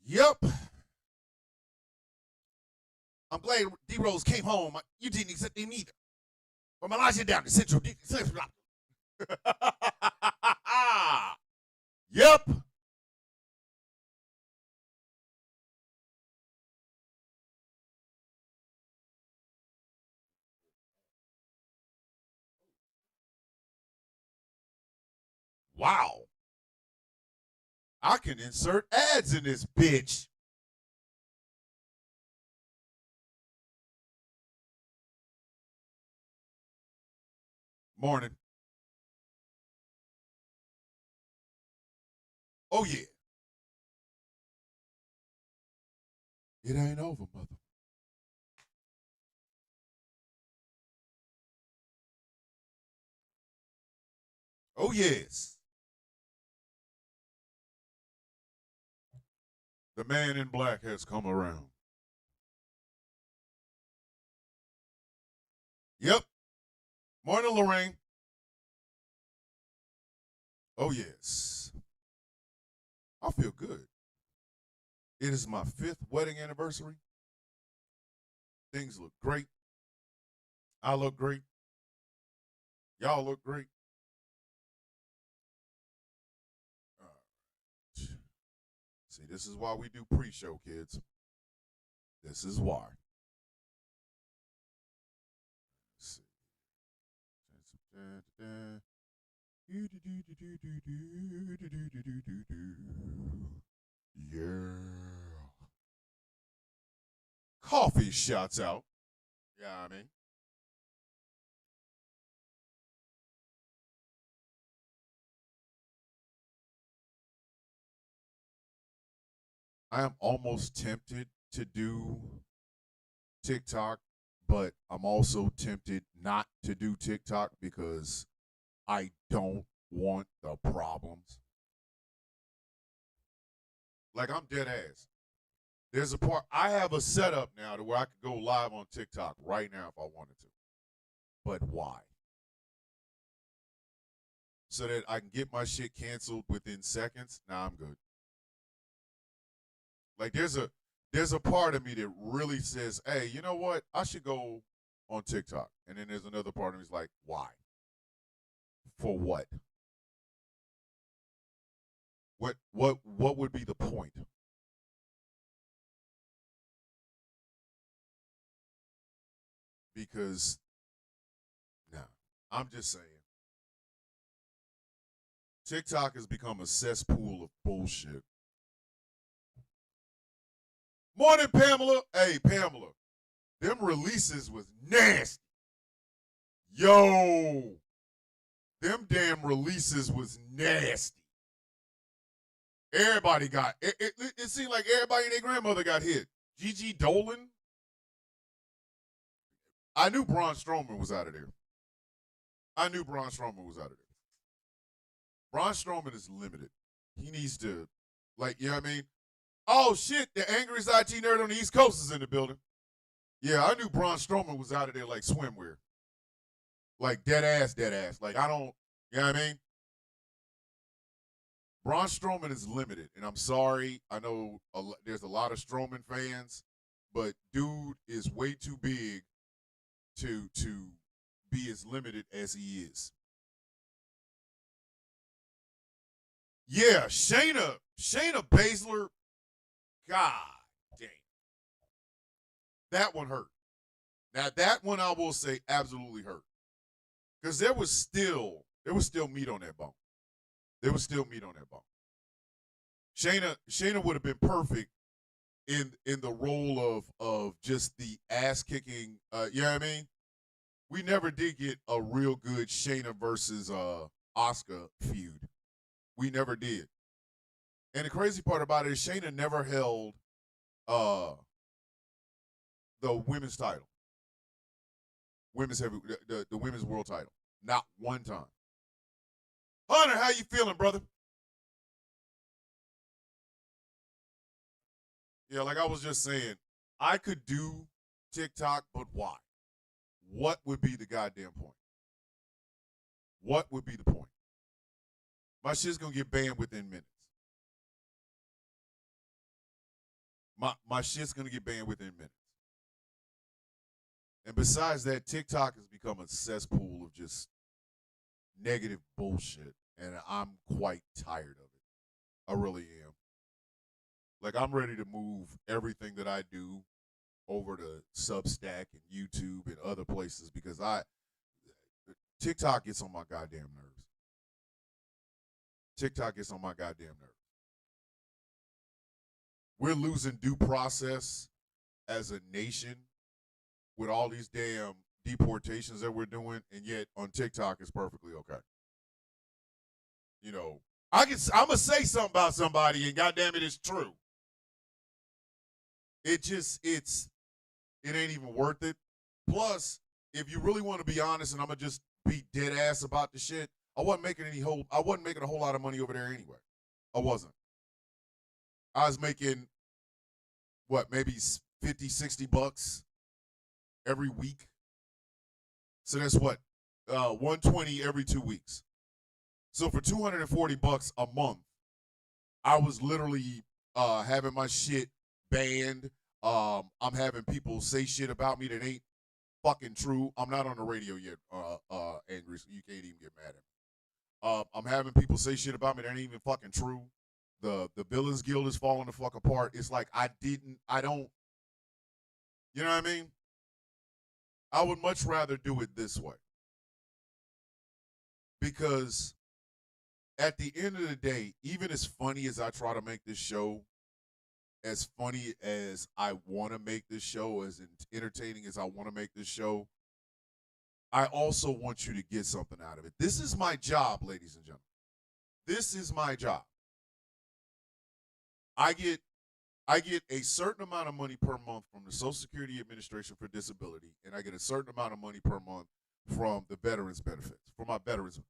Yep. I'm glad D Rose came home. You didn't accept him either. From Elijah down to Central. Yep. Wow. I can insert ads in this bitch. Morning. Oh, yeah. It ain't over, mother. Oh, yes. The man in black has come around. Yep. Morning, Lorraine. Oh, yes. I feel good. It is my 5th wedding anniversary. Things look great. I look great. Y'all look great. See, this is why we do pre-show, kids. This is why. Let's see. Yeah. Coffee shouts out. Yeah, I mean. I am almost tempted to do TikTok, but I'm also tempted not to do TikTok because I don't want the problems. Like, I'm dead ass. There's a part, I have a setup now to where I could go live on TikTok right now if I wanted to. But why? So that I can get my shit canceled within seconds? Nah, I'm good. Like, there's a part of me that really says, hey, you know what? I should go on TikTok. And then there's another part of me that's like, why? For what? What would be the point? Because nah, I'm just saying. TikTok has become a cesspool of bullshit. Morning, Pamela. Hey, Pamela. Them releases was nasty. Yo. Them damn releases was nasty. Everybody got it seemed like everybody and their grandmother got hit. Gigi Dolan. I knew Braun Strowman was out of there. I knew Braun Strowman was out of there. Braun Strowman is limited. He needs to, like, you know what I mean? Oh shit, the angriest IT nerd on the East Coast is in the building. Yeah, I knew Braun Strowman was out of there like swimwear. Like dead ass, dead ass. Like I don't, you know what I mean? Braun Strowman is limited, and I'm sorry. I know there's a lot of Strowman fans, but dude is way too big to be as limited as he is. Yeah, Shayna Baszler, God damn, that one hurt. Now that one I will say absolutely hurt because there was still meat on that bone. There was still meat on that bone. Shayna would have been perfect in the role of just the ass kicking. You know what I mean? We never did get a real good Shayna versus Oscar feud. We never did. And the crazy part about it is Shayna never held uh the women's title, women's heavy, the women's world title, not one time. Hunter, how you feeling, brother? Yeah, like I was just saying, I could do TikTok, but why? What would be the goddamn point? What would be the point? My shit's gonna get banned within minutes. My shit's gonna get banned within minutes. And besides that, TikTok has become a cesspool of just negative bullshit, and I'm quite tired of it. I really am. Like I'm ready to move everything that I do over to Substack and YouTube and other places because TikTok gets on my goddamn nerves. TikTok gets on my goddamn nerves. We're losing due process as a nation with all these damn deportations that we're doing, and yet on TikTok it's perfectly okay. You know, I'm gonna say something about somebody, and goddamn it, it's true. It ain't even worth it. Plus, if you really want to be honest, and I'm gonna just be dead ass about the shit, I wasn't making a whole lot of money over there anyway. I wasn't. I was making what, maybe 50, 60 bucks every week. So that's what, 120 every 2 weeks. So for 240 bucks a month, I was literally having my shit banned. I'm having people say shit about me that ain't fucking true. I'm not on the radio yet, Angry, so you can't even get mad at me. I'm having people say shit about me that ain't even fucking true. The Villains Guild is falling the fuck apart. It's like I don't, you know what I mean? I would much rather do it this way. Because at the end of the day, even as funny as I try to make this show, as funny as I want to make this show, as entertaining as I want to make this show, I also want you to get something out of it. This is my job, ladies and gentlemen. This is my job. I get a certain amount of money per month from the Social Security Administration for disability, and I get a certain amount of money per month from the veterans benefits, from my veterans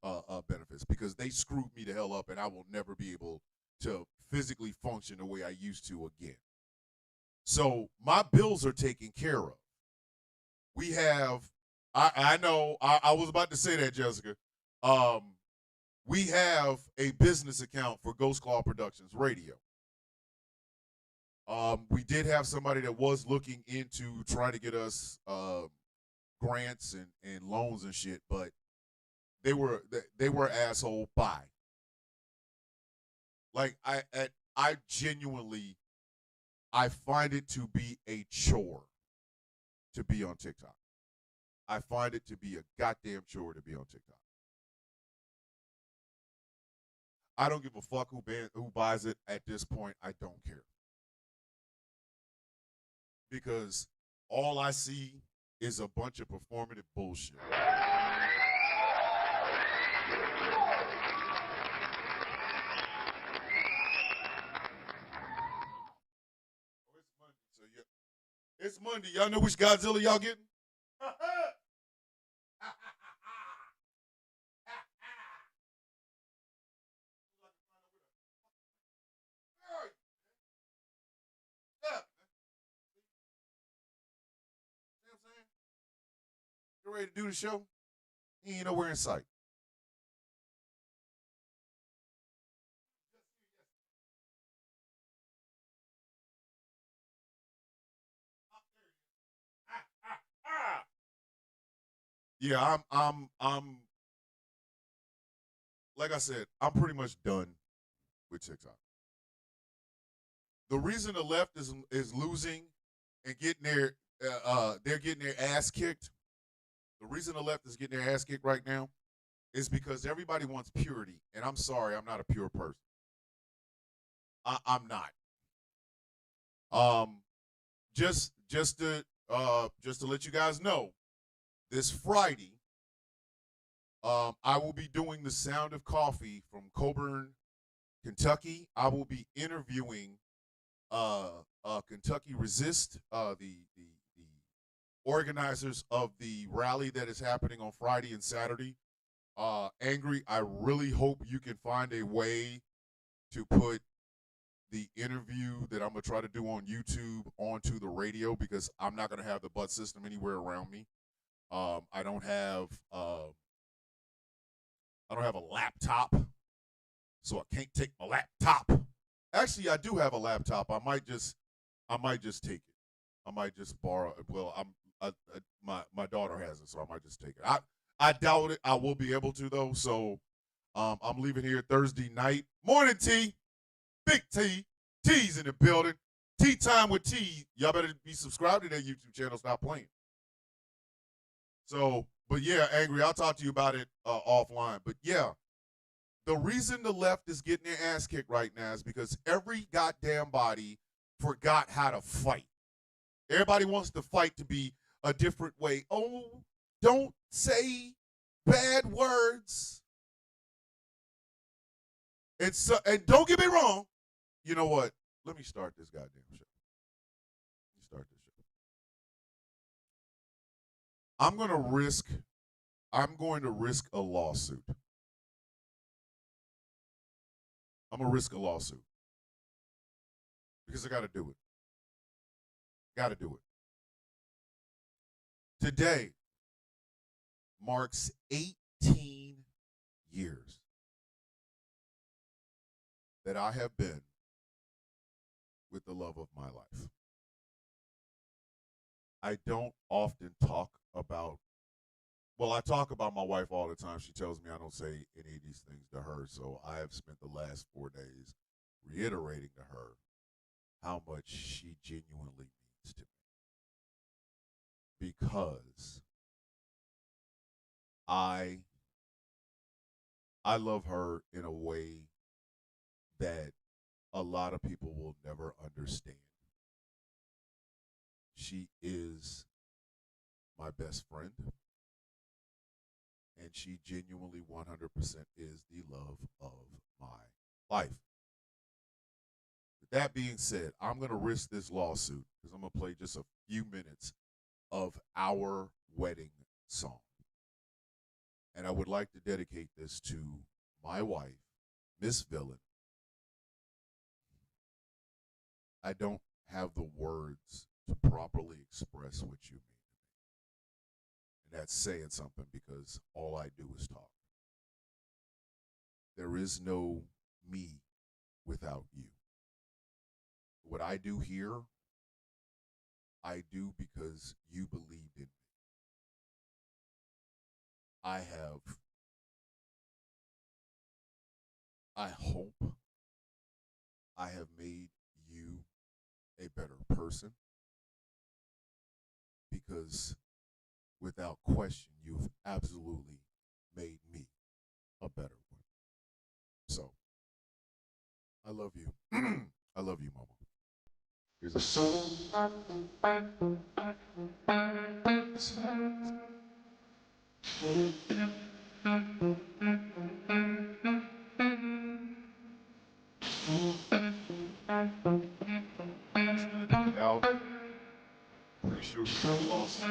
benefits, because they screwed me the hell up, and I will never be able to physically function the way I used to again. So my bills are taken care of. We have, I know, I was about to say that, Jessica. We have a business account for Ghost Claw Productions Radio. We did have somebody that was looking into trying to get us grants and loans and shit, but they were asshole. Bye. Like I genuinely, I find it to be a chore to be on TikTok. I find it to be a goddamn chore to be on TikTok. I don't give a fuck who buys it at this point. I don't care. Because all I see is a bunch of performative bullshit. It's Monday. Y'all know which Godzilla y'all getting? Get ready to do the show? He ain't nowhere in sight. Yeah, I'm like I said, I'm pretty much done with TikTok. The reason the left is losing and getting they're getting their ass kicked. The reason the left is getting their ass kicked right now is because everybody wants purity, and I'm sorry, I'm not a pure person. I'm not. Um, just to let you guys know, this Friday, I will be doing the Sound of Coffee from Coburn, Kentucky. I will be interviewing Kentucky Resist, the organizers of the rally that is happening on Friday and Saturday. Angry, I really hope you can find a way to put the interview that I'm gonna try to do on YouTube onto the radio, because I'm not gonna have the butt system anywhere around me. I don't have a laptop, so I can't take my laptop. Actually, I do have a laptop. I might just I might just take it. I might just borrow. Well, my daughter has it, so I might just take it. I doubt it. I will be able to though. So I'm leaving here Thursday night. Morning T, Big T, T's in the building. Tea time with T. Y'all better be subscribed to that YouTube channel. Stop playing. So, but yeah, Angry. I'll talk to you about it offline. But yeah, the reason the left is getting their ass kicked right now is because every goddamn body forgot how to fight. Everybody wants to fight to be a different way. Oh, don't say bad words. And don't get me wrong. You know what? Let me start this goddamn show. Let me start this show. I'm going to risk a lawsuit. I'm going to risk a lawsuit. Because I got to do it. Got to do it. Today marks 18 years that I have been with the love of my life. I don't often talk about, well, I talk about my wife all the time. She tells me I don't say any of these things to her, so I have spent the last 4 days reiterating to her how much she genuinely means to me. Because I love her in a way that a lot of people will never understand. She is my best friend, and she genuinely 100% is the love of my life. With that being said, I'm going to risk this lawsuit because I'm going to play just a few minutes of our wedding song. And I would like to dedicate this to my wife, Miss Villain. I don't have the words to properly express what you mean to me. And that's saying something because all I do is talk. There is no me without you. What I do here, I do because you believed in me. I hope I have made you a better person because without question, you've absolutely made me a better one. So, I love you. I love you, Mama. Here's a song. Out. Pretty sure we lost.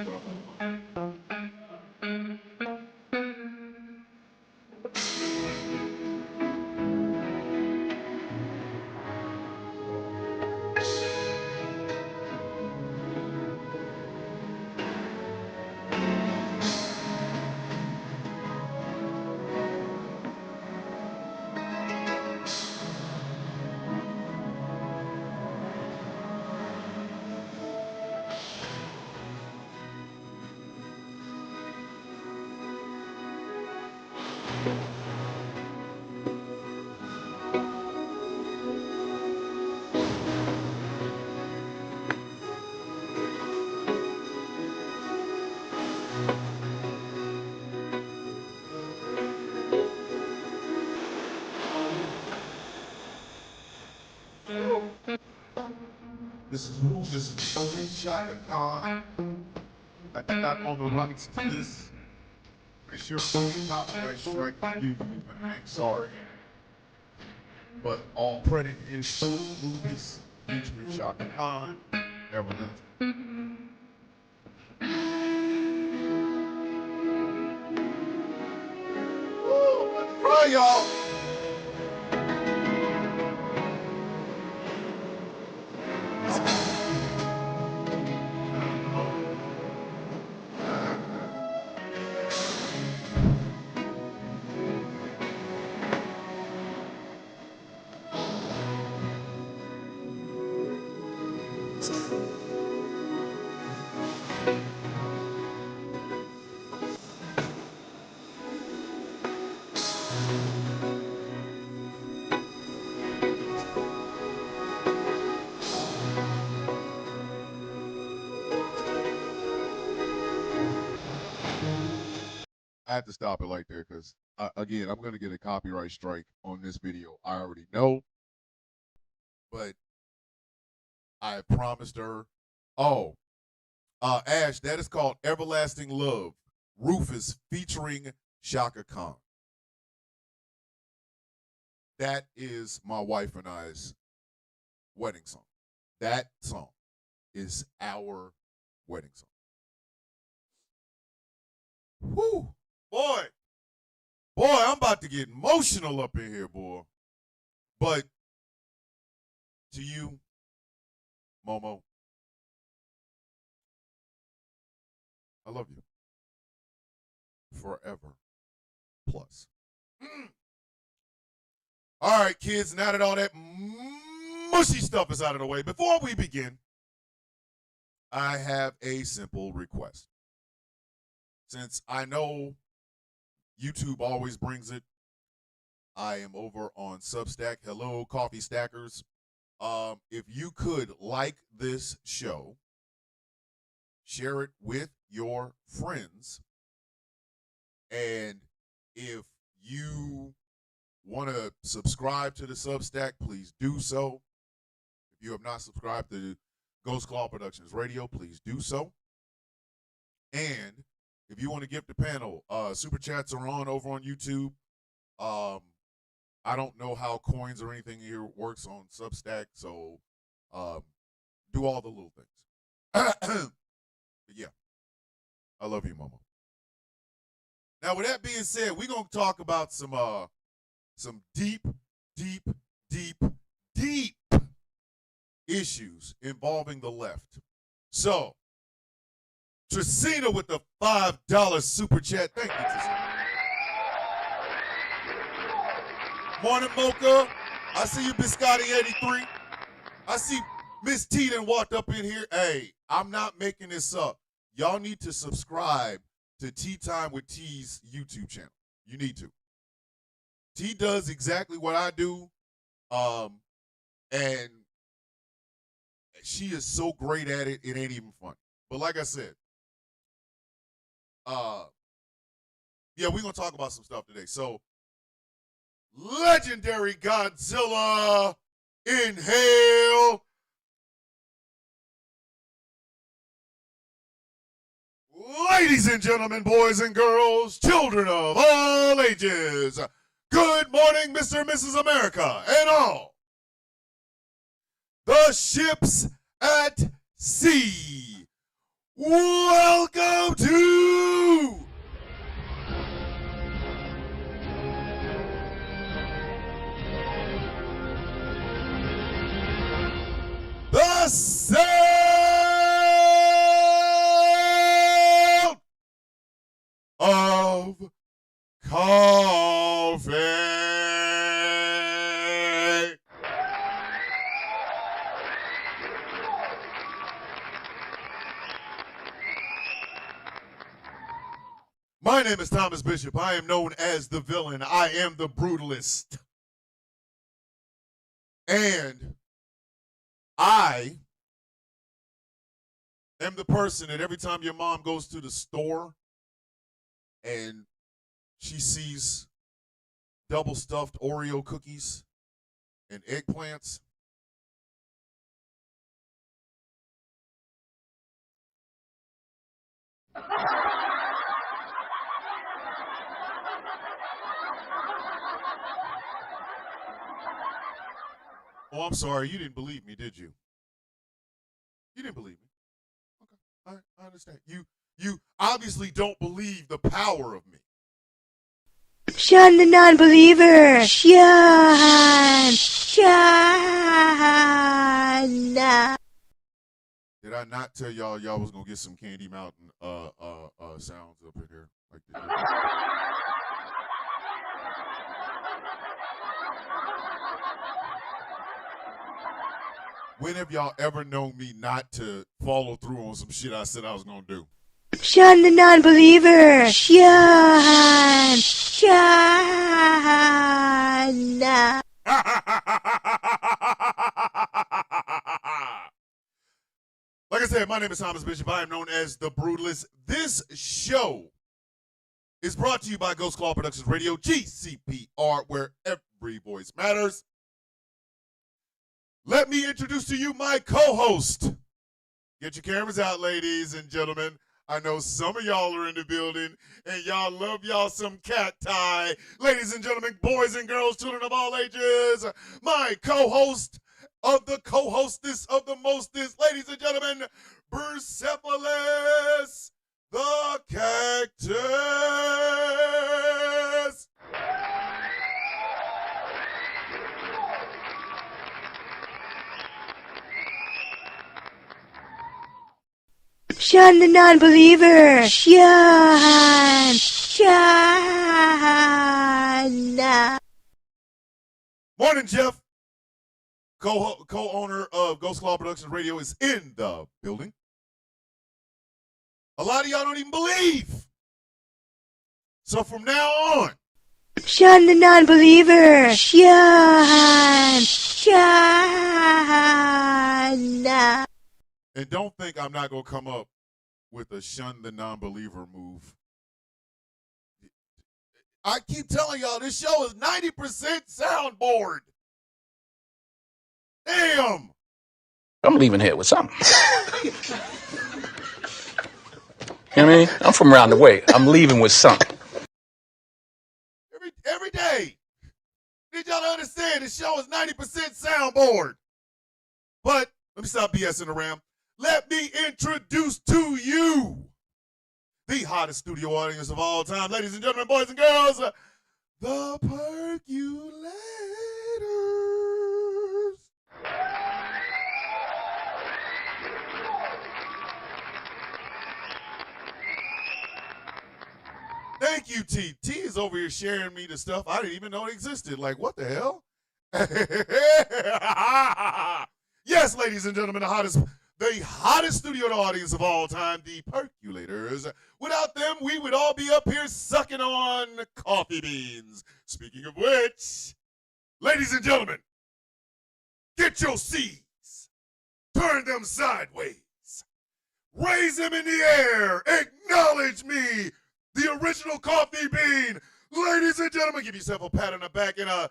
This is Shaka Khan. I did not own the rights to this. It's your copyright strike. I'm sorry. But all credit is to movies featuring Shaka Khan. Never left. Let's try, y'all. had to stop it right there because, again, I'm going to get a copyright strike on this video. I already know, but I promised her. Oh, Ash, that is called Everlasting Love. Rufus featuring Shaka Khan. That is my wife and I's wedding song. That song is our wedding song. Whoo, boy, I'm about to get emotional up in here, boy. But to you, Momo, I love you forever. Plus. All right, kids, now that all that mushy stuff is out of the way, before we begin, I have a simple request. Since I know YouTube always brings it, I am over on Substack. Hello, Coffee Stackers. If you could like this show, share it with your friends, and if you want to subscribe to the Substack, please do so. If you have not subscribed to Ghost Claw Productions Radio, please do so. And if you want to gift the panel, super chats are on over on YouTube. I don't know how coins or anything here works on Substack, so do all the little things. But yeah, I love you, Mama. Now, with that being said, we're gonna talk about some deep issues involving the left. So, Tracina with the $5 super chat. Thank you, Tracina. Morning, Mocha. I see you, Biscotti83. I see Miss T done walked up in here. Hey, I'm not making this up. Y'all need to subscribe to Tea Time with T's YouTube channel. You need to. T does exactly what I do, and she is so great at it, it ain't even funny. But like I said, yeah, we're going to talk about some stuff today. So, legendary Godzilla, inhale. Ladies and gentlemen, boys and girls, children of all ages, good morning, Mr. and Mrs. America, and all the ships at sea. Welcome to the Sound of Coffee. My name is Thomas Bishop. I am known as the villain. I am the brutalist. And I am the person that every time your mom goes to the store and she sees double stuffed Oreo cookies and eggplants, oh, I'm sorry, you didn't believe me, did you? You didn't believe me. Okay, all right, I understand. You obviously don't believe the power of me. Shun the non-believer! Shun! Did I not tell y'all was gonna get some Candy Mountain sounds up in here like this? When have y'all ever known me not to follow through on some shit I said I was gonna do? Shun the non-believer! Shun! Like I said, my name is Thomas Bishop. I am known as the Brutalist. This show is brought to you by Ghost Claw Productions Radio, GCPR, where every voice matters. Let me introduce to you my co-host. Get your cameras out, ladies and gentlemen. I know some of y'all are in the building, and y'all love y'all some cat tie. Ladies and gentlemen, boys and girls, children of all ages, my co-host of the co-hostess of the mostest, ladies and gentlemen, Persepolis the Cactus. Sean the non-believer. Sean. Morning, Jeff. Co-owner of Ghost Claw Productions Radio is in the building. A lot of y'all don't even believe. So from now on, Sean the non-believer. Sean. and don't think I'm not going to come up with a shun the non-believer move. I keep telling y'all, this show is 90% soundboard. Damn. I'm leaving here with something. You know what I mean? I'm from around the way. I'm leaving with something. Every day. Need y'all to understand this show is 90% soundboard. But let me stop BSing around. Let me introduce to you the hottest studio audience of all time. Ladies and gentlemen, boys and girls, the Perculators. Thank you, T. T is over here sharing me the stuff I didn't even know it existed. Like, what the hell? Yes, ladies and gentlemen, the hottest studio audience of all time, the Perculators. Without them, we would all be up here sucking on coffee beans. Speaking of which, ladies and gentlemen, get your C's, turn them sideways, raise them in the air, acknowledge me, the original coffee bean. Ladies and gentlemen, give yourself a pat on the back and a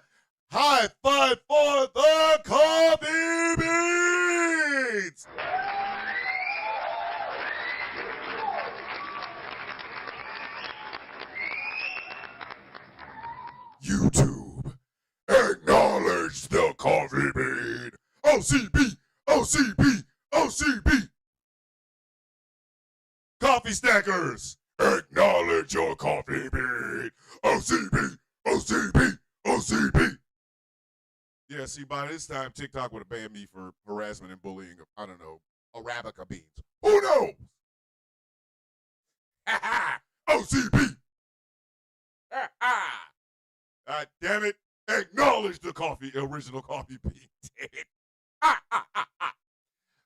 high five for the coffee beans. YouTube, acknowledge the coffee bean. OCB, OCB, OCB. Coffee stackers, acknowledge your coffee bean. OCB, OCB, OCB. Yeah, see, by this time, TikTok would have banned me for harassment and bullying of, I don't know, Arabica beans. Who knows? Ha ha! OCB! Ha ha! God damn it. Acknowledge the original coffee bean. Damn it. Ha ha ha ha!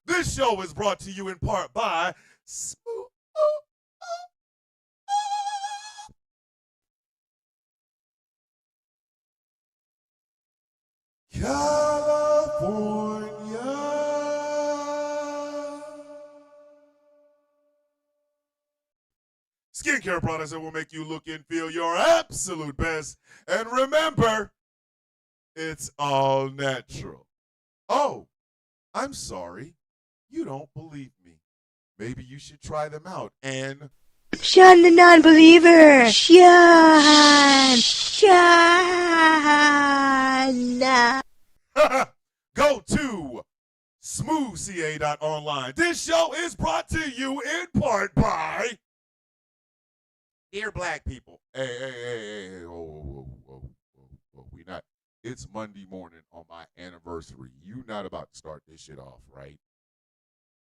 This show is brought to you in part by Smooth. California. Skincare products that will make you look and feel your absolute best. And remember, it's all natural. Oh, I'm sorry. You don't believe me. Maybe you should try them out. And Sean the non-believer. Sean. go to smoothca.online. This show is brought to you in part by Dear Black People. Hey. Oh, we not. It's Monday morning on my anniversary. You not about to start this shit off, right?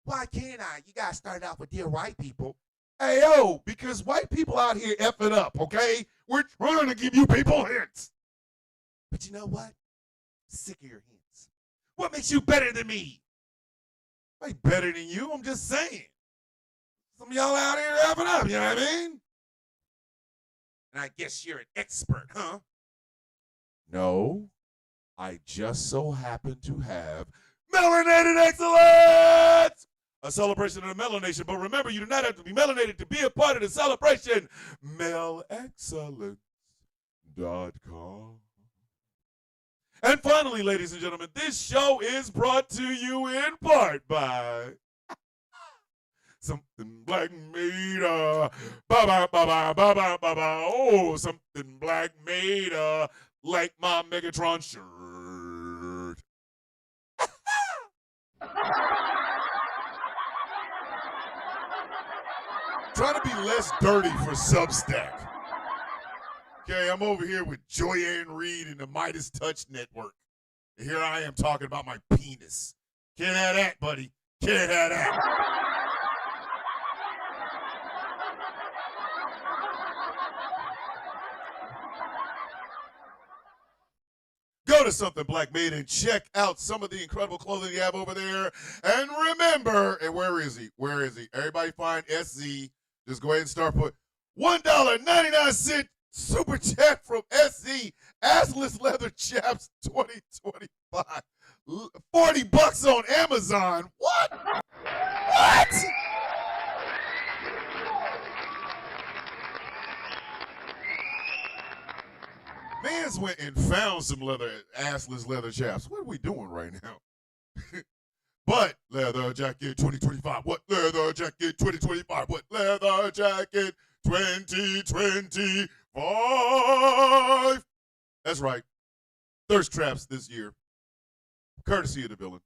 Why can't I? You gotta start off with Dear White People. Hey, yo, because white people out here effing up, okay? We're trying to give you people hints. But you know what? I'm sick of your hints. What makes you better than me? I ain't better than you. I'm just saying. Some of y'all out here effing up, you know what I mean? And I guess you're an expert, huh? No. I just so happen to have melanated excellence! a celebration of the melanation. But remember, you do not have to be melanated to be a part of the celebration. MelExcellence.com. And finally, ladies and gentlemen, this show is brought to you in part by something black made oh, something black made like my Megatron shirt. Trying to be less dirty for Substack. Okay, I'm over here with Joyanne Reed and the Midas Touch Network. And here I am talking about my penis. Can't have that, buddy. Can't have that. Go to Something Black Made and check out some of the incredible clothing you have over there. And remember, and where is he? Where is he? Everybody find SZ. Just go ahead and start put $1.99 super chat from SZ. Assless Leather Chaps 2025. $40 on Amazon. What? What? Man's went and found some assless leather chaps. What are we doing right now? But leather jacket 2025. What leather jacket 2025? What leather jacket 2025? That's right. Thirst traps this year. Courtesy of the villain.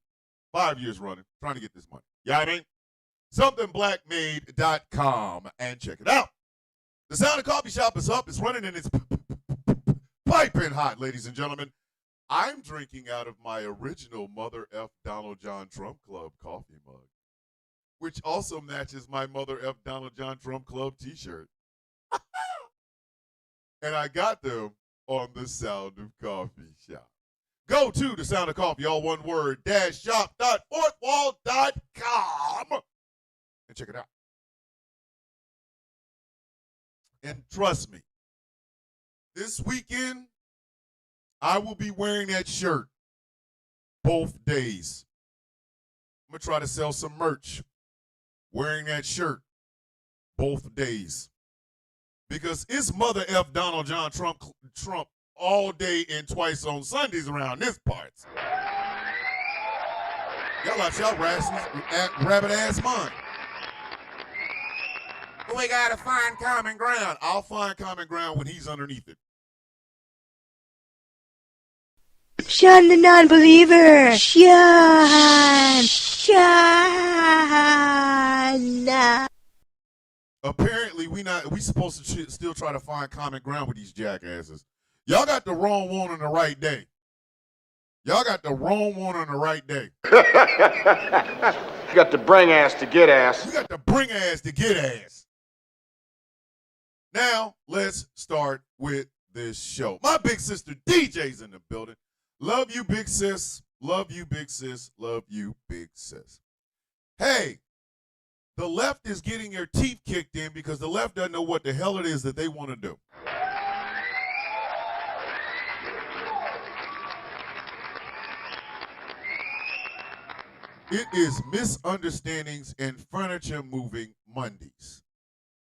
5 years running. Trying to get this money. You know what I mean? SomethingBlackMade.com and check it out. The Sound of Coffee Shop is up. It's running and it's piping hot, ladies and gentlemen. I'm drinking out of my original Mother F. Donald John Trump Club coffee mug, which also matches my Mother F. Donald John Trump Club t-shirt. And I got them on the Sound of Coffee Shop. Go to the Sound of Coffee, all one word, shop.fourthwall.com and check it out. And trust me, this weekend, I will be wearing that shirt both days. I'm going to try to sell some merch wearing that shirt both days. Because it's Mother F. Donald John Trump all day and twice on Sundays around this parts. Y'all out y'all rabbit-ass mind. But we got to find common ground. I'll find common ground when he's underneath it. Shun the non-believer. Shun. Apparently, we supposed to still try to find common ground with these jackasses. Y'all got the wrong one on the right day. Y'all got the wrong one on the right day. You got to bring ass to get ass. You got to bring ass to get ass. Now, let's start with this show. My big sister DJ's in the building. Love you, big sis. Love you, big sis. Love you, big sis. Hey, the left is getting their teeth kicked in because the left doesn't know what the hell it is that they want to do. It is misunderstandings and furniture moving Mondays.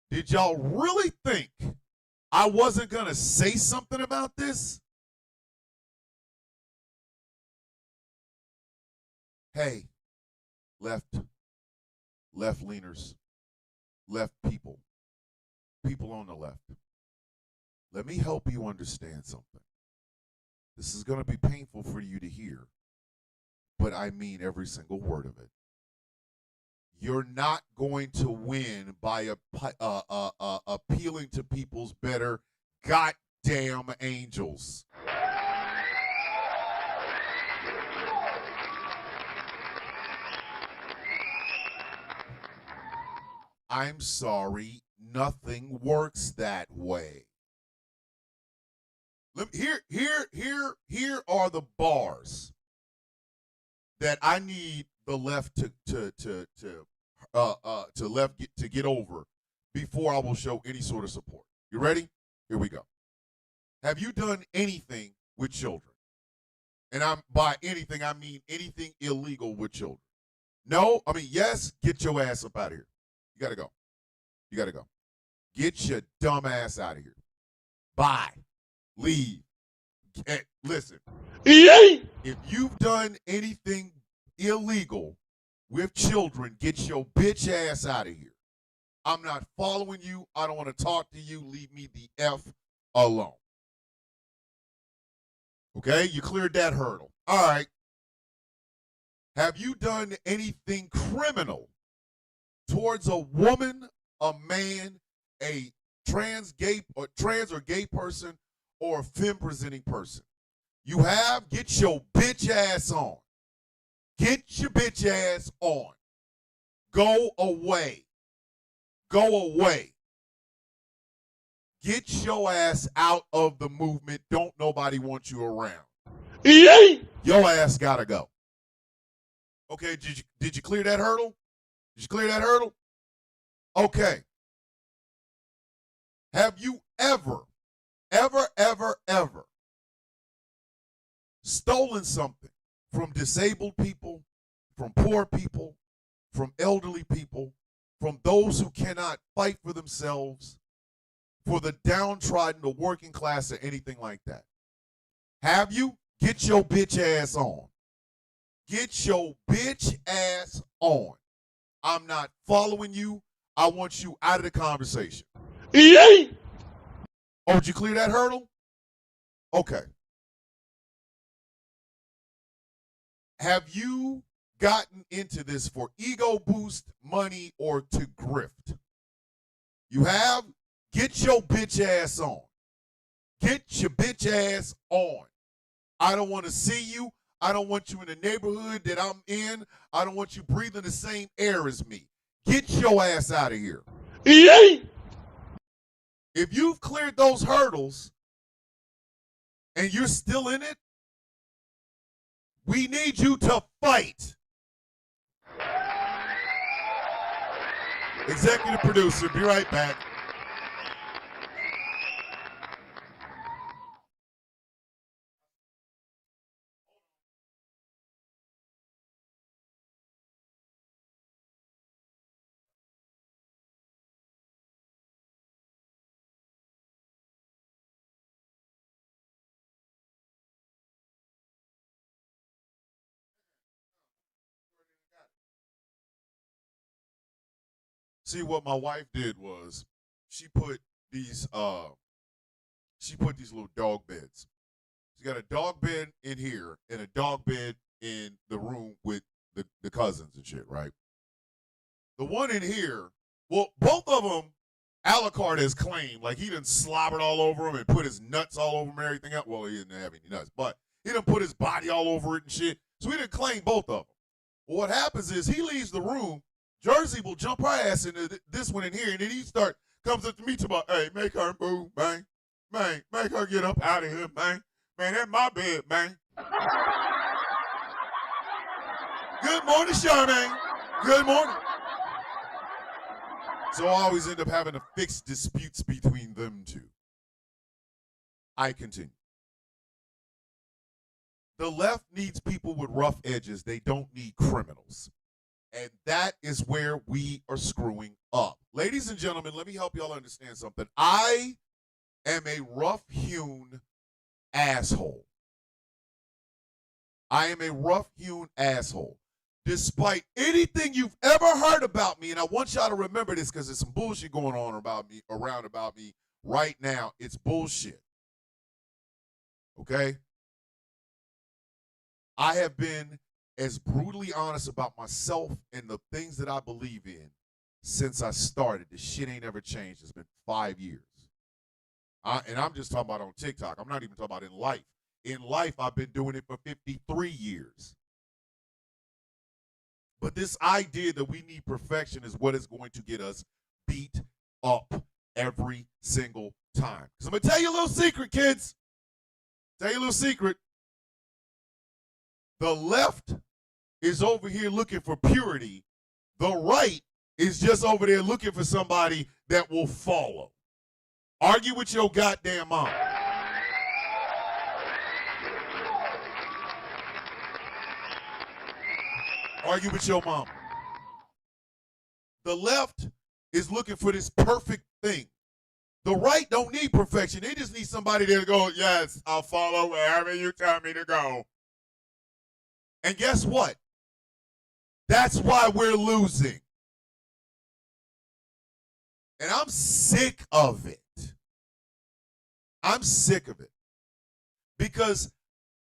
Did y'all really think I wasn't going to say something about this? Hey, left-leaners, left people on the left. Let me help you understand something. This is going to be painful for you to hear, but I mean every single word of it. You're not going to win by appealing to people's better goddamn angels. I'm sorry, nothing works that way. Here are the bars that I need the left to get over before I will show any sort of support. You ready? Here we go. Have you done anything with children? And by anything I mean anything illegal with children. No, I mean, yes, get your ass up out of here. You got to go. You got to go. Get your dumb ass out of here. Bye. Leave. Listen, if you've done anything illegal with children, get your bitch ass out of here. I'm not following you. I don't want to talk to you. Leave me the F alone. Okay? You cleared that hurdle. All right. Have you done anything criminal towards a woman, a man, a trans or gay person, or a femme presenting person? You have? Get your bitch ass on. Get your bitch ass on. Go away. Go away. Get your ass out of the movement. Don't nobody want you around. Your ass gotta go. Okay, did you clear that hurdle? Did you clear that hurdle? Okay. Have you ever stolen something from disabled people, from poor people, from elderly people, from those who cannot fight for themselves, for the downtrodden, the working class, or anything like that? Have you? Get your bitch ass on. Get your bitch ass on. I'm not following you. I want you out of the conversation. Oh, did you clear that hurdle? Okay. Have you gotten into this for ego boost, money, or to grift? You have? Get your bitch ass on. Get your bitch ass on. I don't want to see you. I don't want you in the neighborhood that I'm in. I don't want you breathing the same air as me. Get your ass out of here. If you've cleared those hurdles and you're still in it, we need you to fight. Executive producer, be right back. See, what my wife did was she put these little dog beds. She got a dog bed in here and a dog bed in the room with the cousins and shit, right? The one in here, well, both of them, Alucard has claimed, like he done slobbered all over him and put his nuts all over him and everything else. Well, he didn't have any nuts, but he done put his body all over it and shit. So he done claim both of them. Well, what happens is he leaves the room, Jersey will jump her ass into this one in here, and then he comes up to me to about, hey, make her move, man. Man, make her get up out of here, man. Man, that's my bed, man. Good morning, Charmaine. Good morning. So I always end up having to fix disputes between them two. I continue. The left needs people with rough edges. They don't need criminals. And that is where we are screwing up. Ladies and gentlemen, let me help y'all understand something. I am a rough-hewn asshole. I am a rough-hewn asshole. Despite anything you've ever heard about me, and I want y'all to remember this because there's some bullshit going on around about me right now. It's bullshit. Okay? I have been as brutally honest about myself and the things that I believe in since I started. This shit ain't ever changed. It's been 5 years. And I'm just talking about on TikTok. I'm not even talking about in life. In life, I've been doing it for 53 years. But this idea that we need perfection is what is going to get us beat up every single time. Because I'm going to tell you a little secret, kids. Tell you a little secret. The left is over here looking for purity. The right is just over there looking for somebody that will follow. Argue with your goddamn mom. Argue with your mom. The left is looking for this perfect thing. The right don't need perfection. They just need somebody there to go, yes, I'll follow wherever you tell me to go. And guess what? That's why we're losing. And I'm sick of it. I'm sick of it. Because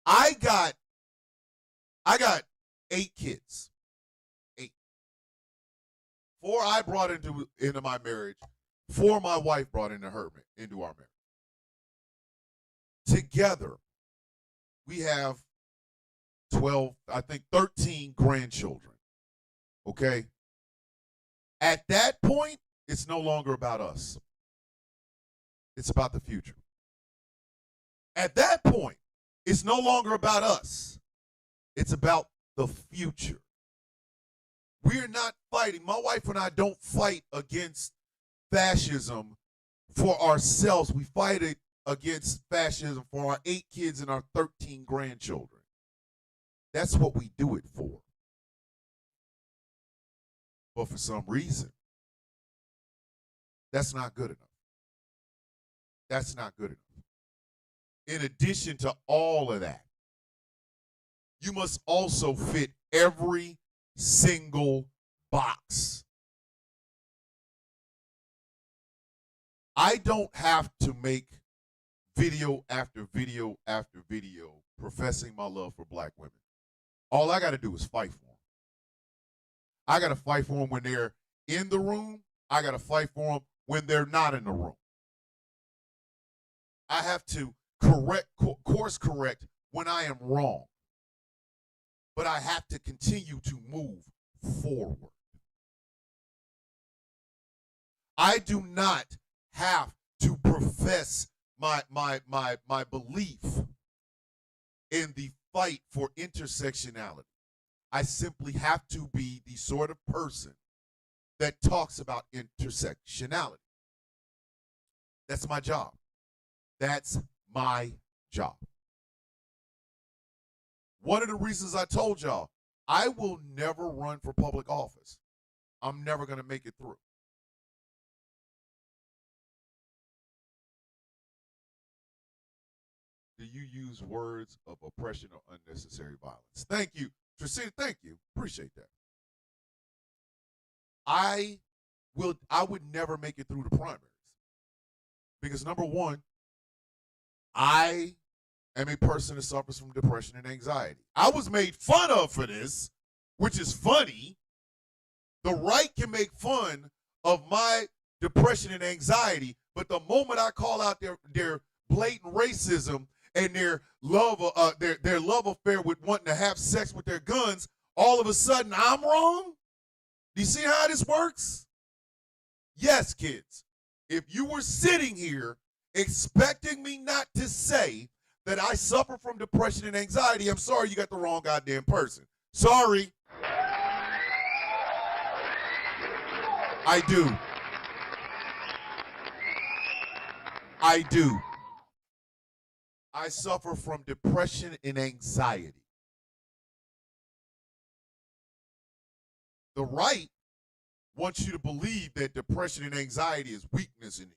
I got 8 kids. 8. 4 I brought into my marriage. 4 my wife brought into our marriage. Together, we have 12, I think 13 grandchildren. Okay? At that point, it's no longer about us. It's about the future. At that point, it's no longer about us. It's about the future. We're not fighting. My wife and I don't fight against fascism for ourselves. We fight it against fascism for our 8 kids and our 13 grandchildren. That's what we do it for. But for some reason, that's not good enough. That's not good enough. In addition to all of that, you must also fit every single box. I don't have to make video after video after video professing my love for black women. All I got to do is fight for them. I got to fight for them when they're in the room. I got to fight for them when they're not in the room. I have to course correct when I am wrong. But I have to continue to move forward. I do not have to profess my belief in the fight for intersectionality. I simply have to be the sort of person that talks about intersectionality. That's my job. That's my job. One of the reasons I told y'all, I will never run for public office. I'm never going to make it through. Do you use words of oppression or unnecessary violence? Thank you. Tracina, thank you. Appreciate that. I would never make it through the primaries. Because number one, I am a person that suffers from depression and anxiety. I was made fun of for this, which is funny. The right can make fun of my depression and anxiety, but the moment I call out their blatant racism and their love affair with wanting to have sex with their guns, all of a sudden I'm wrong? Do you see how this works? Yes, kids. If you were sitting here expecting me not to say that I suffer from depression and anxiety, I'm sorry, you got the wrong goddamn person. Sorry. I do. I do. I suffer from depression and anxiety. The right wants you to believe that depression and anxiety is weakness and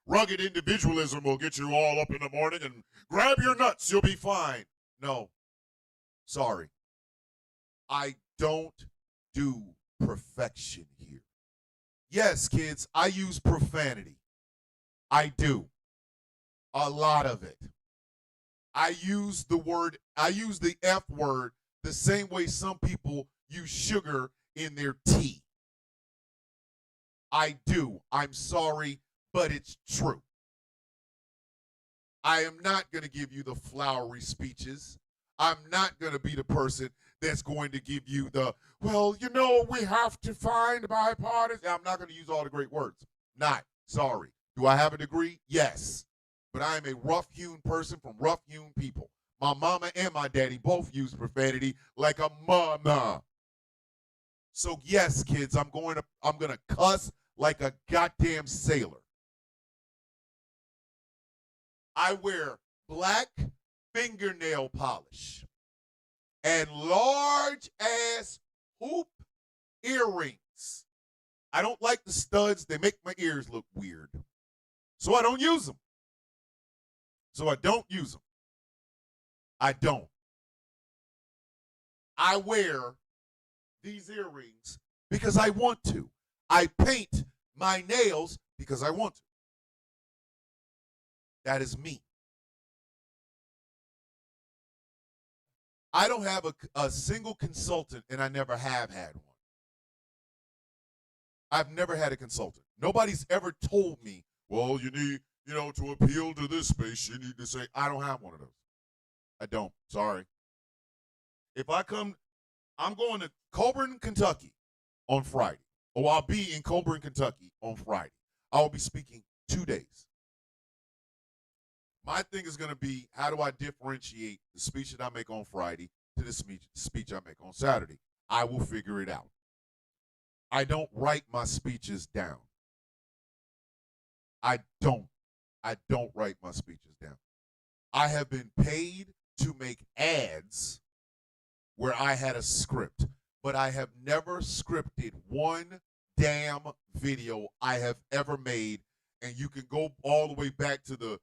rugged individualism will get you all up in the morning and grab your nuts, you'll be fine. No. Sorry. I don't do perfection here. Yes, kids, I use profanity. I do. A lot of it. I use the F word the same way some people use sugar in their tea. I do. I'm sorry, but it's true. I am not going to give you the flowery speeches. I'm not going to be the person that's going to give you the, well, you know, we have to find bipartisan. I'm not going to use all the great words. Not. Sorry. Do I have a degree? Yes. But I am a rough-hewn person from rough-hewn people. My mama and my daddy both use profanity like a mama. So yes, kids, I'm gonna cuss like a goddamn sailor. I wear black fingernail polish and large ass hoop earrings I don't like the studs. They make my ears look weird. So I don't use them. So I don't use them. I don't. I wear these earrings because I want to. I paint my nails because I want to. That is me. I don't have a single consultant, and I never have had one. I've never had a consultant. Nobody's ever told me, well, you need, to appeal to this space, you need to say, I don't have one of those. I don't. Sorry. If I come, I'm going to Coburn, Kentucky on Friday. Or I'll be in Coburn, Kentucky on Friday. I will be speaking 2 days. My thing is going to be, how do I differentiate the speech that I make on Friday to the speech I make on Saturday? I will figure it out. I don't write my speeches down. I don't write my speeches down. I have been paid to make ads where I had a script, but I have never scripted one damn video I have ever made. And you can go all the way back to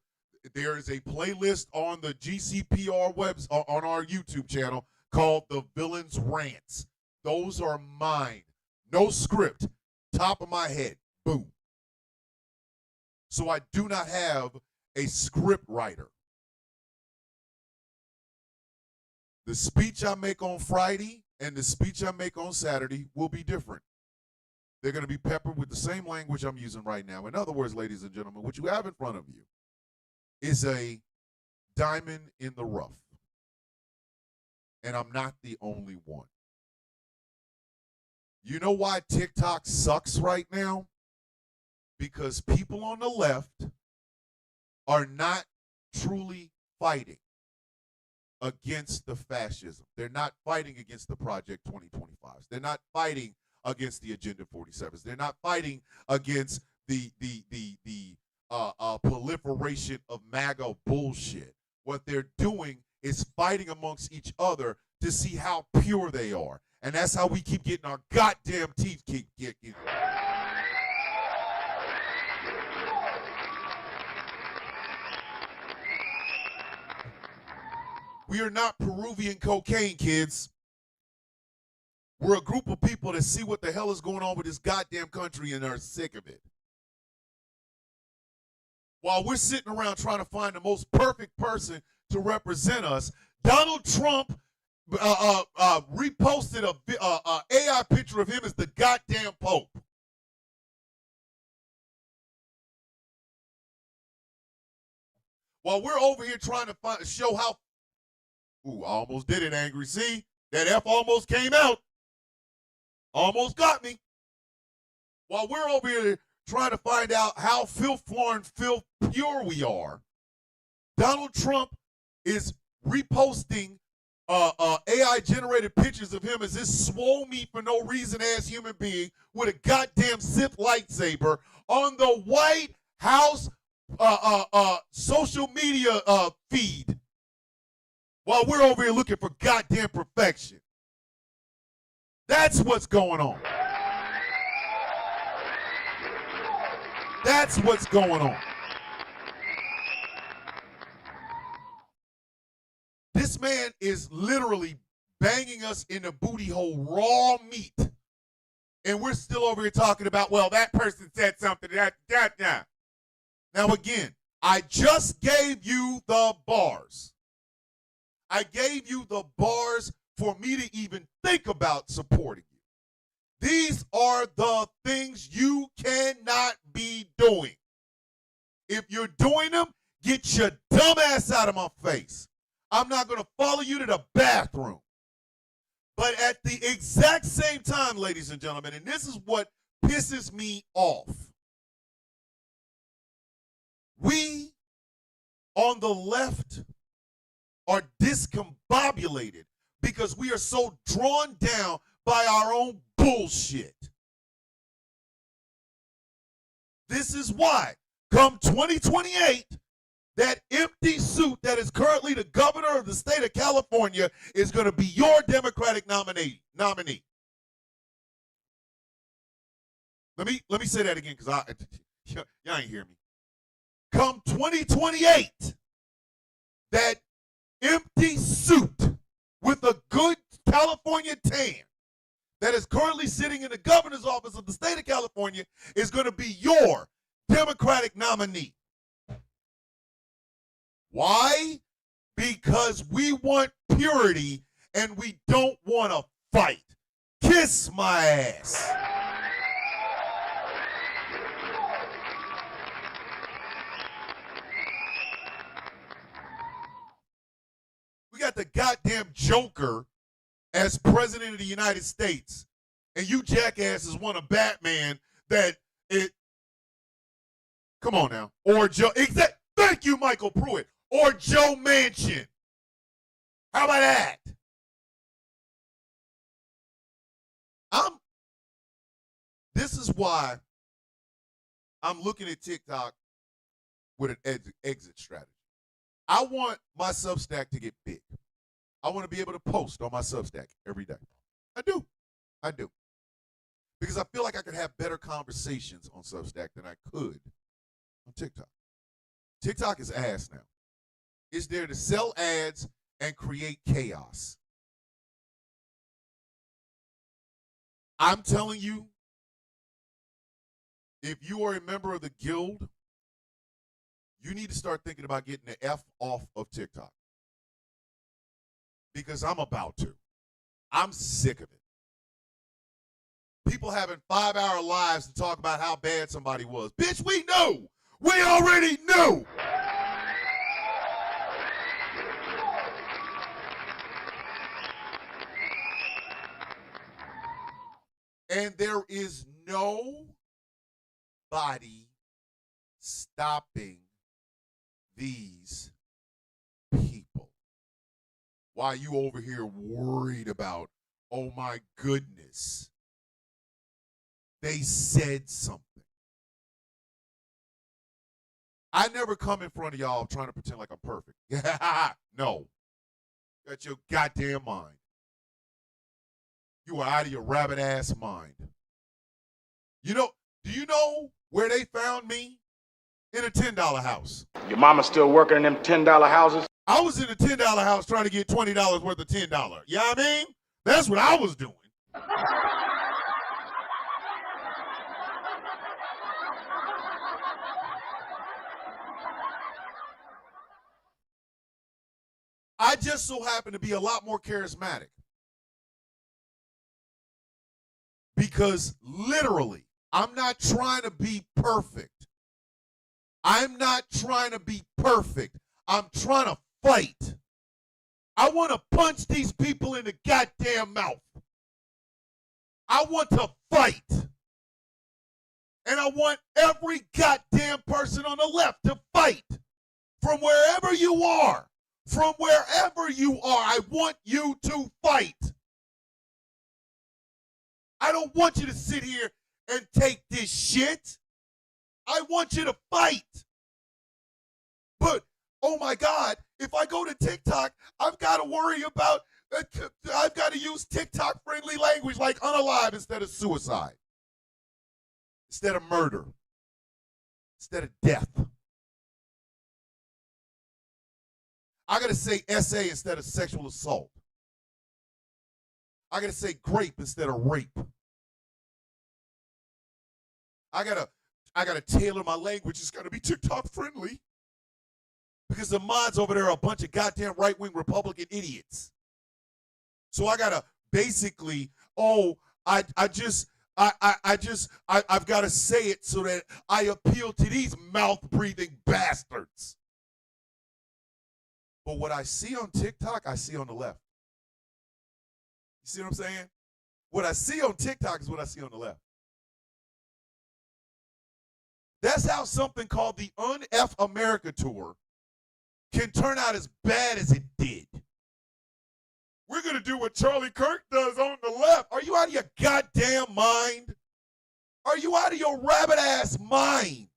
there is a playlist on the GCPR webs on our YouTube channel called The Villains Rants. Those are mine. No script. Top of my head. Boom. So I do not have a script writer. The speech I make on Friday and the speech I make on Saturday will be different. They're going to be peppered with the same language I'm using right now. In other words, ladies and gentlemen, what you have in front of you is a diamond in the rough. And I'm not the only one. You know why TikTok sucks right now? Because people on the left are not truly fighting against the fascism. They're not fighting against the Project 2025s. They're not fighting against the Agenda 47s. They're not fighting against the proliferation of MAGA bullshit. What they're doing is fighting amongst each other to see how pure they are. And that's how we keep getting our goddamn teeth keep kicking. We are not Peruvian cocaine, kids. We're a group of people that see what the hell is going on with this goddamn country and are sick of it. While we're sitting around trying to find the most perfect person to represent us, Donald Trump reposted a AI picture of him as the goddamn Pope. While we're over here trying to show how... Ooh, I almost did it, Angry. See? That F almost came out. Almost got me. While we're over here trying to find out how filth-flooring, filth-pure we are, Donald Trump is reposting AI-generated pictures of him as this swole meat for no reason ass human being with a goddamn Sith lightsaber on the White House social media feed. While we're over here looking for goddamn perfection. That's what's going on. That's what's going on. This man is literally banging us in the booty hole raw meat. And we're still over here talking about, well, that person said something. Now, again, I just gave you the bars. I gave you the bars for me to even think about supporting you. These are the things you cannot be doing. If you're doing them, get your dumb ass out of my face. I'm not going to follow you to the bathroom. But at the exact same time, ladies and gentlemen, and this is what pisses me off, we on the left are discombobulated because we are so drawn down by our own bullshit. This is why, come 2028, that empty suit that is currently the governor of the state of California is going to be your Democratic nominee. Let me say that again because y'all ain't hear me. Come 2028, that empty suit with a good California tan that is currently sitting in the governor's office of the state of California is going to be your Democratic nominee. Why? Because we want purity and we don't want to fight. Kiss my ass. We got the goddamn Joker as president of the United States, and you jackasses want a Batman that it. Come on now, or Joe. Thank you, Michael Pruitt, or Joe Manchin. How about that? This is why I'm looking at TikTok with an exit strategy. I want my Substack to get big. I want to be able to post on my Substack every day. I do. Because I feel like I could have better conversations on Substack than I could on TikTok. TikTok is ass now. It's there to sell ads and create chaos. I'm telling you, if you are a member of the guild, you need to start thinking about getting the F off of TikTok. Because I'm about to. I'm sick of it. People having 5-hour lives to talk about how bad somebody was. Bitch, we know. We already knew. And there is nobody stopping these people. Why are you over here worried about, oh my goodness, they said something. I never come in front of y'all trying to pretend like I'm perfect. No. Got your goddamn mind. You are out of your rabbit ass mind. Do you know where they found me? In a $10 house. Your mama still working in them $10 houses? I was in a $10 house trying to get $20 worth of $10. You know what I mean? That's what I was doing. I just so happen to be a lot more charismatic. Because literally, I'm not trying to be perfect. I'm not trying to be perfect. I'm trying to fight. I want to punch these people in the goddamn mouth. I want to fight. And I want every goddamn person on the left to fight. From wherever you are. From wherever you are, I want you to fight. I don't want you to sit here and take this shit. I want you to fight. But, oh my God, if I go to TikTok, I've got to worry about, I've got to use TikTok-friendly language like unalive instead of suicide, instead of murder, instead of death. I got to say SA instead of sexual assault. I got to say grape instead of rape. I gotta tailor my language. It's gotta be TikTok friendly. Because the mods over there are a bunch of goddamn right-wing Republican idiots. So I gotta basically, I've gotta say it so that I appeal to these mouth-breathing bastards. But what I see on TikTok, I see on the left. You see what I'm saying? What I see on TikTok is what I see on the left. That's how something called the Un-F America Tour can turn out as bad as it did. We're going to do what Charlie Kirk does on the left. Are you out of your goddamn mind? Are you out of your rabbit-ass mind?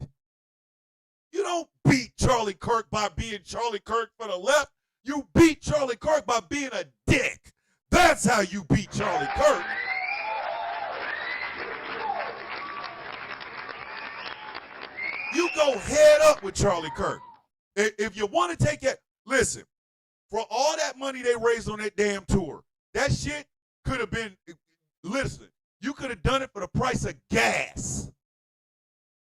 You don't beat Charlie Kirk by being Charlie Kirk for the left. You beat Charlie Kirk by being a dick. That's how you beat Charlie Kirk. you go head up with Charlie Kirk. If you want to take it, listen, for all that money they raised on that damn tour, that shit could have been, listen, you could have done it for the price of gas.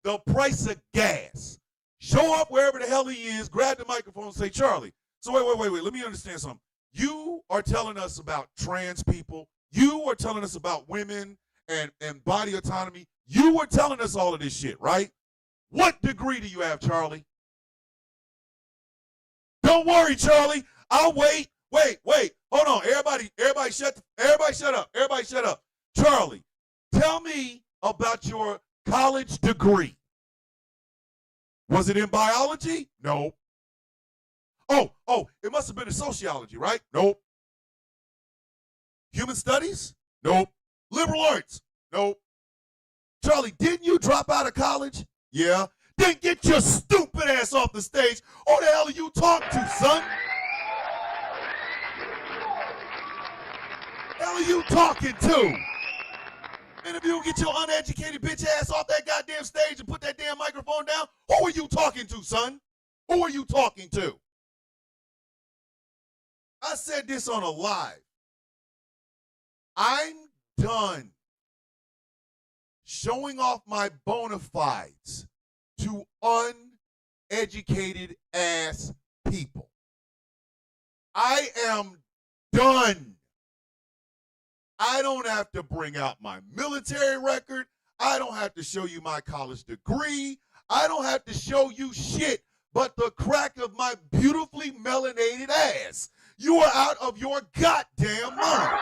The price of gas. Show up wherever the hell he is, grab the microphone and say, Charlie, so wait, let me understand something. You are telling us about trans people. You are telling us about women and body autonomy. You were telling us all of this shit, right? What degree do you have, Charlie? Don't worry, Charlie. I'll wait. Wait. Hold on. Everybody shut up. Everybody shut up. Charlie, tell me about your college degree. Was it in biology? No. Oh, it must have been in sociology, right? Nope. Human studies? Nope. Liberal arts? Nope. Charlie, didn't you drop out of college? Yeah. Then get your stupid ass off the stage. Who the hell are you talking to, son? The hell are you talking to? And if you don't get your uneducated bitch ass off that goddamn stage and put that damn microphone down, who are you talking to, son? Who are you talking to? I said this on a live. I'm done showing off my bona fides to uneducated ass people. I am done. I don't have to bring out my military record. I don't have to show you my college degree. I don't have to show you shit but the crack of my beautifully melanated ass. You are out of your goddamn mind.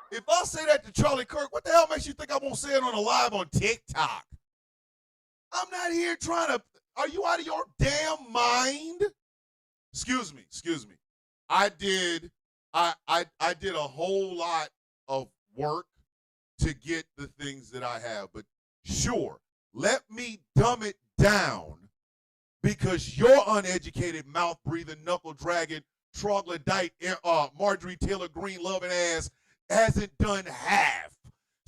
If I say that to Charlie Kirk, what the hell makes you think I won't say it on a live on TikTok? I'm not here trying to. Are you out of your damn mind? Excuse me. I did a whole lot of work to get the things that I have, but sure, let me dumb it down because your uneducated, mouth-breathing, knuckle-dragging, troglodyte, Marjorie Taylor Greene loving ass hasn't done half.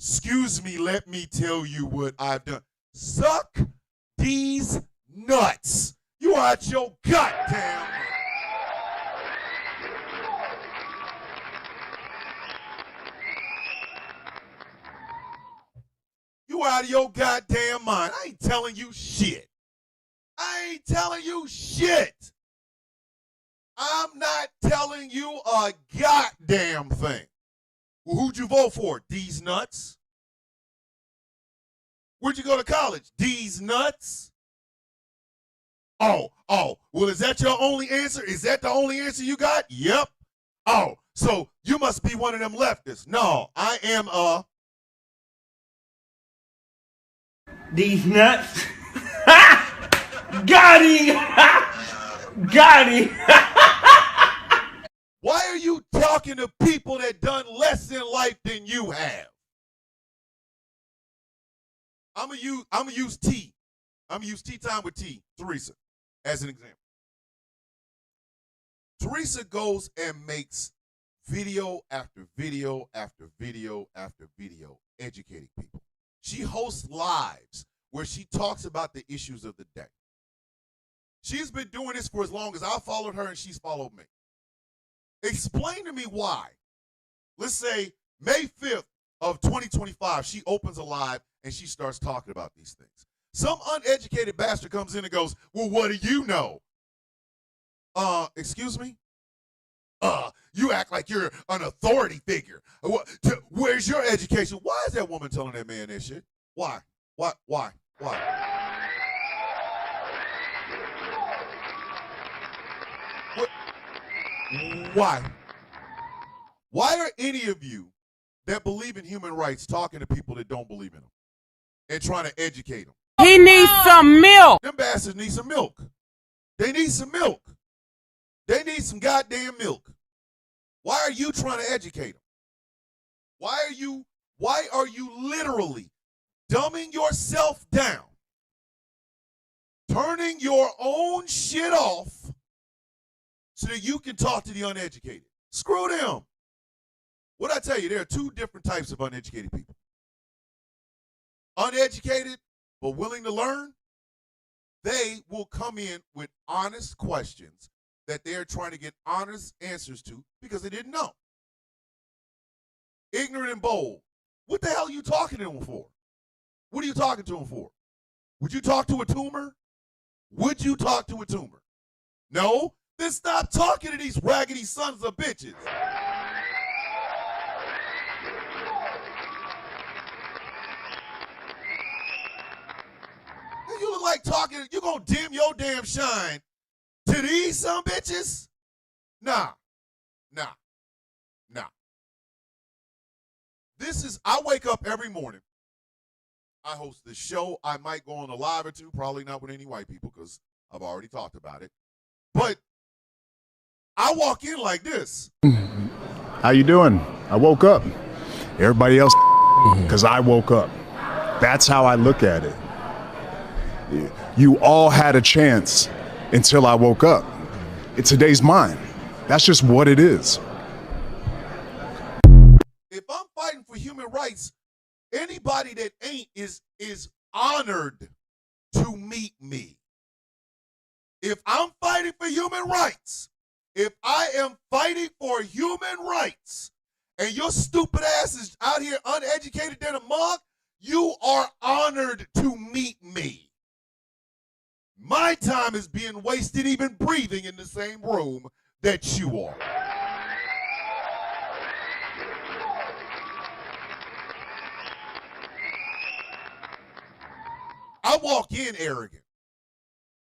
Excuse me, let me tell you what I've done. Suck these nuts. You are at your goddamn. You out of your goddamn mind. I ain't telling you shit. I'm not telling you a goddamn thing. Well, who'd you vote for? These nuts? Where'd you go to college? These nuts? Oh, well, is that your only answer? Is that the only answer you got? Yep. Oh, so you must be one of them leftists. No, I am These nuts. Got him. Got him. Why are you talking to people that done less in life than you have? I'm gonna use T. I'm gonna use Tea Time with T, Teresa, as an example. Teresa goes and makes video after video after video after video educating people. She hosts lives where she talks about the issues of the day. She's been doing this for as long as I followed her and she's followed me. Explain to me why. Let's say May 5th of 2025, she opens a live and she starts talking about these things. Some uneducated bastard comes in and goes, well, what do you know? Excuse me? You act like you're an authority figure. Where's your education? Why is that woman telling that man that shit? Why? Why? Why? Why are any of you that believe in human rights talking to people that don't believe in them and trying to educate them? He needs some milk. Them bastards need some milk. They need some milk. They need some goddamn milk. Why are you trying to educate them? Why are you literally dumbing yourself down, turning your own shit off so that you can talk to the uneducated? Screw them. What I tell you, there are two different types of uneducated people. Uneducated, but willing to learn, they will come in with honest questions that they're trying to get honest answers to because they didn't know. Ignorant and bold. What the hell are you talking to them for? What are you talking to them for? Would you talk to a tumor? Would you talk to a tumor? No? Then stop talking to these raggedy sons of bitches. You look like talking, you gonna dim your damn shine to these some bitches? Nah. I wake up every morning. I host this show. I might go on a live or two, probably not with any white people because I've already talked about it. But I walk in like this. How you doing? I woke up. Everybody else, because I woke up. That's how I look at it. You all had a chance until I woke up. Today's mine. That's just what it is. If I'm fighting for human rights, anybody that ain't is honored to meet me. If I'm fighting for human rights, if I am fighting for human rights, and your stupid ass is out here uneducated than a mug, you are honored to meet me. My time is being wasted even breathing in the same room that you are. I walk in arrogant.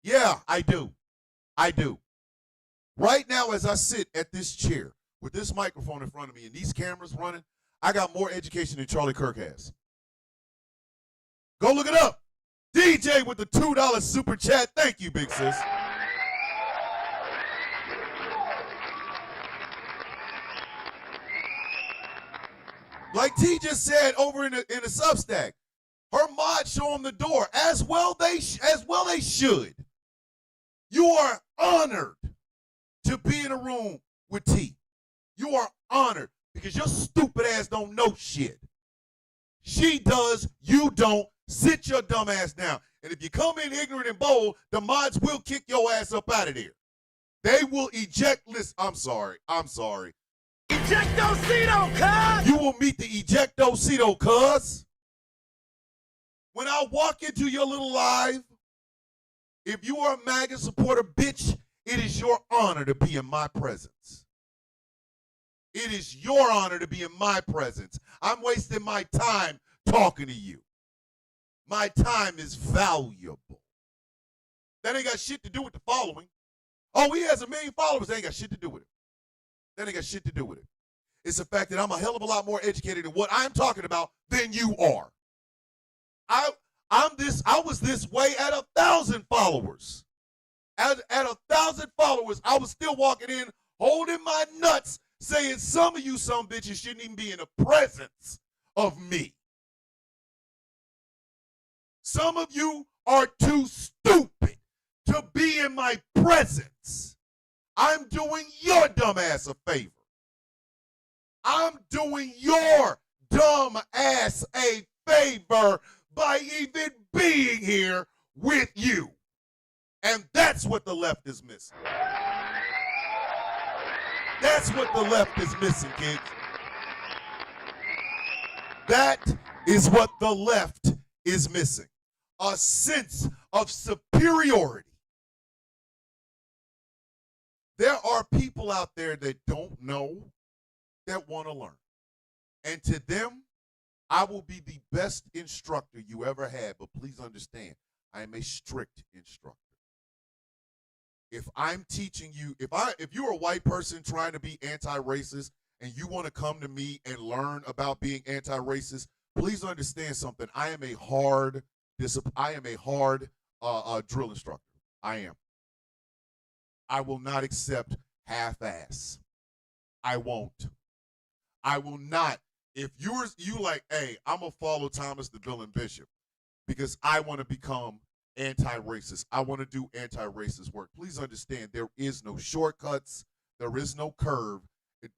Yeah, I do. Right now, as I sit at this chair with this microphone in front of me and these cameras running, I got more education than Charlie Kirk has. Go look it up. DJ with the $2 super chat. Thank you, big sis. Like T just said over in the Substack, her mod show them the door. As well they should. You are honored to be in a room with T. You are honored because your stupid ass don't know shit. She does, you don't. Sit your dumb ass down. And if you come in ignorant and bold, the mods will kick your ass up out of there. They will eject. Listen, I'm sorry. Ejectocito, cuz! You will meet the ejectocito, cuz. When I walk into your little live, if you are a MAGA supporter, bitch, it is your honor to be in my presence. It is your honor to be in my presence. I'm wasting my time talking to you. My time is valuable. That ain't got shit to do with the following. Oh, he has 1 million followers. That ain't got shit to do with it. That ain't got shit to do with it. It's the fact that I'm a hell of a lot more educated in what I'm talking about than you are. I was this way at 1,000 followers. At 1,000 followers, I was still walking in, holding my nuts, saying some of you some bitches shouldn't even be in the presence of me. Some of you are too stupid to be in my presence. I'm doing your dumb ass a favor. I'm doing your dumb ass a favor by even being here with you. And that's what the left is missing. That's what the left is missing, kids. That is what the left is missing. A sense of superiority. There are people out there that don't know, that want to learn. And to them, I will be the best instructor you ever had, but please understand, I am a strict instructor. If I'm teaching you, if you're a white person trying to be anti-racist and you want to come to me and learn about being anti-racist, please understand something. I am a hard drill instructor. I am. I will not accept half-ass. I won't. I will not. If you like, hey, I'm going to follow Thomas the Villain Bishop because I want to become anti-racist. I want to do anti-racist work. Please understand there is no shortcuts. There is no curve.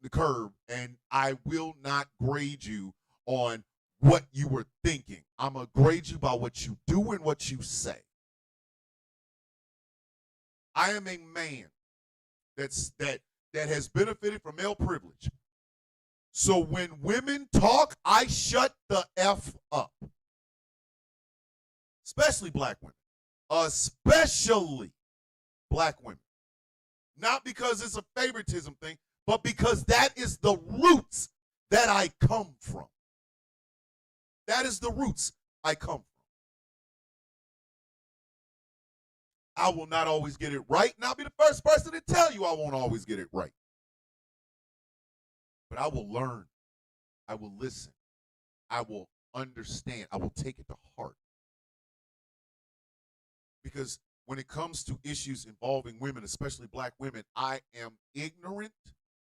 the curb, and I will not grade you on what you were thinking. I'm going to grade you by what you do and what you say. I am a man that has benefited from male privilege. So when women talk, I shut the F up. Especially black women. Especially black women. Not because it's a favoritism thing, but because that is the roots that I come from. That is the roots I come from. I will not always get it right, and I'll be the first person to tell you I won't always get it right. But I will learn. I will listen. I will understand. I will take it to heart. Because when it comes to issues involving women, especially black women, I am ignorant,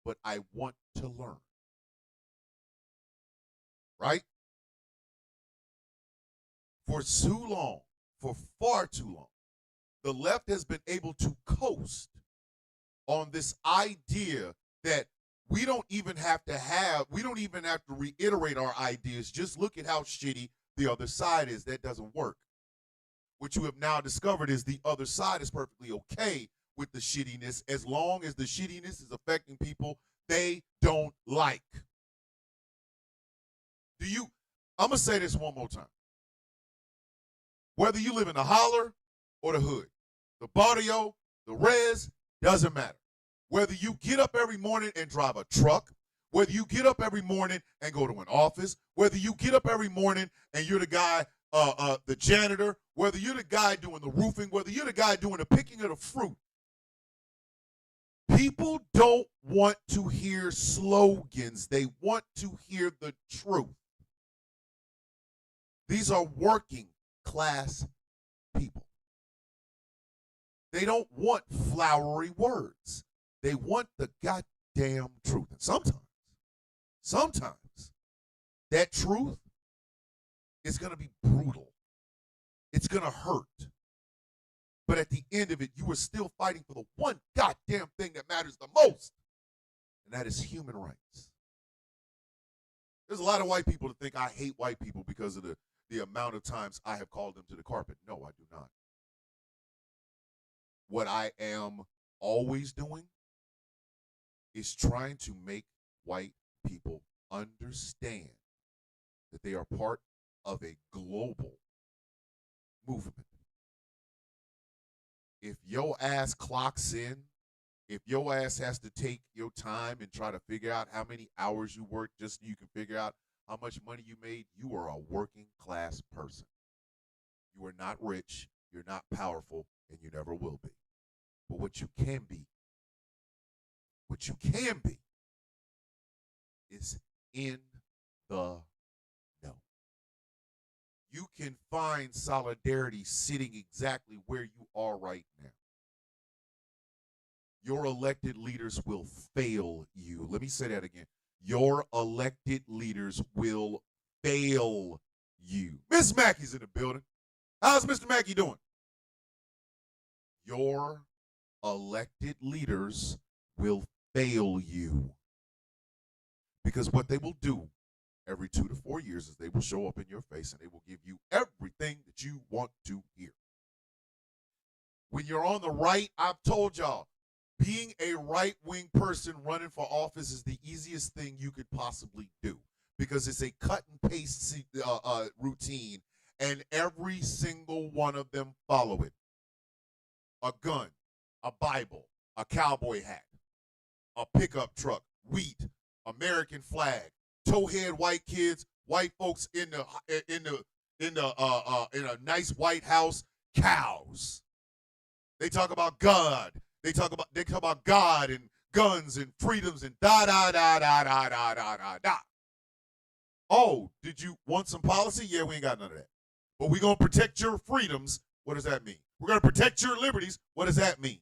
but I want to learn. Right? For too long, for far too long, the left has been able to coast on this idea that we don't even have to reiterate our ideas. Just look at how shitty the other side is. That doesn't work. What you have now discovered is the other side is perfectly okay with the shittiness as long as the shittiness is affecting people they don't like. I'm going to say this one more time. Whether you live in the holler or the hood, the barrio, the res, doesn't matter. Whether you get up every morning and drive a truck, whether you get up every morning and go to an office, whether you get up every morning and you're the guy, the janitor, whether you're the guy doing the roofing, whether you're the guy doing the picking of the fruit, people don't want to hear slogans. They want to hear the truth. These are working class people. They don't want flowery words. They want the goddamn truth. And sometimes, that truth is going to be brutal. It's going to hurt. But at the end of it, you are still fighting for the one goddamn thing that matters the most, and that is human rights. There's a lot of white people that think I hate white people because of the amount of times I have called them to the carpet. No, I do not. What I am always doing is trying to make white people understand that they are part of a global movement. If your ass clocks in, if your ass has to take your time and try to figure out how many hours you work just so you can figure out how much money you made, you are a working class person. You are not rich, you're not powerful, and you never will be. But what you can be is in the know. You can find solidarity sitting exactly where you are right now. Your elected leaders will fail you. Let me say that again. Your elected leaders will fail you. Miss Mackey's in the building. How's Mr. Mackey doing? Your elected leaders will fail you. Because what they will do every 2 to 4 years is they will show up in your face and they will give you everything that you want to hear. When you're on the right, I've told y'all, being a right-wing person running for office is the easiest thing you could possibly do because it's a cut and paste routine, and every single one of them follow it. A gun, a Bible, a cowboy hat, a pickup truck, wheat, American flag, towhead white kids, white folks in a nice White House, cows. They talk about God. They talk about God and guns and freedoms and da da da da da da da da da. Oh, did you want some policy? Yeah, we ain't got none of that. But we're gonna protect your freedoms. What does that mean? We're gonna protect your liberties. What does that mean?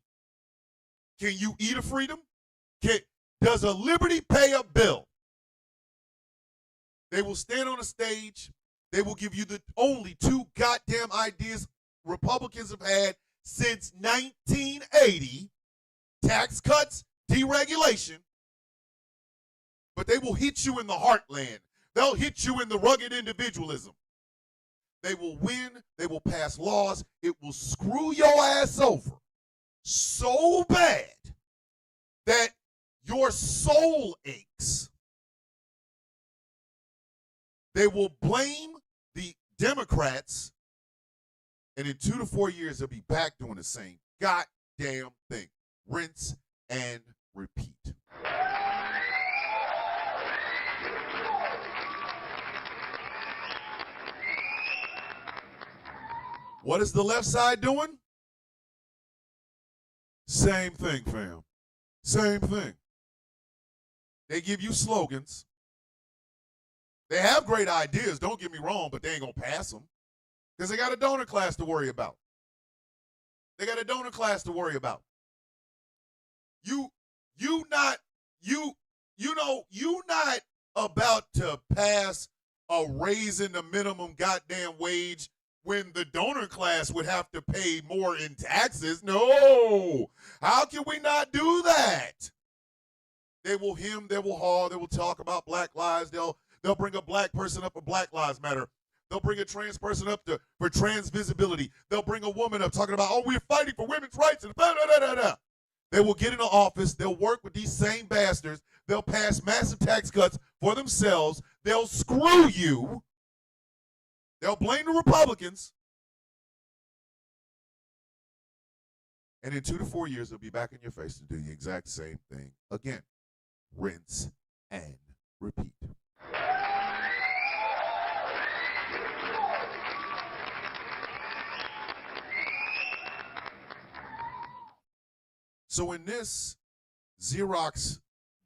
Can you eat a freedom? Does a liberty pay a bill? They will stand on a stage. They will give you the only two goddamn ideas Republicans have had since 1980, tax cuts, deregulation, but they will hit you in the heartland. They'll hit you in the rugged individualism. They will win. They will pass laws. It will screw your ass over so bad that your soul aches. They will blame the Democrats, and in 2 to 4 years, they'll be back doing the same goddamn thing. Rinse and repeat. What is the left side doing? Same thing, fam. Same thing. They give you slogans. They have great ideas, don't get me wrong, but they ain't going to pass them because they got a donor class to worry about. They got a donor class to worry about. You not about to pass a raise in the minimum goddamn wage when the donor class would have to pay more in taxes. No. How can we not do that? They will hem, they will haw, they will talk about black lives. They'll bring a black person up for Black Lives Matter. They'll bring a trans person up for trans visibility. They'll bring a woman up talking about, oh, we're fighting for women's rights. And blah, blah, blah, blah. They will get into office. They'll work with these same bastards. They'll pass massive tax cuts for themselves. They'll screw you. They'll blame the Republicans. And in 2 to 4 years, they'll be back in your face to do the exact same thing again. Rinse and repeat. So in this Xerox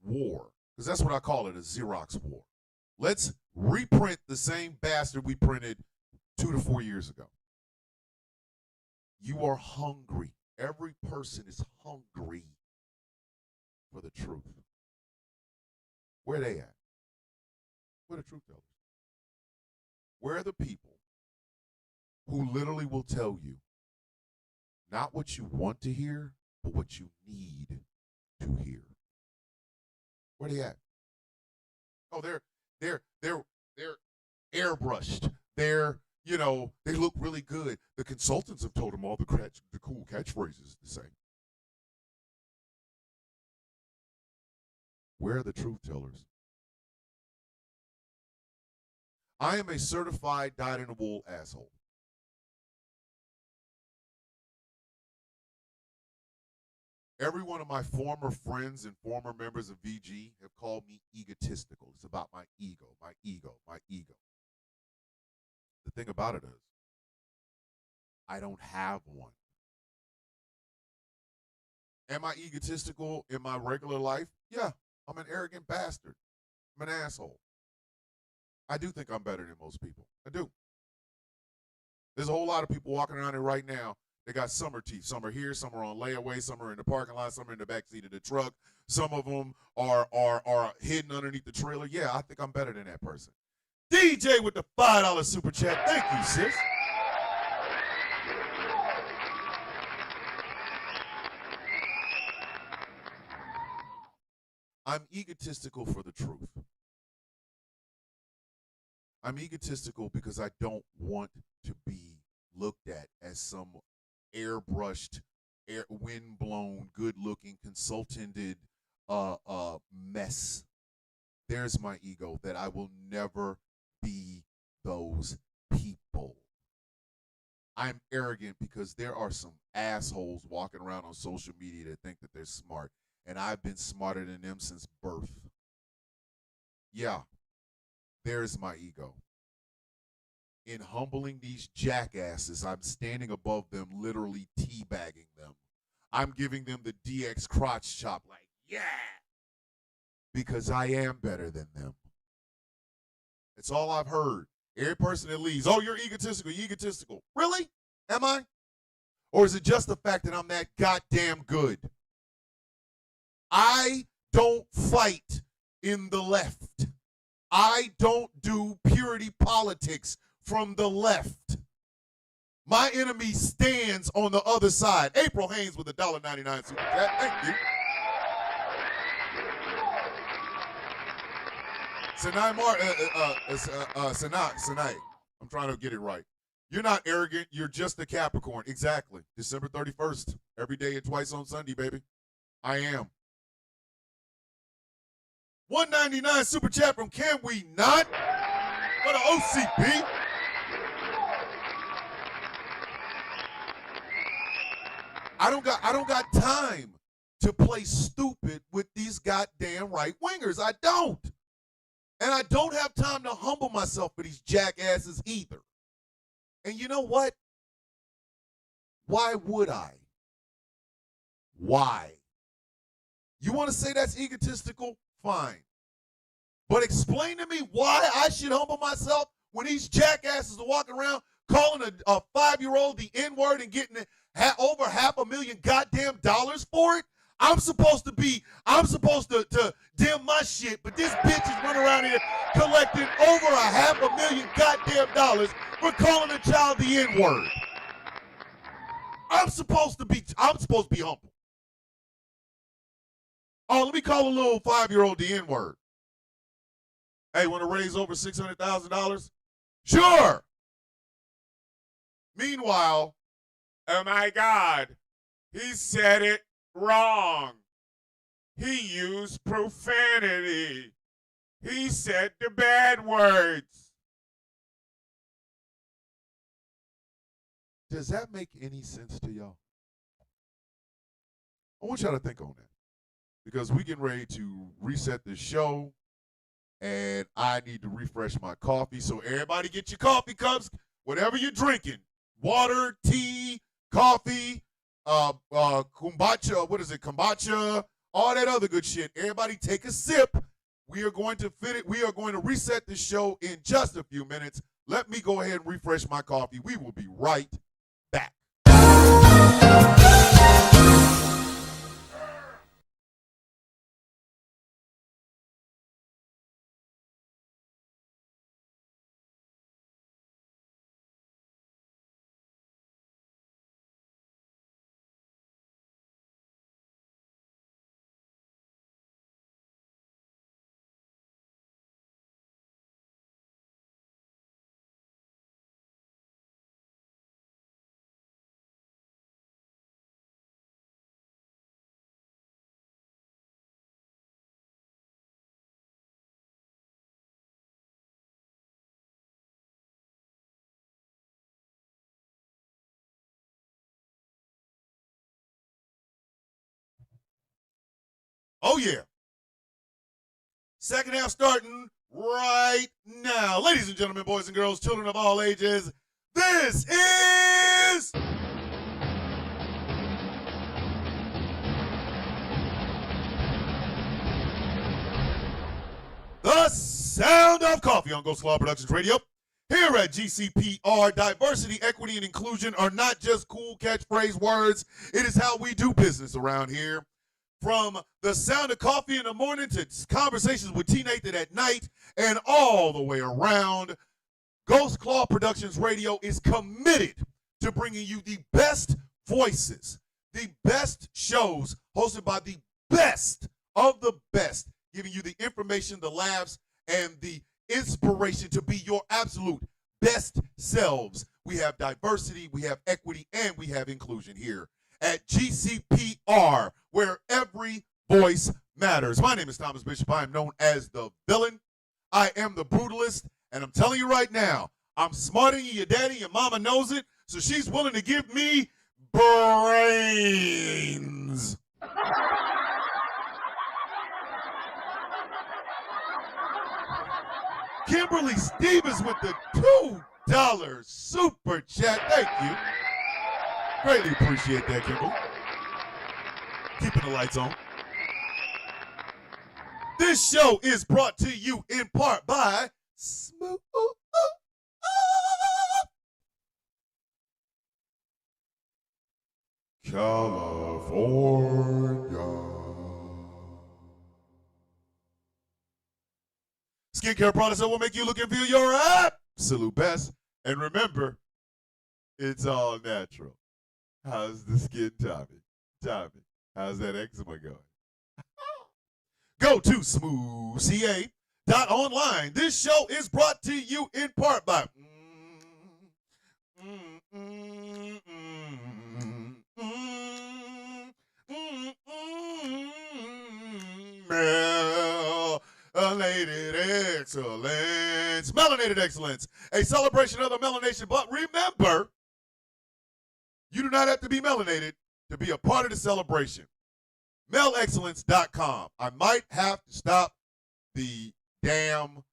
war, because that's what I call it, a Xerox war, let's reprint the same bastard we printed 2 to 4 years ago. You are hungry. Every person is hungry for the truth. Where are they at? Where are the truth tellers? Where are the people who literally will tell you not what you want to hear, but what you need to hear? Where are they at? Oh, they're airbrushed. They look really good. The consultants have told them all the cool catchphrases to say. Where are the truth tellers? I am a certified dyed-in-the-wool asshole. Every one of my former friends and former members of VG have called me egotistical. It's about my ego, my ego, my ego. The thing about it is, I don't have one. Am I egotistical in my regular life? Yeah, I'm an arrogant bastard. I'm an asshole. I do think I'm better than most people. I do. There's a whole lot of people walking around here right now. They got summer teeth. Some are here, some are on layaway, some are in the parking lot, some are in the backseat of the truck. Some of them are hidden underneath the trailer. Yeah, I think I'm better than that person. DJ with the $5 super chat. Thank you, sis. I'm egotistical for the truth. I'm egotistical because I don't want to be looked at as some airbrushed, wind-blown, good-looking, consultanted mess. There's my ego, that I will never be those people. I'm arrogant because there are some assholes walking around on social media that think that they're smart, and I've been smarter than them since birth. Yeah, there's my ego. In humbling these jackasses, I'm standing above them, literally teabagging them. I'm giving them the DX crotch chop, like, yeah, because I am better than them. It's all I've heard. Every person that leaves, oh, you're egotistical, you're egotistical. Really? Am I? Or is it just the fact that I'm that goddamn good? I don't fight in the left. I don't do purity politics from the left. My enemy stands on the other side. April Haynes with a $1.99 super chat. Thank you. Sinai. I'm trying to get it right. You're not arrogant. You're just a Capricorn. Exactly. December 31st. Every day and twice on Sunday, baby. I am. 199 super chat from Can We Not? For the OCB. I don't got time to play stupid with these goddamn right wingers. I don't. And I don't have time to humble myself for these jackasses either. And you know what? Why would I? Why? You want to say that's egotistical? Fine. But explain to me why I should humble myself when these jackasses are walking around calling a 5-year-old the N-word and getting over $500,000 goddamn dollars for it. I'm supposed to dim my shit, but this bitch is running around here collecting over $500,000 goddamn dollars for calling a child the N-word. I'm supposed to be humble. Oh, let me call a little 5-year-old the N-word. Hey, want to raise over $600,000? Sure. Meanwhile, oh my God, he said it wrong. He used profanity. He said the bad words. Does that make any sense to y'all? I want y'all to think on that. Because we getting ready to reset the show, and I need to refresh my coffee. So everybody get your coffee cups, whatever you're drinking, water, tea, coffee, kombucha, kombucha, all that other good shit. Everybody take a sip. We are going to reset the show in just a few minutes. Let me go ahead and refresh my coffee. We will be right back. Oh, yeah. Second half starting right now. Ladies and gentlemen, boys and girls, children of all ages, this is... The Sound of Coffee on Ghost Claw Productions Radio. Here at GCPR, diversity, equity, and inclusion are not just cool catchphrase words. It is how we do business around here. From the sound of coffee in the morning to conversations with T. Nathan at night and all the way around, Ghost Claw Productions Radio is committed to bringing you the best voices, the best shows hosted by the best of the best, giving you the information, the laughs, and the inspiration to be your absolute best selves. We have diversity, we have equity, and we have inclusion here at GCPR, where every voice matters. My name is Thomas Bishop. I am known as the villain. I am the brutalist, and I'm telling you right now, I'm smarter than your daddy. Your mama knows it, so she's willing to give me brains. Kimberly Stevens with the $2 super chat. Thank you. Greatly appreciate that, Kimberly. Keeping the lights on. This show is brought to you in part by Smooth. California. Skincare products that will make you look and feel your absolute best. And remember, it's all natural. How's the skin, Tommy? Tommy, how's that eczema going? Go to smoothca.com melanationbuzz.online. This show is brought to you in part by Melanated Excellence. Melanated Excellence, a celebration of the melanation. But remember, you do not have to be melanated to be a part of the celebration. melexcellence.com. I might have to stop the damn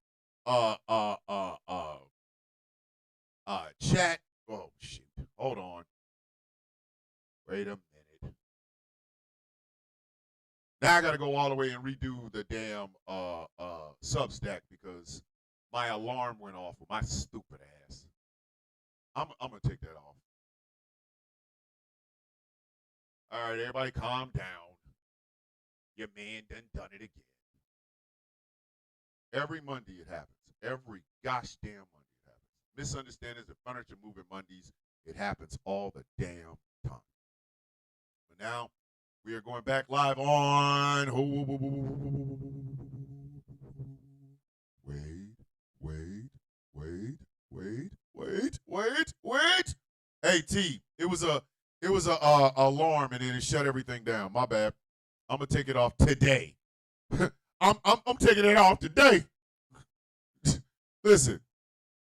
chat. Oh shit. Hold on. Wait a minute. Now I gotta go all the way and redo the damn Substack because my alarm went off with my stupid ass. I'm gonna take that off. All right, everybody calm down. Your man done it again. Every Monday it happens. Every gosh damn Monday it happens. Misunderstandings and furniture moving Mondays. It happens all the damn time. But now we are going back live on. Wait. Hey T, it was a alarm and then it shut everything down. My bad. I'm gonna take it off today. I'm taking it off today. Listen,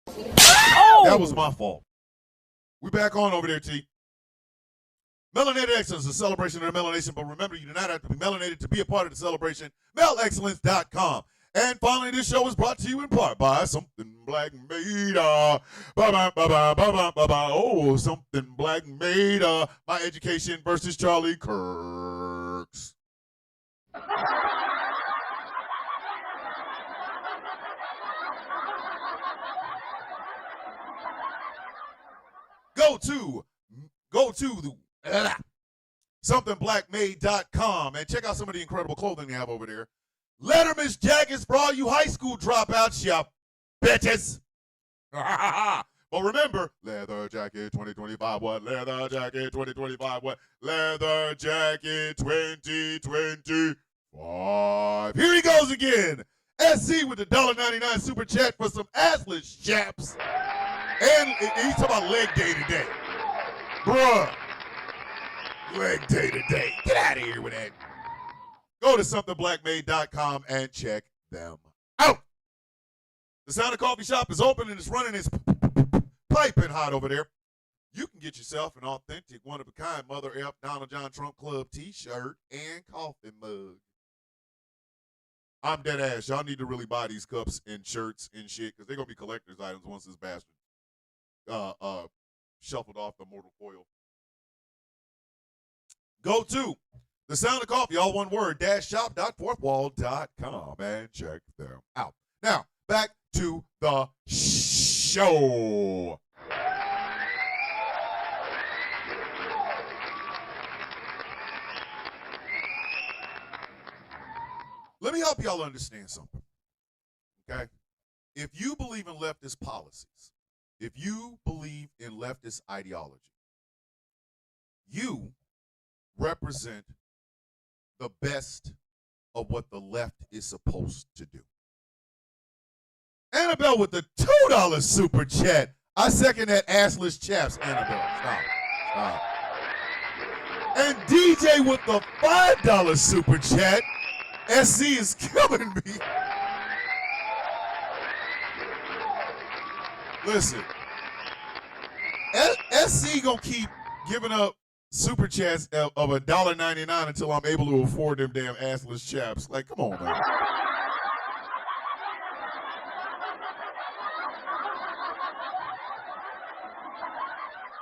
that was my fault. We back on over there, T. Melanated Excellence is a celebration of the melanation, but remember, you do not have to be melanated to be a part of the celebration. melexcellence.com. And finally, this show is brought to you in part by Something Black Made. Oh, Something Black Made. My Education versus Charlie Kirks. Go to the somethingblackmade.com and check out some of the incredible clothing they have over there. Letterman's jackets for all you high school dropouts, you bitches. But remember, leather jacket 2025, what? Leather jacket 2025, what? Leather jacket 2025. Here he goes again. SC with the $1.99 super chat for some assless chaps. And he's talking about leg day today. Bruh. Leg day today. Get out of here with that. Go to somethingblackmade.com and check them out. The Sound of Coffee Shop is open and it's running its piping hot over there. You can get yourself an authentic, one-of-a-kind Mother F. Donald John Trump Club t-shirt and coffee mug. I'm dead ass. Y'all need to really buy these cups and shirts and shit because they're going to be collector's items once this bastard shuffled off the mortal coil. Go to The Sound of Coffee, all one word, shop.fourthwall.com and check them out. Now, back to the show. Let me help y'all understand something, okay? If you believe in leftist policies, if you believe in leftist ideology, you represent the best of what the left is supposed to do. Annabelle with the $2 super chat. I second that assless chaps, Annabelle. Stop. And DJ with the $5 super chat. SC is killing me. Listen, SC gonna keep giving up super chats of $1.99 until I'm able to afford them damn assless chaps. Like, come on, man.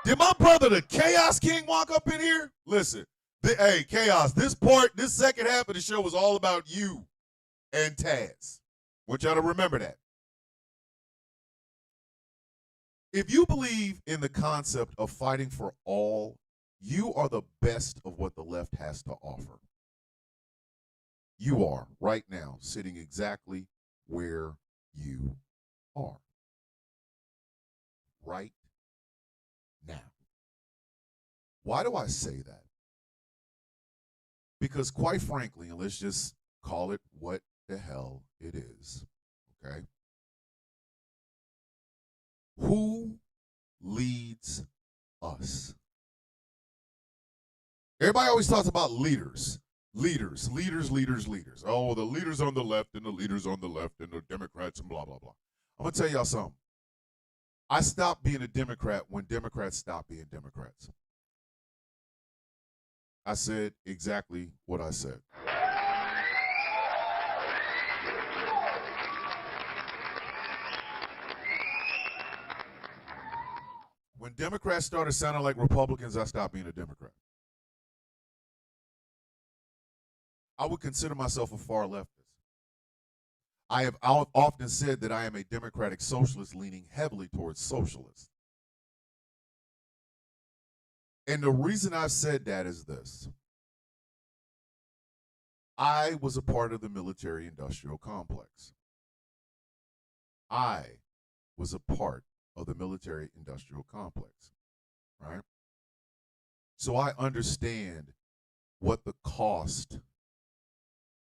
Did my brother, the Chaos King, walk up in here? Listen, hey, Chaos, this second half of the show was all about you and Taz. Want y'all to remember that. If you believe in the concept of fighting for all, you are the best of what the left has to offer. You are right now sitting exactly where you are. Right now. Why do I say that? Because quite frankly, and let's just call it what the hell it is, Okay. Who leads us? Everybody always talks about leaders. Leaders. Oh, the leaders on the left and the leaders on the left and the Democrats and blah, blah, blah. I'm going to tell y'all something. I stopped being a Democrat when Democrats stopped being Democrats. I said exactly what I said. When Democrats started sounding like Republicans, I stopped being a Democrat. I would consider myself a far leftist. I have often said that I am a democratic socialist leaning heavily towards socialist. And the reason I've said that is this. I was a part of the military-industrial complex. I was a part of the military-industrial complex, right? So I understand what the cost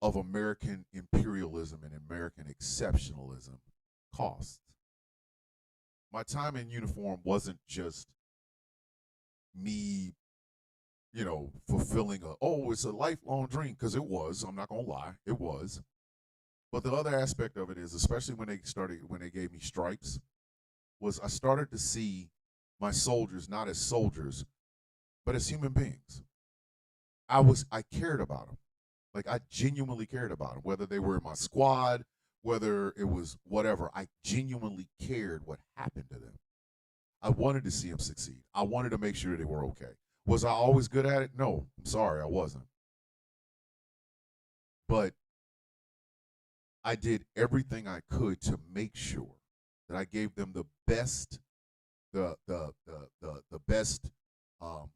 of American imperialism and American exceptionalism costs. My time in uniform wasn't just me, fulfilling it's a lifelong dream, because it was. I'm not gonna lie, it was. But the other aspect of it is, especially when they gave me stripes, was I started to see my soldiers not as soldiers, but as human beings. I cared about them. Like, I genuinely cared about them, whether they were in my squad, whether it was whatever. I genuinely cared what happened to them. I wanted to see them succeed. I wanted to make sure they were okay. Was I always good at it? No, I'm sorry, I wasn't. But I did everything I could to make sure that I gave them the best, the best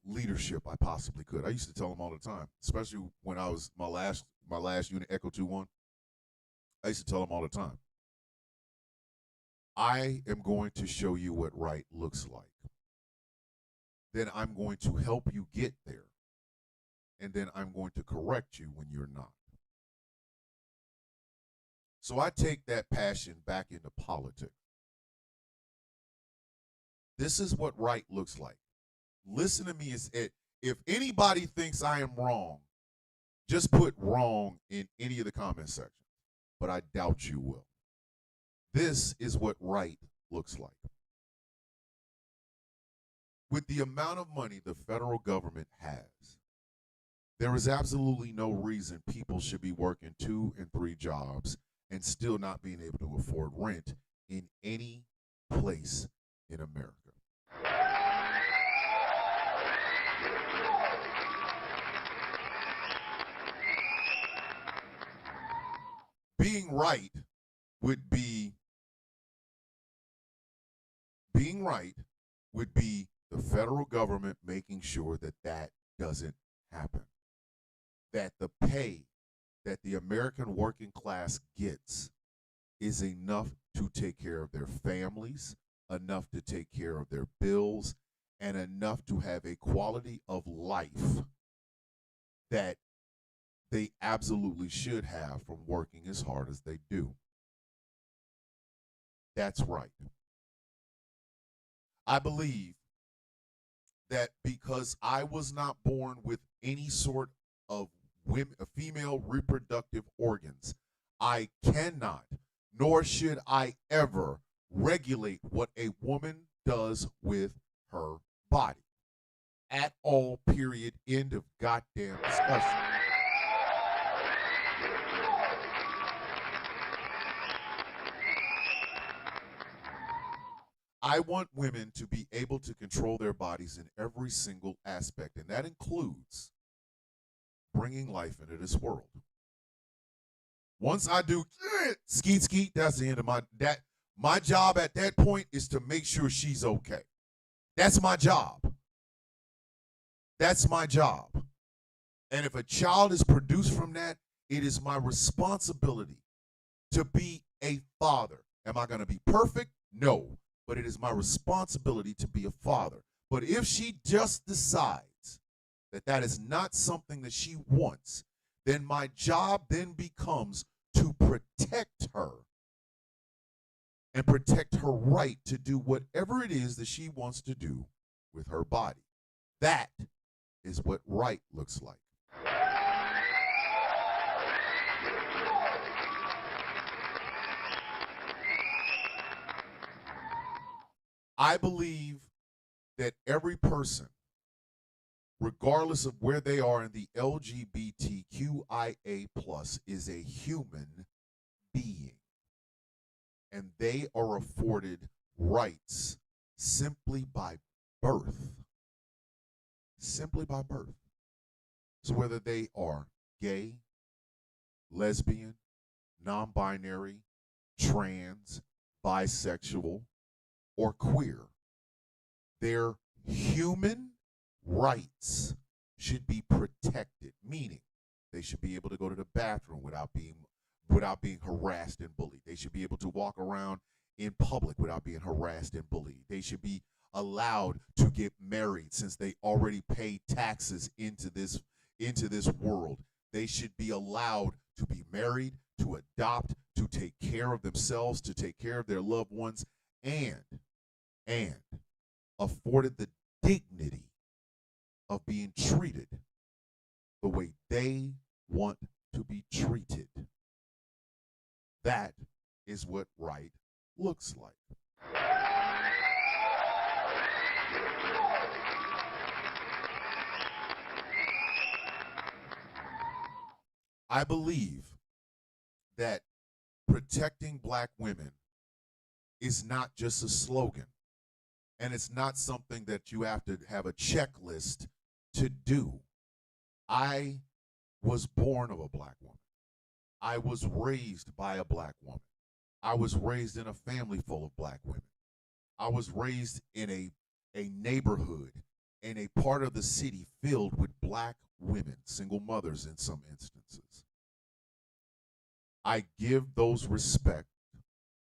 leadership I possibly could. I used to tell them all the time, especially when I was my last unit, Echo 2-1. I used to tell them all the time, I am going to show you what right looks like. Then I'm going to help you get there. And then I'm going to correct you when you're not. So I take that passion back into politics. This is what right looks like. Listen to me. If anybody thinks I am wrong, just put wrong in any of the comment sections. But I doubt you will. This is what right looks like. With the amount of money the federal government has, there is absolutely no reason people should be working 2 and 3 jobs and still not being able to afford rent in any place in America. Being right would be the federal government making sure that that doesn't happen. That the pay that the American working class gets is enough to take care of their families, enough to take care of their bills, and enough to have a quality of life that they absolutely should have from working as hard as they do. That's right. I believe that because I was not born with any sort of female reproductive organs, I cannot, nor should I ever regulate what a woman does with her body. At all, period, end of goddamn discussion. I want women to be able to control their bodies in every single aspect, and that includes bringing life into this world. Once I do skeet, that's the end of my job at that point is to make sure she's okay. That's my job. That's my job. And if a child is produced from that, it is my responsibility to be a father. Am I going to be perfect? No. But it is my responsibility to be a father. But if she just decides that that is not something that she wants, then my job then becomes to protect her and protect her right to do whatever it is that she wants to do with her body. That is what right looks like. I believe that every person, regardless of where they are in the LGBTQIA+, is a human being. And they are afforded rights simply by birth. Simply by birth. So whether they are gay, lesbian, non-binary, trans, bisexual, or queer, their human rights should be protected, meaning they should be able to go to the bathroom without being harassed and bullied. They should be able to walk around in public without being harassed and bullied. They should be allowed to get married since they already pay taxes into this world. They should be allowed to be married, to adopt, to take care of themselves, to take care of their loved ones, and afforded the dignity of being treated the way they want to be treated. That is what right looks like. I believe that protecting black women is not just a slogan, and it's not something that you have to have a checklist to do. I was born of a black woman. I was raised by a black woman. I was raised in a family full of black women. I was raised in a neighborhood and a part of the city filled with black women, single mothers in some instances. I give those respect.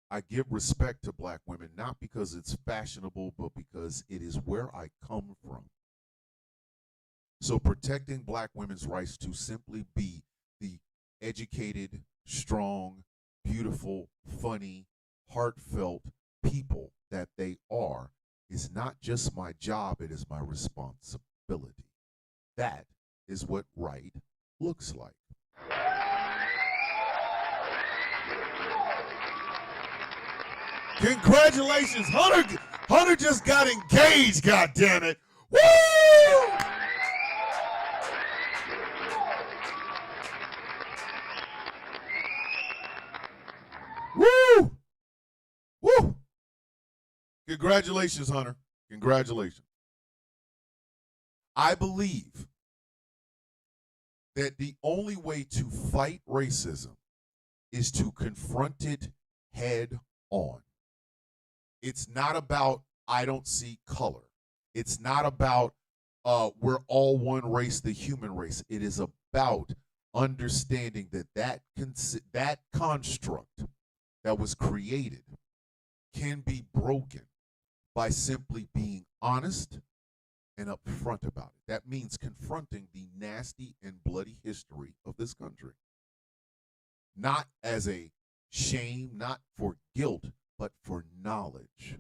I give respect to black women, not because it's fashionable, but because it is where I come from. So protecting black women's rights to simply be the educated, strong, beautiful, funny, heartfelt people that they are is not just my job, it is my responsibility. That is what right looks like. Congratulations, Hunter. Hunter just got engaged, goddammit. Woo! Woo! Woo! Congratulations, Hunter. Congratulations. I believe that the only way to fight racism is to confront it head on. It's not about I don't see color. It's not about we're all one race, the human race. It is about understanding that construct that was created can be broken by simply being honest and upfront about it. That means confronting the nasty and bloody history of this country. Not as a shame, not for guilt, but for knowledge.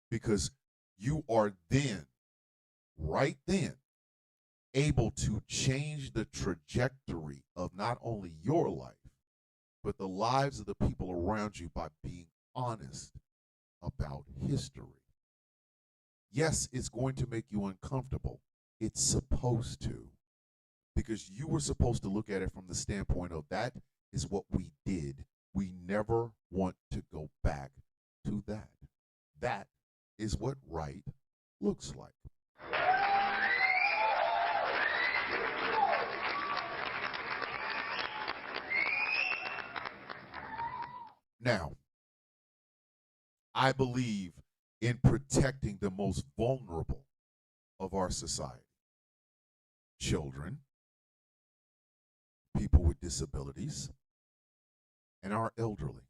Because you are then, right then, able to change the trajectory of not only your life, but the lives of the people around you by being honest about history. Yes, it's going to make you uncomfortable. It's supposed to. Because you were supposed to look at it from the standpoint of that is what we did. We never want to go back to that. That is what right looks like. Now, I believe in protecting the most vulnerable of our society. Children, people with disabilities, and our elderly.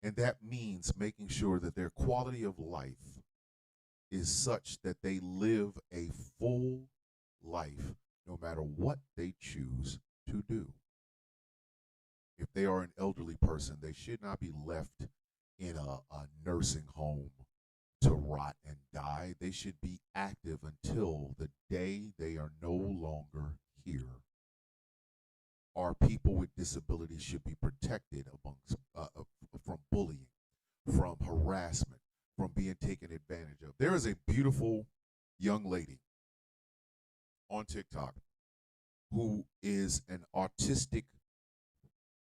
And that means making sure that their quality of life is such that they live a full life no matter what they choose to do. if they are an elderly person, they should not be left in a nursing home to rot and die. They should be active until the day they are no longer here. Our people with disabilities should be protected amongst from bullying, from harassment, from being taken advantage of. There is a beautiful young lady on TikTok who is an autistic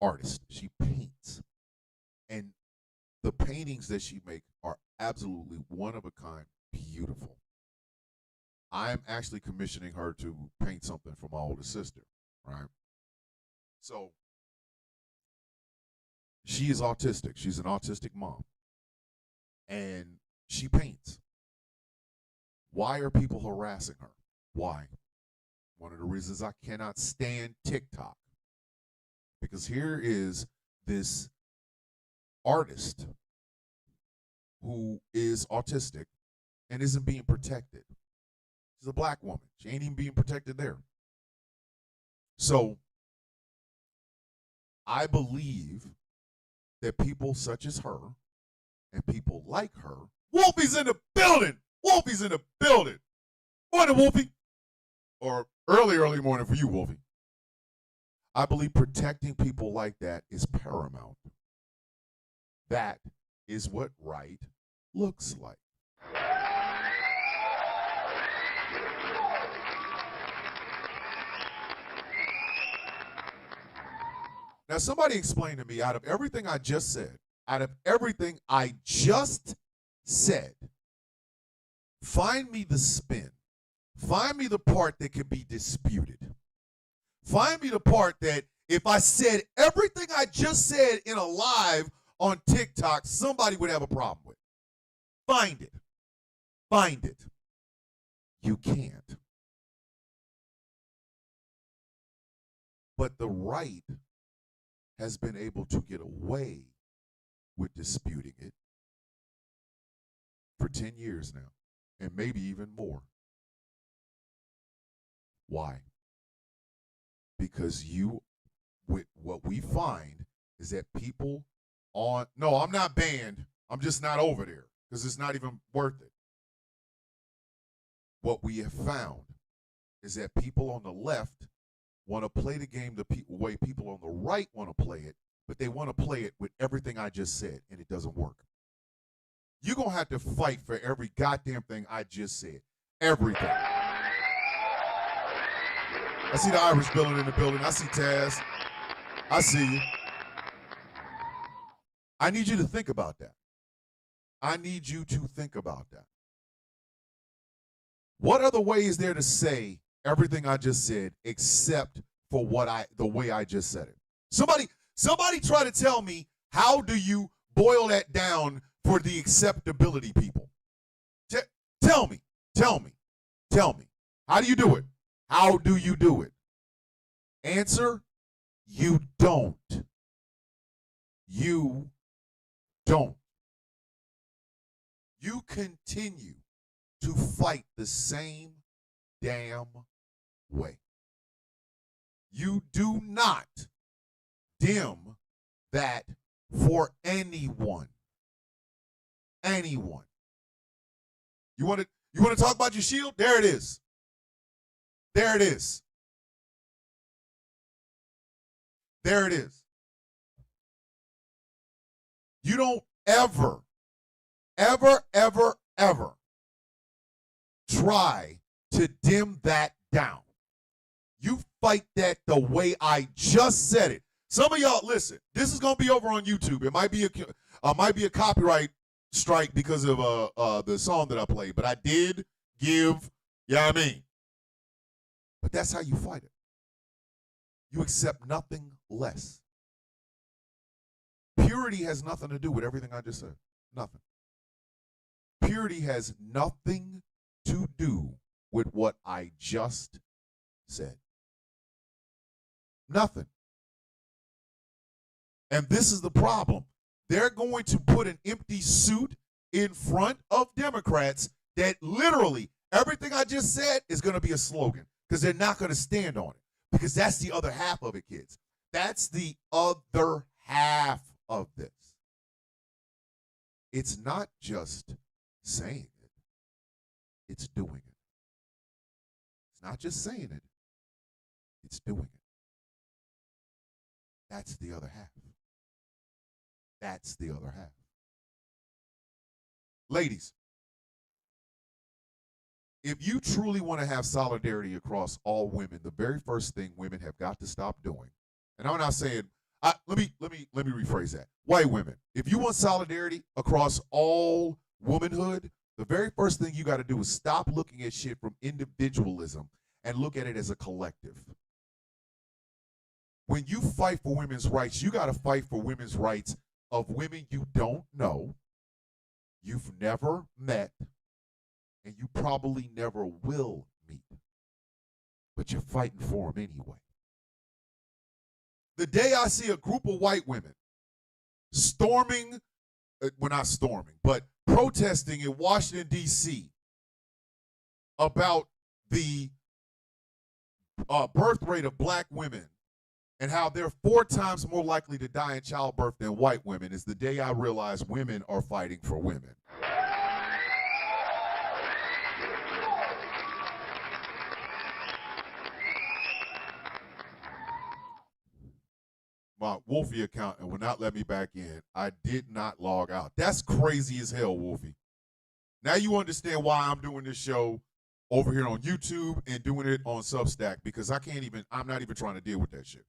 artist. She paints, and the paintings that she makes are absolutely one of a kind, beautiful. I'm actually commissioning her to paint something for my older sister, right? So she is autistic. She's an autistic mom, and she paints. Why are people harassing her? Why? One of the reasons I cannot stand TikTok, because here is this artist who is autistic and isn't being protected. She's a black woman. She ain't even being protected there. So I believe that people such as her and people like her, Wolfie's in the building. Wolfie's in the building. Morning, Wolfie. Or early morning for you, Wolfie. I believe protecting people like that is paramount. That is what right looks like. Now, somebody explain to me, out of everything I just said, find me the spin. Find me the part that can be disputed. Find me the part that if I said everything I just said in a live on TikTok, somebody would have a problem with. Find it. Find it. You can't. But the right has been able to get away with disputing it for 10 years now, and maybe even more. Why? Because what we find is that people no, I'm not banned. I'm just not over there because it's not even worth it. What we have found is that people on the left want to play the game the way people on the right want to play it, but they want to play it with everything I just said, and it doesn't work. You're going to have to fight for every goddamn thing I just said. Everything. I see the Irish building in the building. I see Taz. I see you. I need you to think about that. I need you to think about that. What other way is there to say everything I just said except for the way I just said it? Somebody try to tell me, how do you boil that down for the acceptability people? Tell me. How do you do it? How do you do it? Answer, you don't. You don't. You continue to fight the same damn way. You do not dim that for anyone. Anyone. You want to talk about your shield? There it is. There it is. There it is. You don't ever try to dim that down. You fight that the way I just said it. Some of y'all, listen, this is going to be over on YouTube. It might be a copyright strike because of the song that I played, but I did give, what I mean? But that's how you fight it. You accept nothing less. Purity has nothing to do with everything I just said. Nothing. Purity has nothing to do with what I just said. Nothing. And this is the problem. They're going to put an empty suit in front of Democrats that literally everything I just said is going to be a slogan, because they're not going to stand on it. Because that's the other half of it, kids. That's the other half of this. It's not just saying it, it's doing it. It's not just saying it, it's doing it. That's the other half. That's the other half. Ladies, if you truly want to have solidarity across all women, the very first thing women have got to stop doing, and I'm not saying, let me rephrase that. White women, if you want solidarity across all womanhood, the very first thing you got to do is stop looking at shit from individualism and look at it as a collective. When you fight for women's rights, you got to fight for women's rights of women you don't know, you've never met, and you probably never will meet. But you're fighting for them anyway. The day I see a group of white women storming, well, not storming, but protesting in Washington, D.C. about the birth rate of black women and how they're 4 times more likely to die in childbirth than white women, is the day I realize women are fighting for women. My Wolfie account will not let me back in. I did not log out. That's crazy as hell, Wolfie. Now you understand why I'm doing this show over here on YouTube and doing it on Substack, because I'm not even trying to deal with that shit.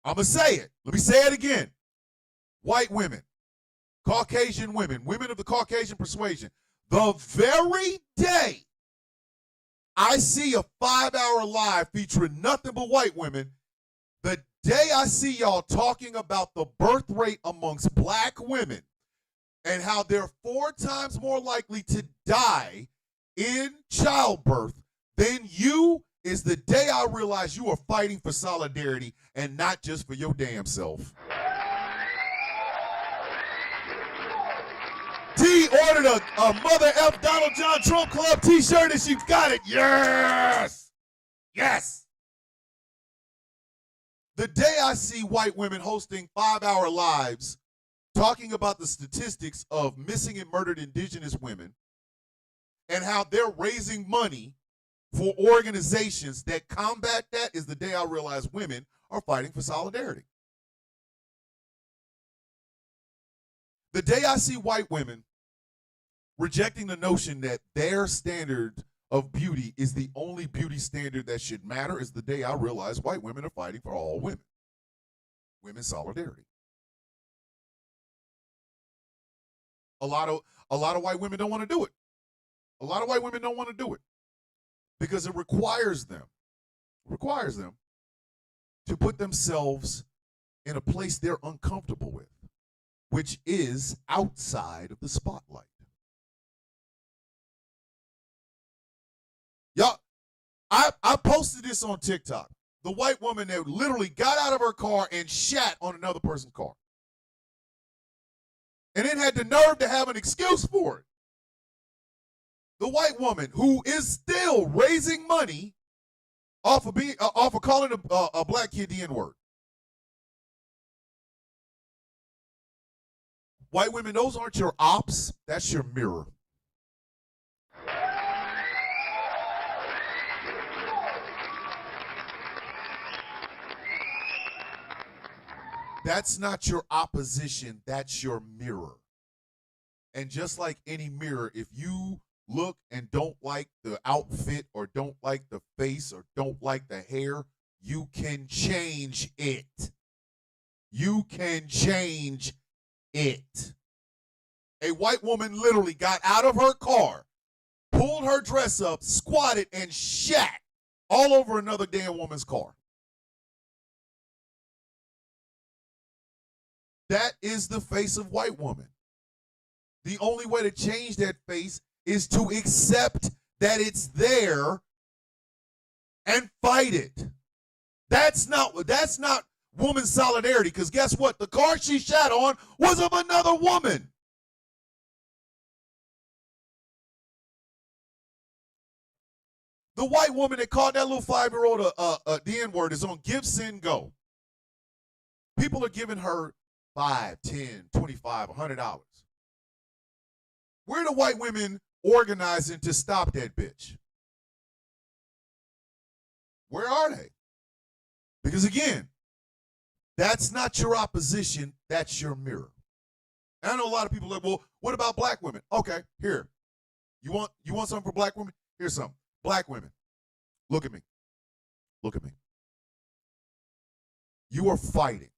I'm going to say it. Let me say it again. White women, Caucasian women, women of the Caucasian persuasion, the very day I see a 5-hour live featuring nothing but white women, the day I see y'all talking about the birth rate amongst black women and how they're 4 times more likely to die in childbirth than you, is the day I realize you are fighting for solidarity and not just for your damn self. T ordered a Mother F Donald John Trump Club t-shirt and she got it. Yes! Yes! The day I see white women hosting 5-hour lives talking about the statistics of missing and murdered indigenous women and how they're raising money for organizations that combat that, is the day I realize women are fighting for solidarity. The day I see white women rejecting the notion that their standard of beauty is the only beauty standard that should matter, is the day I realize white women are fighting for all women. Women's solidarity. A lot of white women don't want to do it. A lot of white women don't want to do it because it requires them to put themselves in a place they're uncomfortable with, which is outside of the spotlight. Y'all, I posted this on TikTok. The white woman that literally got out of her car and shat on another person's car. And then had the nerve to have an excuse for it. The white woman who is still raising money off of calling a black kid the N-word. White women, those aren't your ops, that's your mirror. That's not your opposition, that's your mirror. And just like any mirror, if you look and don't like the outfit or don't like the face or don't like the hair, you can change it. You can change it. A white woman literally got out of her car, pulled her dress up, squatted, and shat all over another damn woman's car. That is the face of white woman. The only way to change that face is to accept that it's there and fight it. That's not woman solidarity, because guess what? The car she shat on was of another woman. The white woman that called that little 5-year-old the N-word is on Give, Send, Go. People are giving her $5, $10, $25, $100. Where are the white women organizing to stop that bitch? Where are they? Because again, that's not your opposition, that's your mirror. And I know a lot of people are like, well, what about black women? Okay, here. You want something for black women? Here's something. Black women, look at me. Look at me. You are fighting,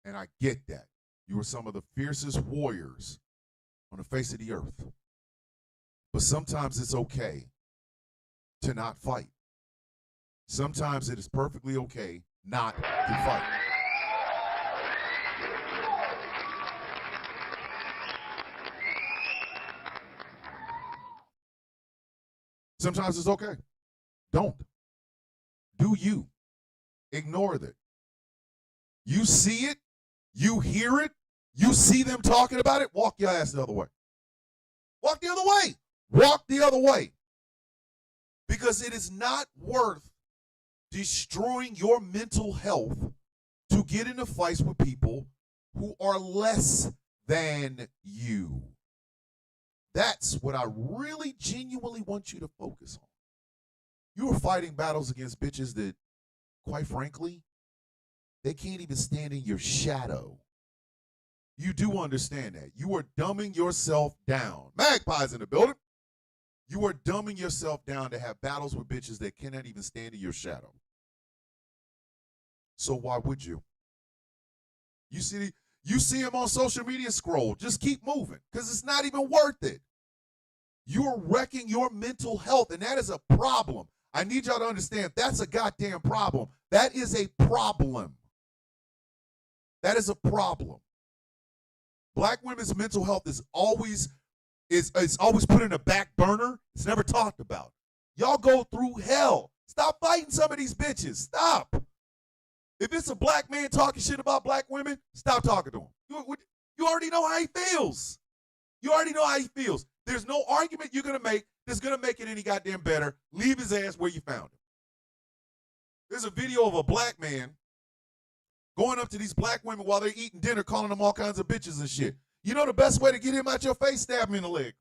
and I get that. You are some of the fiercest warriors on the face of the earth. But sometimes it's okay to not fight. Sometimes it is perfectly okay not to fight. Sometimes it's okay. Don't. Do you. Ignore that. You see it. You hear it. You see them talking about it. Walk your ass the other way. Walk the other way. Walk the other way. Because it is not worth destroying your mental health to get into fights with people who are less than you. That's what I really genuinely want you to focus on. You are fighting battles against bitches that, quite frankly, they can't even stand in your shadow. You do understand that. You are dumbing yourself down. Magpie's in the building. You are dumbing yourself down to have battles with bitches that cannot even stand in your shadow. So why would you? You see him on social media, scroll. Just keep moving because it's not even worth it. You're wrecking your mental health, and that is a problem. I need y'all to understand that's a goddamn problem. That is a problem. That is a problem. Black women's mental health is always put in a back burner. It's never talked about. Y'all go through hell. Stop fighting some of these bitches. Stop. If it's a black man talking shit about black women, stop talking to him. You already know how he feels. You already know how he feels. There's no argument you're going to make that's going to make it any goddamn better. Leave his ass where you found him. There's a video of a black man going up to these black women while they're eating dinner, calling them all kinds of bitches and shit. You know the best way to get him out your face? Stab him in the leg.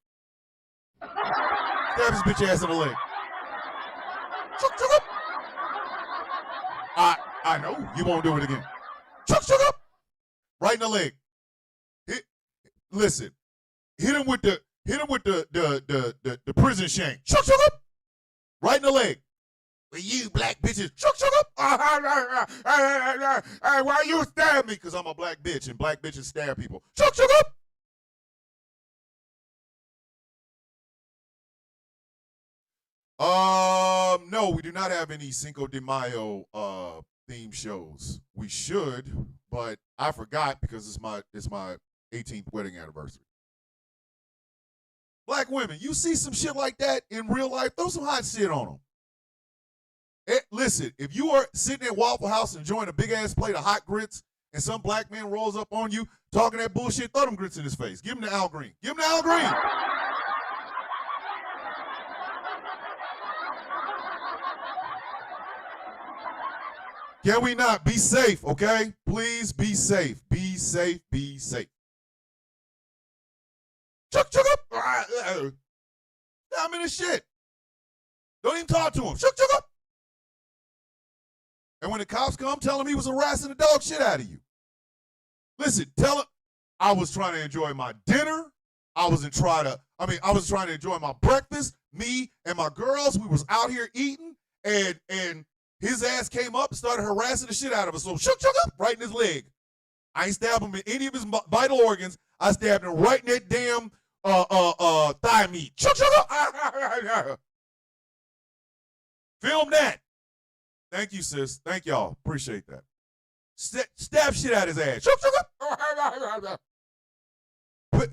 Stab his bitch ass in the leg. I know you won't do it again. Right in the leg. Listen, hit him with the prison shank. Right in the leg. Well, you black bitches. Why you stab me? Because I'm a black bitch and black bitches stab people. No, we do not have any Cinco de Mayo theme shows. We should, but I forgot because it's my 18th wedding anniversary. Black women, you see some shit like that in real life, throw some hot shit on them. Listen, if you are sitting at Waffle House enjoying a big-ass plate of hot grits and some black man rolls up on you talking that bullshit, throw them grits in his face. Give him the Al Green. Give him the Al Green. Can we not? Be safe, okay? Please be safe. Be safe. Be safe. Chuck up. I'm in his shit. Don't even talk to him. Chuck up. And when the cops come, tell him he was harassing the dog shit out of you. Listen, tell him I was trying to enjoy my dinner. I was trying to enjoy my breakfast. Me and my girls, we was out here eating, and his ass came up and started harassing the shit out of us. So shook up right in his leg. I ain't stabbed him in any of his vital organs. I stabbed him right in that damn thigh meat. Shook up. Film that. Thank you, sis. Thank y'all. Appreciate that. Stab shit out his ass. Put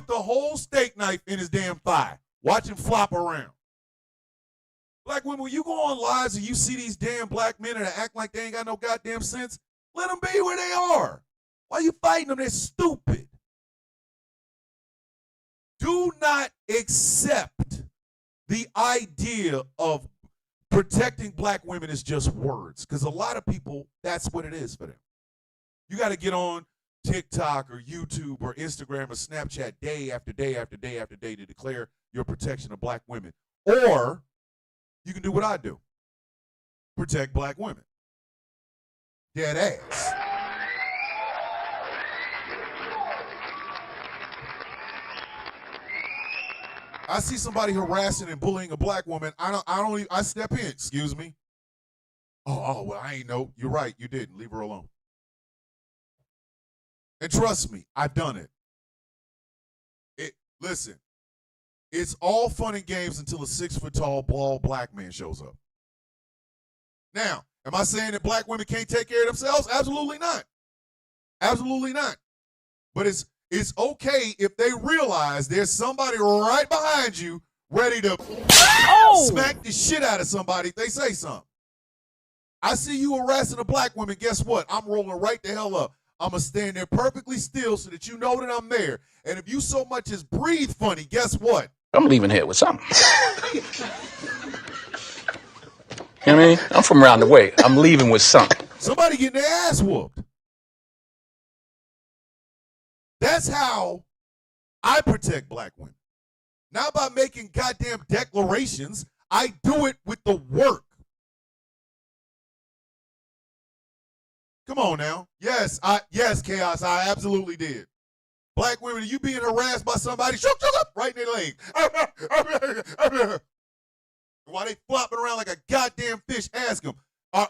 the whole steak knife in his damn thigh. Watch him flop around. Black women, when you go on lives and you see these damn black men that act like they ain't got no goddamn sense, let them be where they are. Why you fighting them? They're stupid. Do not accept the idea of protecting black women is just words, because a lot of people, that's what it is for them. You got to get on TikTok or YouTube or Instagram or Snapchat day after day after day after day to declare your protection of black women. Or you can do what I do. Protect black women. Dead ass. I see somebody harassing and bullying a black woman. I step in, excuse me. Well, I ain't know. You're right, you didn't. Leave her alone. And trust me, I've done it. Listen, it's all fun and games until a 6-foot-tall, bald black man shows up. Now, am I saying that black women can't take care of themselves? Absolutely not. Absolutely not. But it's okay if they realize there's somebody right behind you ready to smack the shit out of somebody if they say something. I see you harassing a black woman, guess what? I'm rolling right the hell up. I'm going to stand there perfectly still so that you know that I'm there. And if you so much as breathe funny, guess what? I'm leaving here with something. You know what I mean? I'm from around the way. I'm leaving with something. Somebody getting their ass whooped. That's how I protect black women. Not by making goddamn declarations. I do it with the work. Come on now. Yes, Chaos, I absolutely did. Black women, are you being harassed by somebody? Shook up right in their leg. While they flopping around like a goddamn fish, ask them, are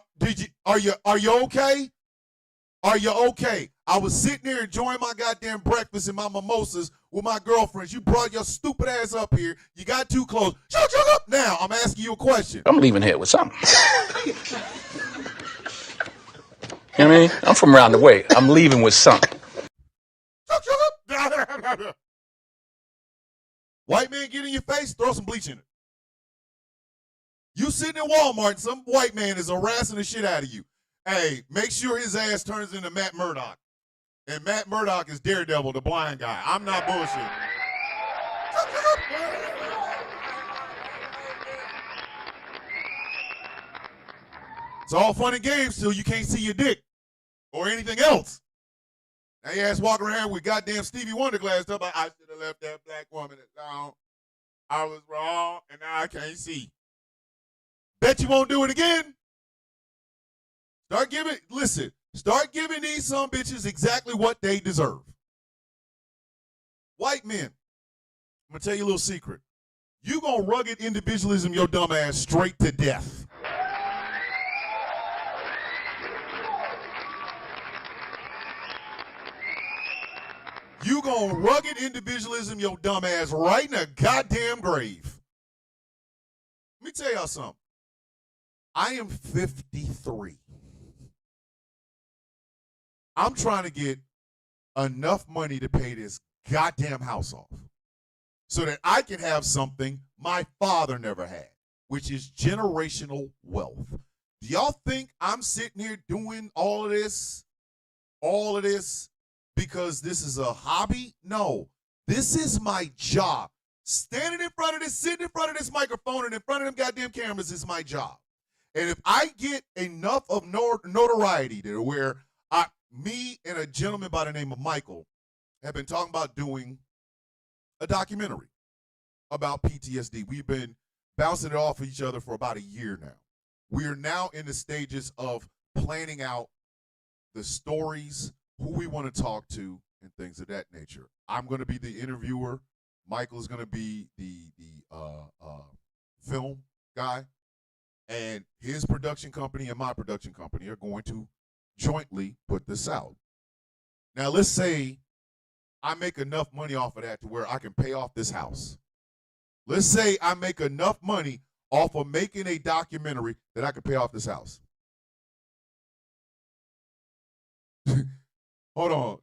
you okay? Are you okay? I was sitting there enjoying my goddamn breakfast and my mimosas with my girlfriends. You brought your stupid ass up here. You got too close. Shut up. Now, I'm asking you a question. I'm leaving here with something. You know what I mean? I'm from around the way. I'm leaving with something. White man get in your face, throw some bleach in it. You sitting in Walmart, some white man is harassing the shit out of you. Hey, make sure his ass turns into Matt Murdock. And Matt Murdock is Daredevil, the blind guy. I'm not bullshit. It's all fun and games till you can't see your dick or anything else. Now your ass walking around with goddamn Stevie Wonder glasses up. I should have left that black woman alone. I was wrong, and now I can't see. Bet you won't do it again. Start giving these some bitches exactly what they deserve. White men, I'm going to tell you a little secret. You going to rugged individualism your dumb ass straight to death. You going to rugged individualism your dumb ass right in a goddamn grave. Let me tell y'all something. I am 53. I'm trying to get enough money to pay this goddamn house off so that I can have something my father never had, which is generational wealth. Do y'all think I'm sitting here doing all of this because this is a hobby? No, this is my job. Standing in front of this, sitting in front of this microphone and in front of them goddamn cameras is my job. And if I get enough of notoriety there where me and a gentleman by the name of Michael have been talking about doing a documentary about PTSD. We've been bouncing it off each other for about a year now. We are now in the stages of planning out the stories, who we want to talk to, and things of that nature. I'm going to be the interviewer. Michael is going to be the film guy. And his production company and my production company are going to jointly put this out. Now, let's say I make enough money off of that to where I can pay off this house. Let's say I make enough money off of making a documentary that I can pay off this house. Hold on.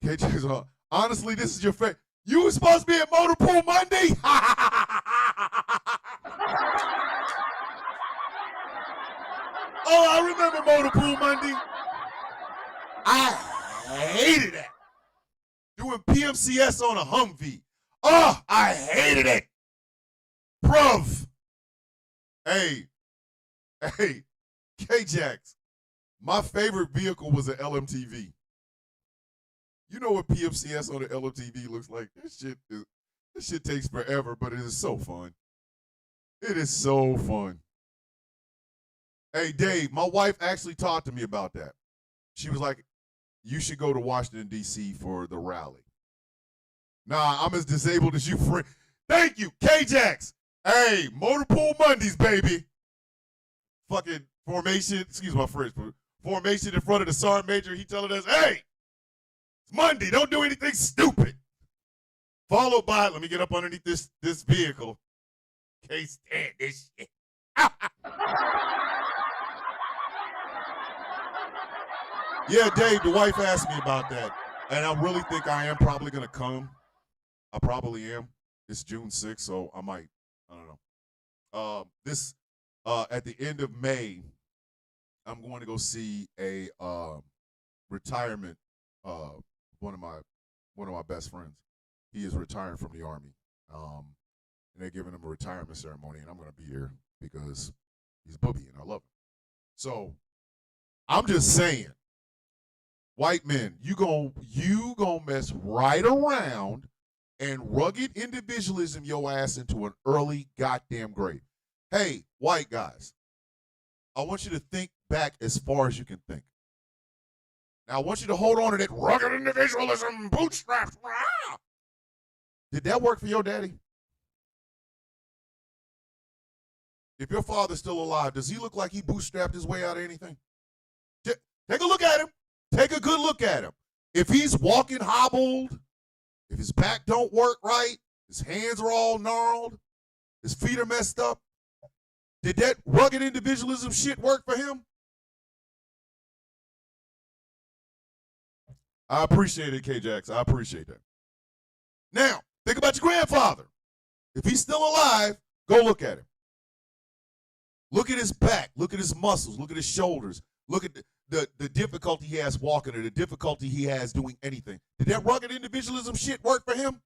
KJ's honestly, this is your favorite. You were supposed to be at Motor Pool Monday? Oh, I remember Motor Pool Monday. I hated that. Doing PMCS on a Humvee. Oh, I hated it. Bruv. Hey, Hey, K-Jax, my favorite vehicle was an LMTV. You know what PFCS on the LMTV looks like? This shit takes forever, but it is so fun. It is so fun. Hey, Dave, my wife actually talked to me about that. She was like, you should go to Washington, D.C. for the rally. Nah, I'm as disabled as you, friend. Thank you, K-Jax. Hey, Motor Pool Mondays, baby. Fucking formation, excuse my French, but formation in front of the Sergeant Major. He telling us, hey, it's Monday. Don't do anything stupid. Followed by, let me get up underneath this vehicle. Can't stand this shit. Yeah, Dave, the wife asked me about that. And I really think I am probably going to come. I probably am. It's June 6th, so I might. I don't know. At the end of May, I'm going to go see a retirement. One of my best friends. He is retiring from the Army. And they're giving him a retirement ceremony, and I'm going to be here because he's booby and I love him. So I'm just saying, white men, you gon' mess right around and rugged individualism your ass into an early goddamn grave. Hey, white guys, I want you to think back as far as you can think. Now I want you to hold on to that rugged individualism, bootstraps. Rah! Did that work for your daddy? If your father's still alive, does he look like he bootstrapped his way out of anything? Take a look at him. Take a good look at him. If he's walking hobbled, if his back don't work right, his hands are all gnarled, his feet are messed up, did that rugged individualism shit work for him? I appreciate it, K-Jax. I appreciate that. Now, think about your grandfather. If he's still alive, go look at him. Look at his back. Look at his muscles. Look at his shoulders. Look at the difficulty he has walking or the difficulty he has doing anything. Did that rugged individualism shit work for him?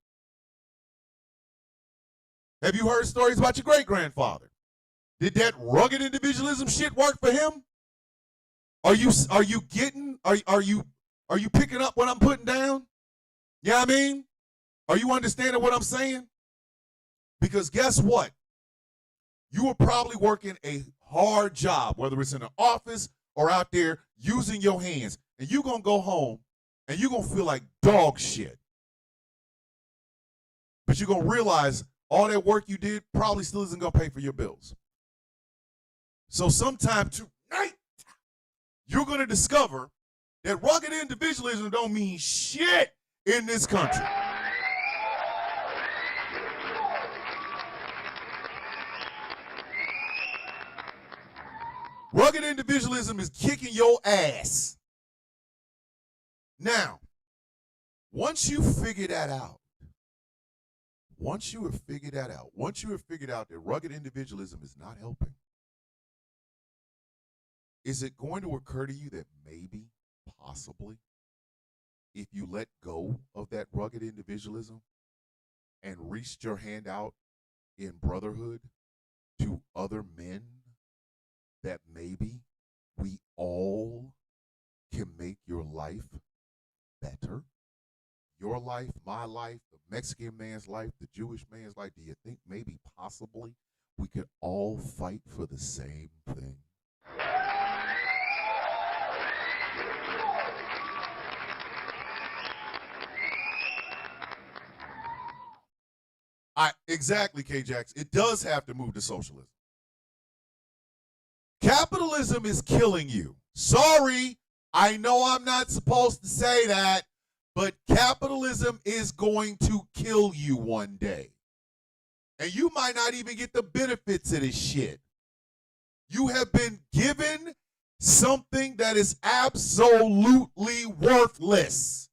Have you heard stories about your great-grandfather? Did that rugged individualism shit work for him? Are you picking up what I'm putting down? You know what I mean? Are you understanding what I'm saying? Because guess what? You were probably working a hard job, whether it's in an office or out there using your hands, and you're going to go home and you're going to feel like dog shit. But you're going to realize all that work you did probably still isn't going to pay for your bills. So sometime tonight, you're going to discover that rugged individualism don't mean shit in this country. Rugged individualism is kicking your ass. Now, once you figure that out, once you have figured out that rugged individualism is not helping, is it going to occur to you that maybe, possibly, if you let go of that rugged individualism and reached your hand out in brotherhood to other men, that maybe we all can make your life better? Your life, my life, the Mexican man's life, the Jewish man's life. Do you think maybe possibly we could all fight for the same thing? Exactly, K-Jax. It does have to move to socialism. Capitalism is killing you. Sorry, I know I'm not supposed to say that, but capitalism is going to kill you one day. And you might not even get the benefits of this shit. You have been given something that is absolutely worthless.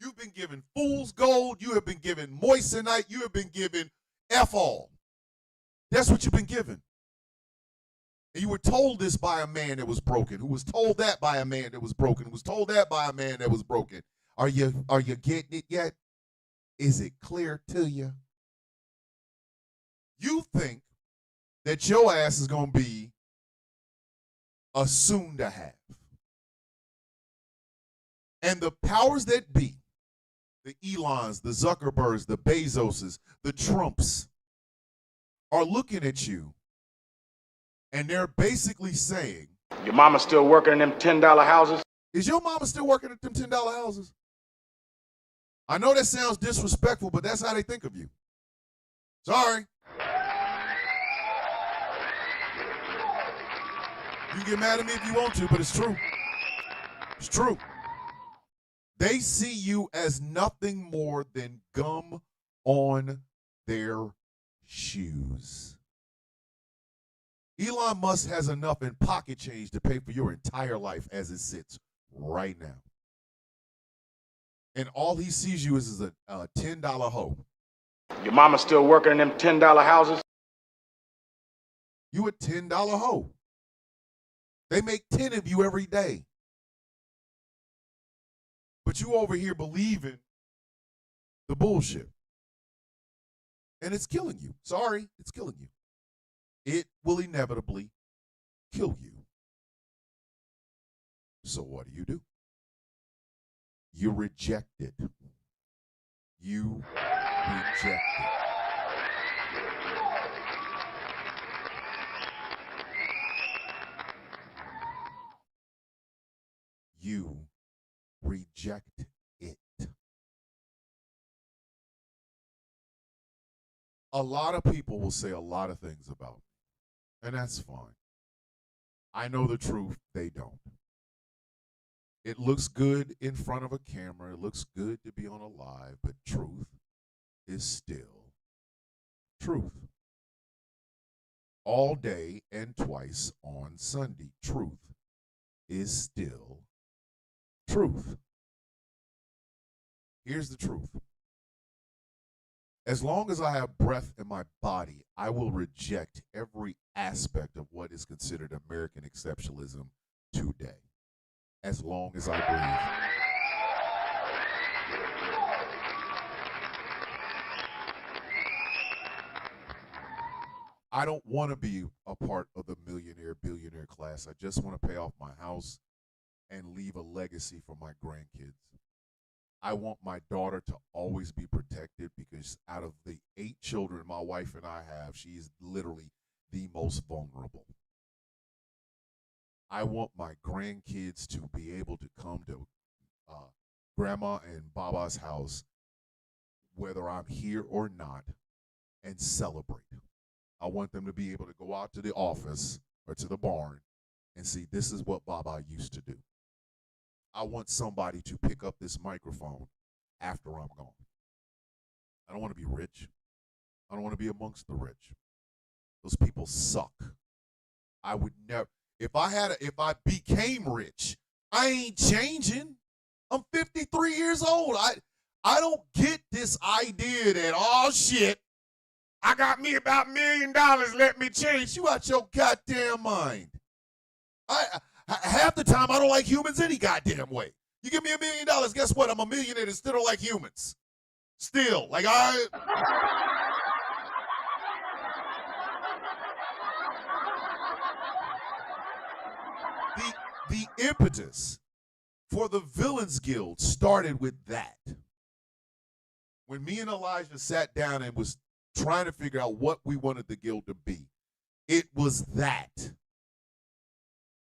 You've been given fool's gold. You have been given moissanite. You have been given F-all. That's what you've been given. And you were told this by a man that was broken, who was told that by a man that was broken, who was told that by a man that was broken. Are you getting it yet? Is it clear to you? You think that your ass is going to be a soon to have. And the powers that be, the Elons, the Zuckerbergs, the Bezoses, the Trumps, are looking at you and they're basically saying, Your mama still working in them $10 houses? is your mama still working at them $10 houses? I know that sounds disrespectful, but that's how they think of you. Sorry. You can get mad at me if you want to, but it's true. It's true. They see you as nothing more than gum on their shoes. Elon Musk has enough in pocket change to pay for your entire life as it sits right now. And all he sees you as is a $10 hoe. Your mama still working in them $10 houses? You a $10 hoe. They make 10 of you every day. But you over here believing the bullshit. And it's killing you. Sorry, it's killing you. It will inevitably kill you. So what do? You reject it. You reject it. You reject it. A lot of people will say a lot of things about me, and that's fine. I know the truth, they don't. It looks good in front of a camera, it looks good to be on a live, but truth is still truth. All day and twice on Sunday, truth is still truth. Here's the truth. As long as I have breath in my body, I will reject every aspect of what is considered American exceptionalism today. As long as I breathe. I don't want to be a part of the millionaire, billionaire class. I just want to pay off my house and leave a legacy for my grandkids. I want my daughter to always be protected because out of the 8 children my wife and I have, she is literally the most vulnerable. I want my grandkids to be able to come to Grandma and Baba's house, whether I'm here or not, and celebrate. I want them to be able to go out to the office or to the barn and see this is what Baba used to do. I want somebody to pick up this microphone after I'm gone. I don't want to be rich. I don't want to be amongst the rich. Those people suck. I would never. If I became rich, I ain't changing. I'm 53 years old. I don't get this idea that, oh shit, I got me about $1 million, let me change. You out your goddamn mind. Half the time I don't like humans any goddamn way. You give me $1 million, guess what? I'm a millionaire that still don't like humans. Still, like The impetus for the Villains Guild started with that. When me and Elijah sat down and was trying to figure out what we wanted the guild to be, it was that.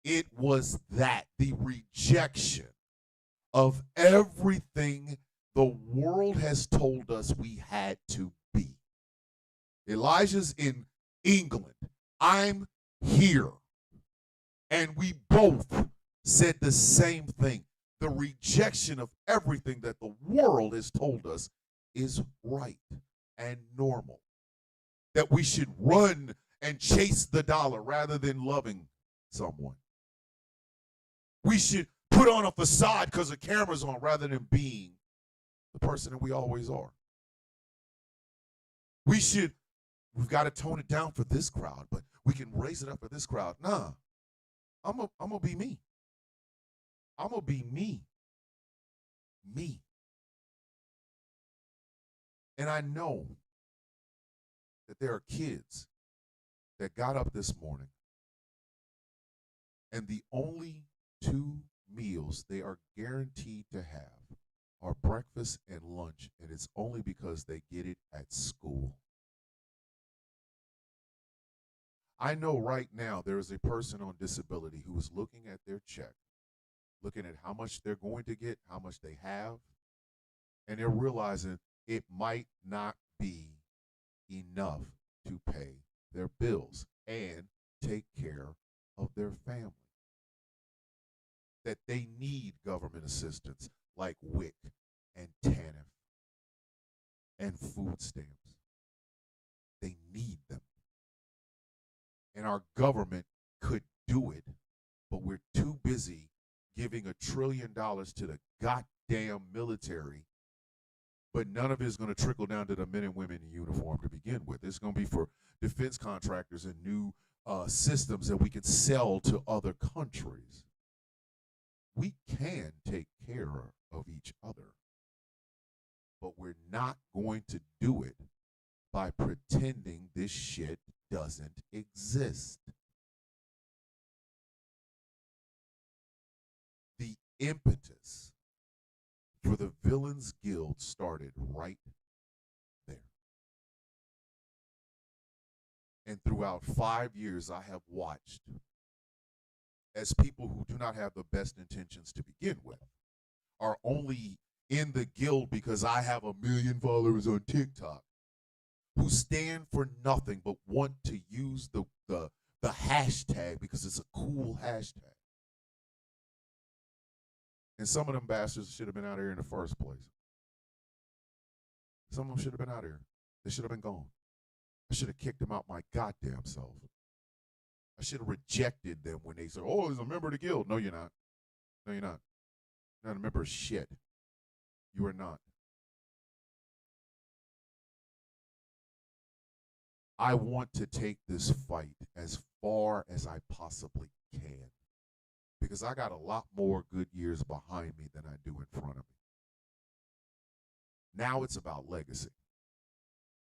It was that. The rejection of everything the world has told us we had to be. Elijah's in England. I'm here. And we both said the same thing. The rejection of everything that the world has told us is right and normal. That we should run and chase the dollar rather than loving someone. We should put on a facade because the camera's on rather than being the person that we always are. We've got to tone it down for this crowd, but we can raise it up for this crowd. Nah. I'm gonna be me. I'm gonna be me. Me. And I know that there are kids that got up this morning And the only 2 meals they are guaranteed to have are breakfast and lunch, and it's only because they get it at school. I know right now there is a person on disability who is looking at their check, looking at how much they're going to get, how much they have, and they're realizing it might not be enough to pay their bills and take care of their family. That they need government assistance like WIC and TANF and food stamps. They need them. And our government could do it, but we're too busy giving $1 trillion to the goddamn military, but none of it is going to trickle down to the men and women in uniform to begin with. It's going to be for defense contractors and new systems that we can sell to other countries. We can take care of each other, but we're not going to do it by pretending this shit doesn't exist. The impetus for the Villains Guild started right there. And throughout 5 years, I have watched as people who do not have the best intentions to begin with are only in the guild because I have 1 million followers on TikTok, who stand for nothing but want to use the hashtag because it's a cool hashtag. And some of them bastards should have been out here in the first place. Some of them should have been out here. They should have been gone. I should have kicked them out my goddamn self. I should have rejected them when they said, oh, he's a member of the guild. No, you're not. No, you're not. You're not a member of shit. You are not. I want to take this fight as far as I possibly can because I got a lot more good years behind me than I do in front of me. Now it's about legacy.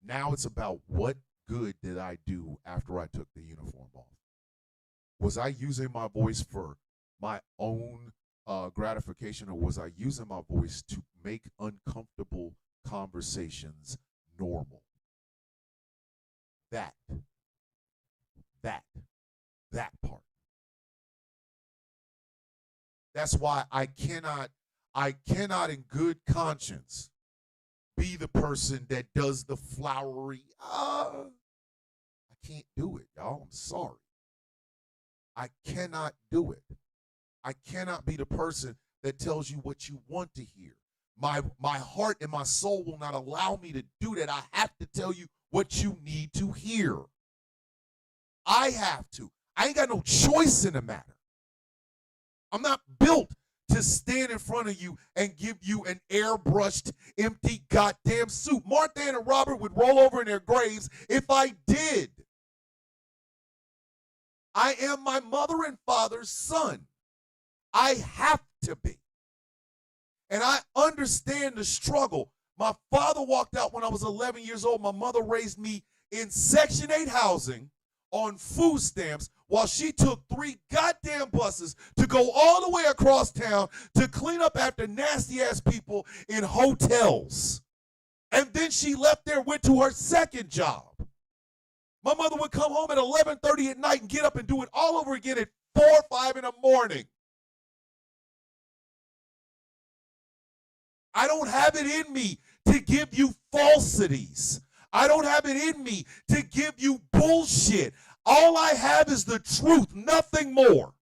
Now it's about what good did I do after I took the uniform off. Was I using my voice for my own gratification, or was I using my voice to make uncomfortable conversations normal? That part. That's why I cannot in good conscience be the person that does the flowery, I can't do it, y'all. I'm sorry. I cannot do it. I cannot be the person that tells you what you want to hear. My heart and my soul will not allow me to do that. I have to tell you what you need to hear. I have to. I ain't got no choice in the matter. I'm not built to stand in front of you and give you an airbrushed, empty goddamn suit. Martha and Robert would roll over in their graves if I did. I am my mother and father's son. I have to be. And I understand the struggle. My father walked out when I was 11 years old. My mother raised me in Section 8 housing on food stamps while she took 3 goddamn buses to go all the way across town to clean up after nasty-ass people in hotels. And then she left there, went to her second job. My mother would come home at 11:30 at night and get up and do it all over again at 4 or 5 in the morning. I don't have it in me to give you falsities. I don't have it in me to give you bullshit. All I have is the truth, nothing more.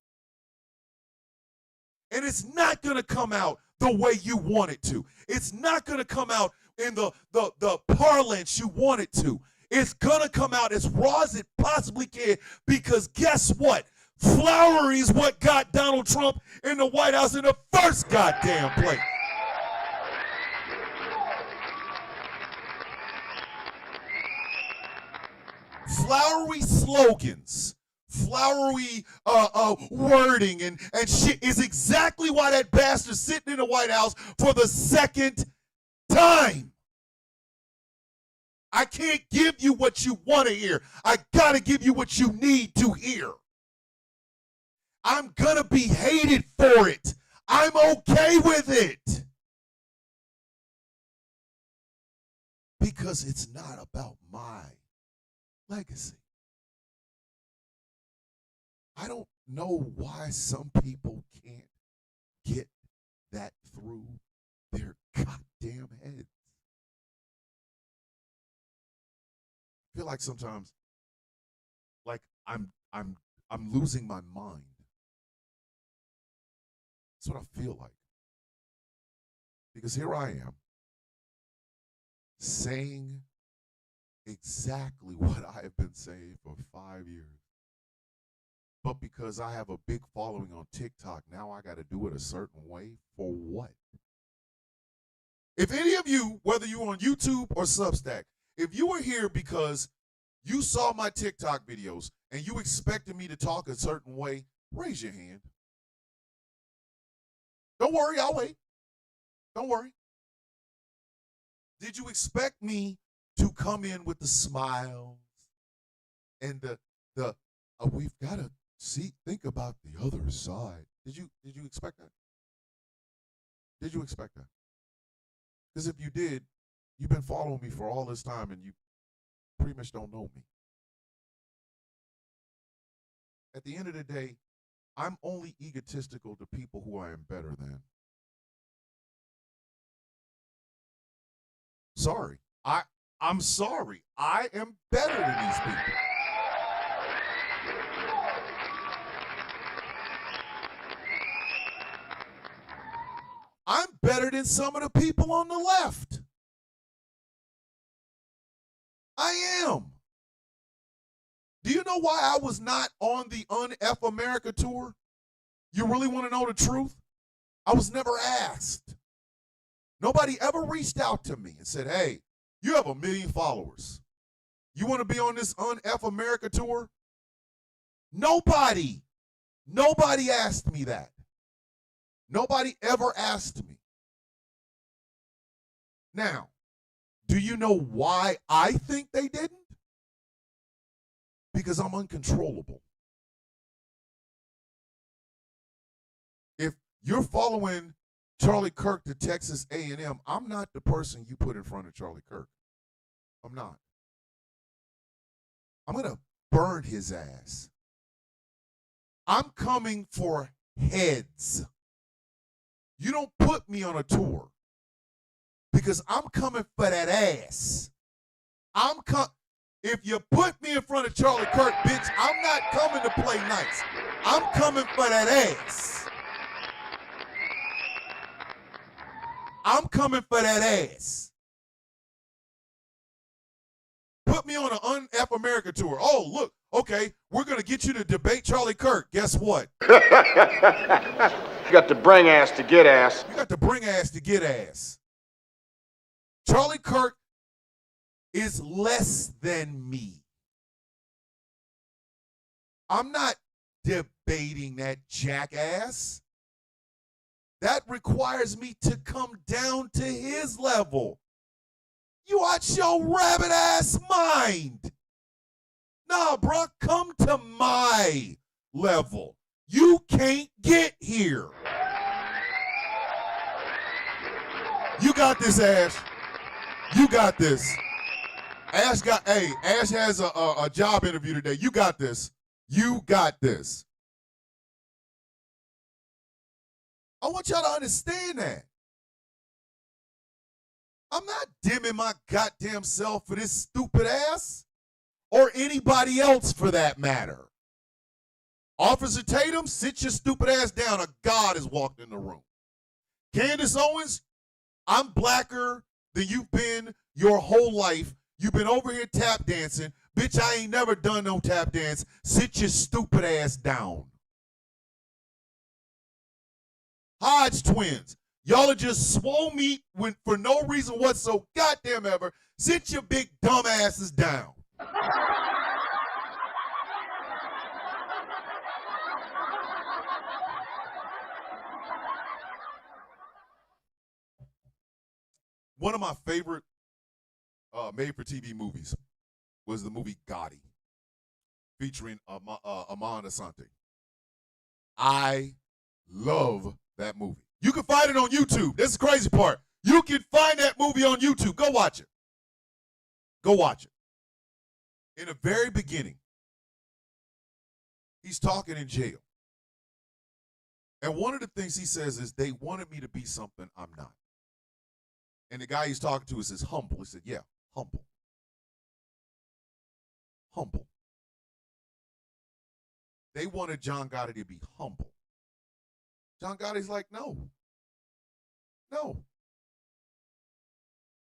And it's not going to come out the way you want it to. It's not going to come out in the parlance you want it to. It's going to come out as raw as it possibly can because guess what? Flowery is what got Donald Trump in the White House in the first goddamn place. Flowery slogans, flowery wording and shit is exactly why that bastard's sitting in the White House for the second time. I can't give you what you want to hear. I got to give you what you need to hear. I'm going to be hated for it. I'm okay with it. Because it's not about my legacy. I don't know why some people can't get that through their goddamn heads. I feel like sometimes, like I'm losing my mind. That's what I feel like. Because here I am, saying exactly what I have been saying for 5 years. But because I have a big following on TikTok, now I got to do it a certain way. For what? If any of you, whether you're on YouTube or Substack, if you were here because you saw my TikTok videos and you expected me to talk a certain way, raise your hand. Don't worry, I'll wait. Don't worry. Did you expect me to come in with the smiles and the we've got to think about the other side? Did you expect that? Did you expect that? Because if you did, you've been following me for all this time and you pretty much don't know me. At the end of the day, I'm only egotistical to people who I am better than. Sorry. I'm sorry. I am better than these people. I'm better than some of the people on the left. I am. Do you know why I was not on the Un-F America tour? You really want to know the truth? I was never asked. Nobody ever reached out to me and said, hey, you have 1 million followers. You want to be on this Un-F America tour? Nobody asked me that. Nobody ever asked me. Now, do you know why I think they didn't? Because I'm uncontrollable. If you're following Charlie Kirk to Texas A&M, I'm not the person you put in front of Charlie Kirk. I'm not. I'm going to burn his ass. I'm coming for heads. You don't put me on a tour because I'm coming for that ass. If you put me in front of Charlie Kirk, bitch, I'm not coming to play nice. I'm coming for that ass. I'm coming for that ass. Put me on an Un-F America tour. Oh, look, okay, we're going to get you to debate Charlie Kirk. Guess what? You got to bring ass to get ass. You got to bring ass to get ass. Charlie Kirk is less than me. I'm not debating that jackass. That requires me to come down to his level. You watch your rabbit ass mind. Nah, bro, come to my level. You can't get here. You got this, Ash. You got this. Ash has a job interview today. You got this. You got this. I want y'all to understand that. I'm not dimming my goddamn self for this stupid ass or anybody else for that matter. Officer Tatum, sit your stupid ass down. A god has walked in the room. Candace Owens, I'm blacker than you've been your whole life. You've been over here tap dancing. Bitch, I ain't never done no tap dance. Sit your stupid ass down. Hodge twins, y'all are just swole meat for no reason whatsoever. Goddamn ever. Sit your big dumb asses down. One of my favorite made-for-TV movies was the movie Gotti, featuring Amon Asante. I love that movie. You can find it on YouTube. That's the crazy part. You can find that movie on YouTube. Go watch it. Go watch it. In the very beginning, he's talking in jail. And one of the things he says is, they wanted me to be something I'm not. And the guy he's talking to says, humble. He said, yeah, humble. Humble. They wanted John Gotti to be humble. John Gotti's like, no. No.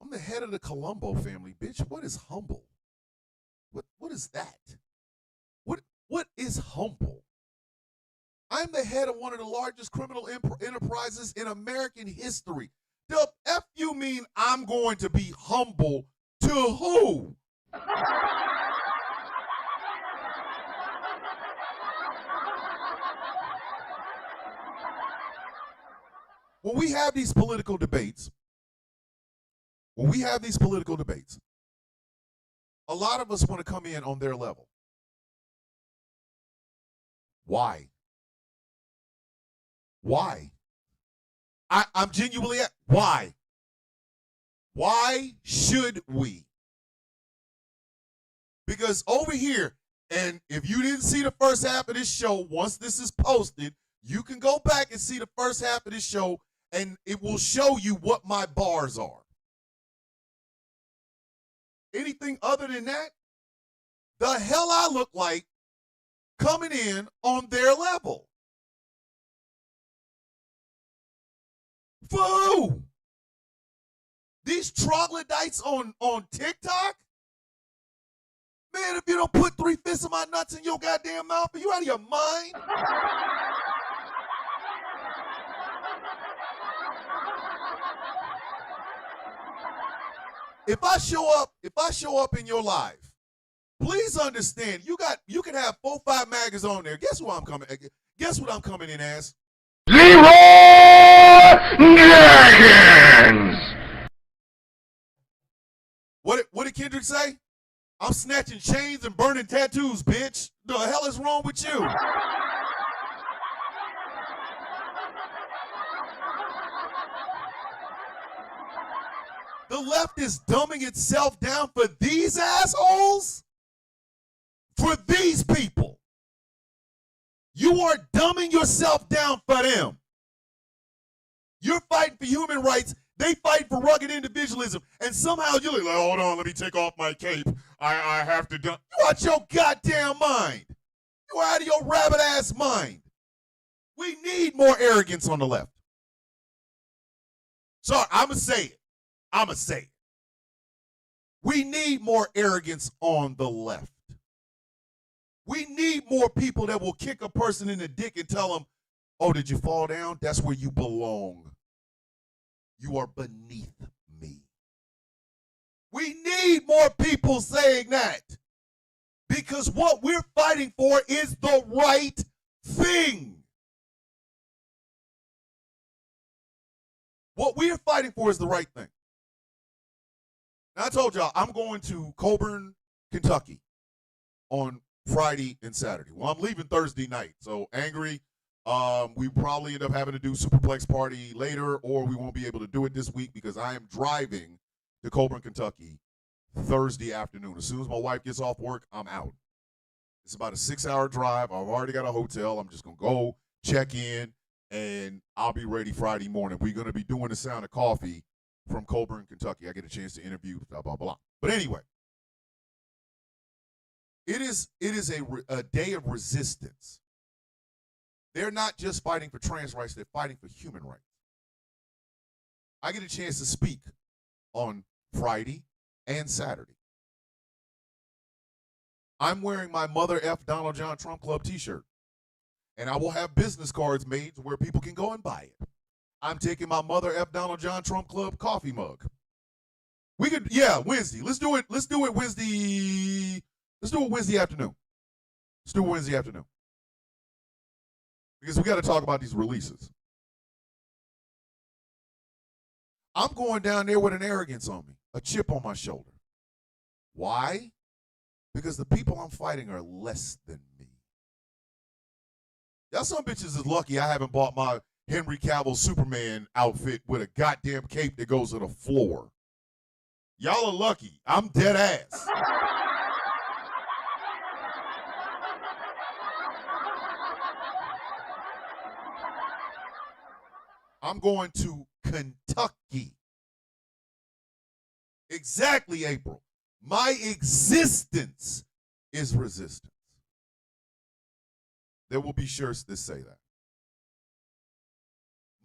I'm the head of the Colombo family, bitch. What is humble? What is that? What is humble? I'm the head of one of the largest criminal enterprises in American history. The F you mean I'm going to be humble to who? When we have these political debates, a lot of us want to come in on their level. Why? Why? I'm genuinely at why? Why should we? Because over here, and if you didn't see the first half of this show, once this is posted, you can go back and see the first half of this show, and it will show you what my bars are. Anything other than that, the hell I look like coming in on their level. Foo! These troglodytes on TikTok? Man, if you don't put 3/5 of my nuts in your goddamn mouth, are you out of your mind? If I show up in your life, please understand, you can have 4-5 maggots on there. Guess what I'm coming in as? Zero Dragons! What did Kendrick say? I'm snatching chains and burning tattoos, bitch. The hell is wrong with you? The left is dumbing itself down for these assholes? For these people. You are dumbing yourself down for them. You're fighting for human rights. They fight for rugged individualism. And somehow you're like, hold on, let me take off my cape. I have to dump. You out your goddamn mind. You out of your rabbit ass mind. We need more arrogance on the left. Sorry, I'ma say it. We need more arrogance on the left. We need more people that will kick a person in the dick and tell them, oh, did you fall down? That's where you belong. You are beneath me. We need more people saying that, because what we're fighting for is the right thing. What we're fighting for is the right thing. Now, I told y'all I'm going to Coburn, Kentucky on Friday and Saturday. Well, I'm leaving Thursday night, so angry. We probably end up having to do Superplex Party later, or we won't be able to do it this week because I am driving to Coburn, Kentucky Thursday afternoon. As soon as my wife gets off work, I'm out. It's about a 6-hour drive. I've already got a hotel. I'm just going to go check in, and I'll be ready Friday morning. We're going to be doing the Sound of Coffee from Coburn, Kentucky. I get a chance to interview, blah, blah, blah. But anyway, it is a day of resistance. They're not just fighting for trans rights, they're fighting for human rights. I get a chance to speak on Friday and Saturday. I'm wearing my Mother F Donald John Trump Club t-shirt, and I will have business cards made where people can go and buy it. I'm taking my Mother F Donald John Trump Club coffee mug. We could, Wednesday. Let's do it Wednesday. Let's do it Wednesday afternoon. Because we got to talk about these releases. I'm going down there with an arrogance on me, a chip on my shoulder. Why? Because the people I'm fighting are less than me. Y'all some bitches is lucky I haven't bought my Henry Cavill Superman outfit with a goddamn cape that goes to the floor. Y'all are lucky. I'm dead ass. I'm going to Kentucky. Exactly, April. My existence is resistance. There will be shirts that say that.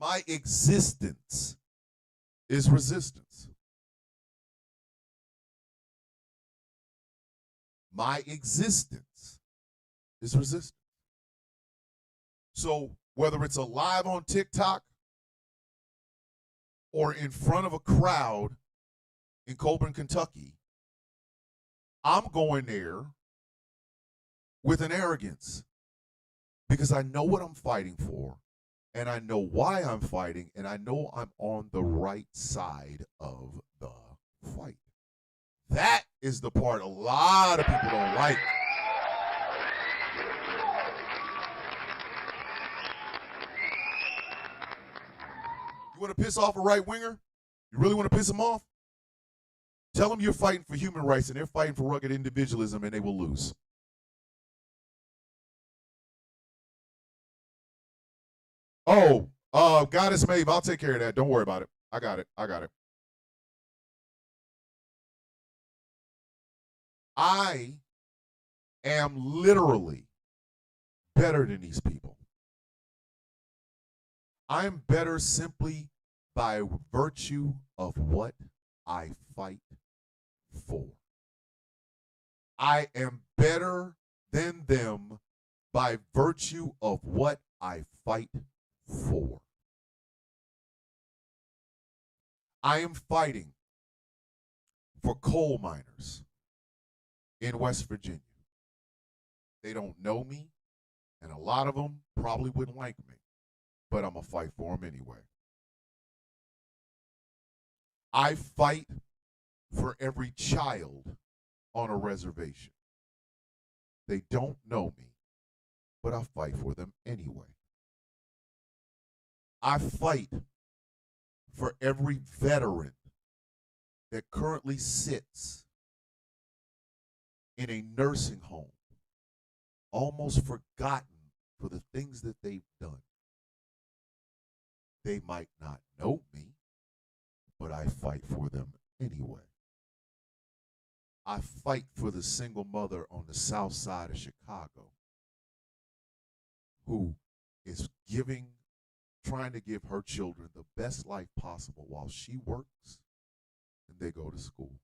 My existence is resistance. My existence is resistance. So whether it's a live on TikTok or in front of a crowd in Colburn, Kentucky, I'm going there with an arrogance because I know what I'm fighting for, and I know why I'm fighting, and I know I'm on the right side of the fight. That is the part a lot of people don't like. You want to piss off a right winger? You really want to piss him off? Tell them you're fighting for human rights and they're fighting for rugged individualism and they will lose. Oh, Goddess Maeve, I'll take care of that. Don't worry about it. I got it. I am literally better than these people. I'm better simply by virtue of what I fight for. I am better than them by virtue of what I fight for. I am fighting for coal miners in West Virginia. They don't know me, and a lot of them probably wouldn't like me, but I'm going to fight for them anyway. I fight for every child on a reservation. They don't know me, but I fight for them anyway. I fight for every veteran that currently sits in a nursing home, almost forgotten for the things that they've done. They might not know me, but I fight for them anyway. I fight for the single mother on the south side of Chicago who is trying to give her children the best life possible while she works and they go to school.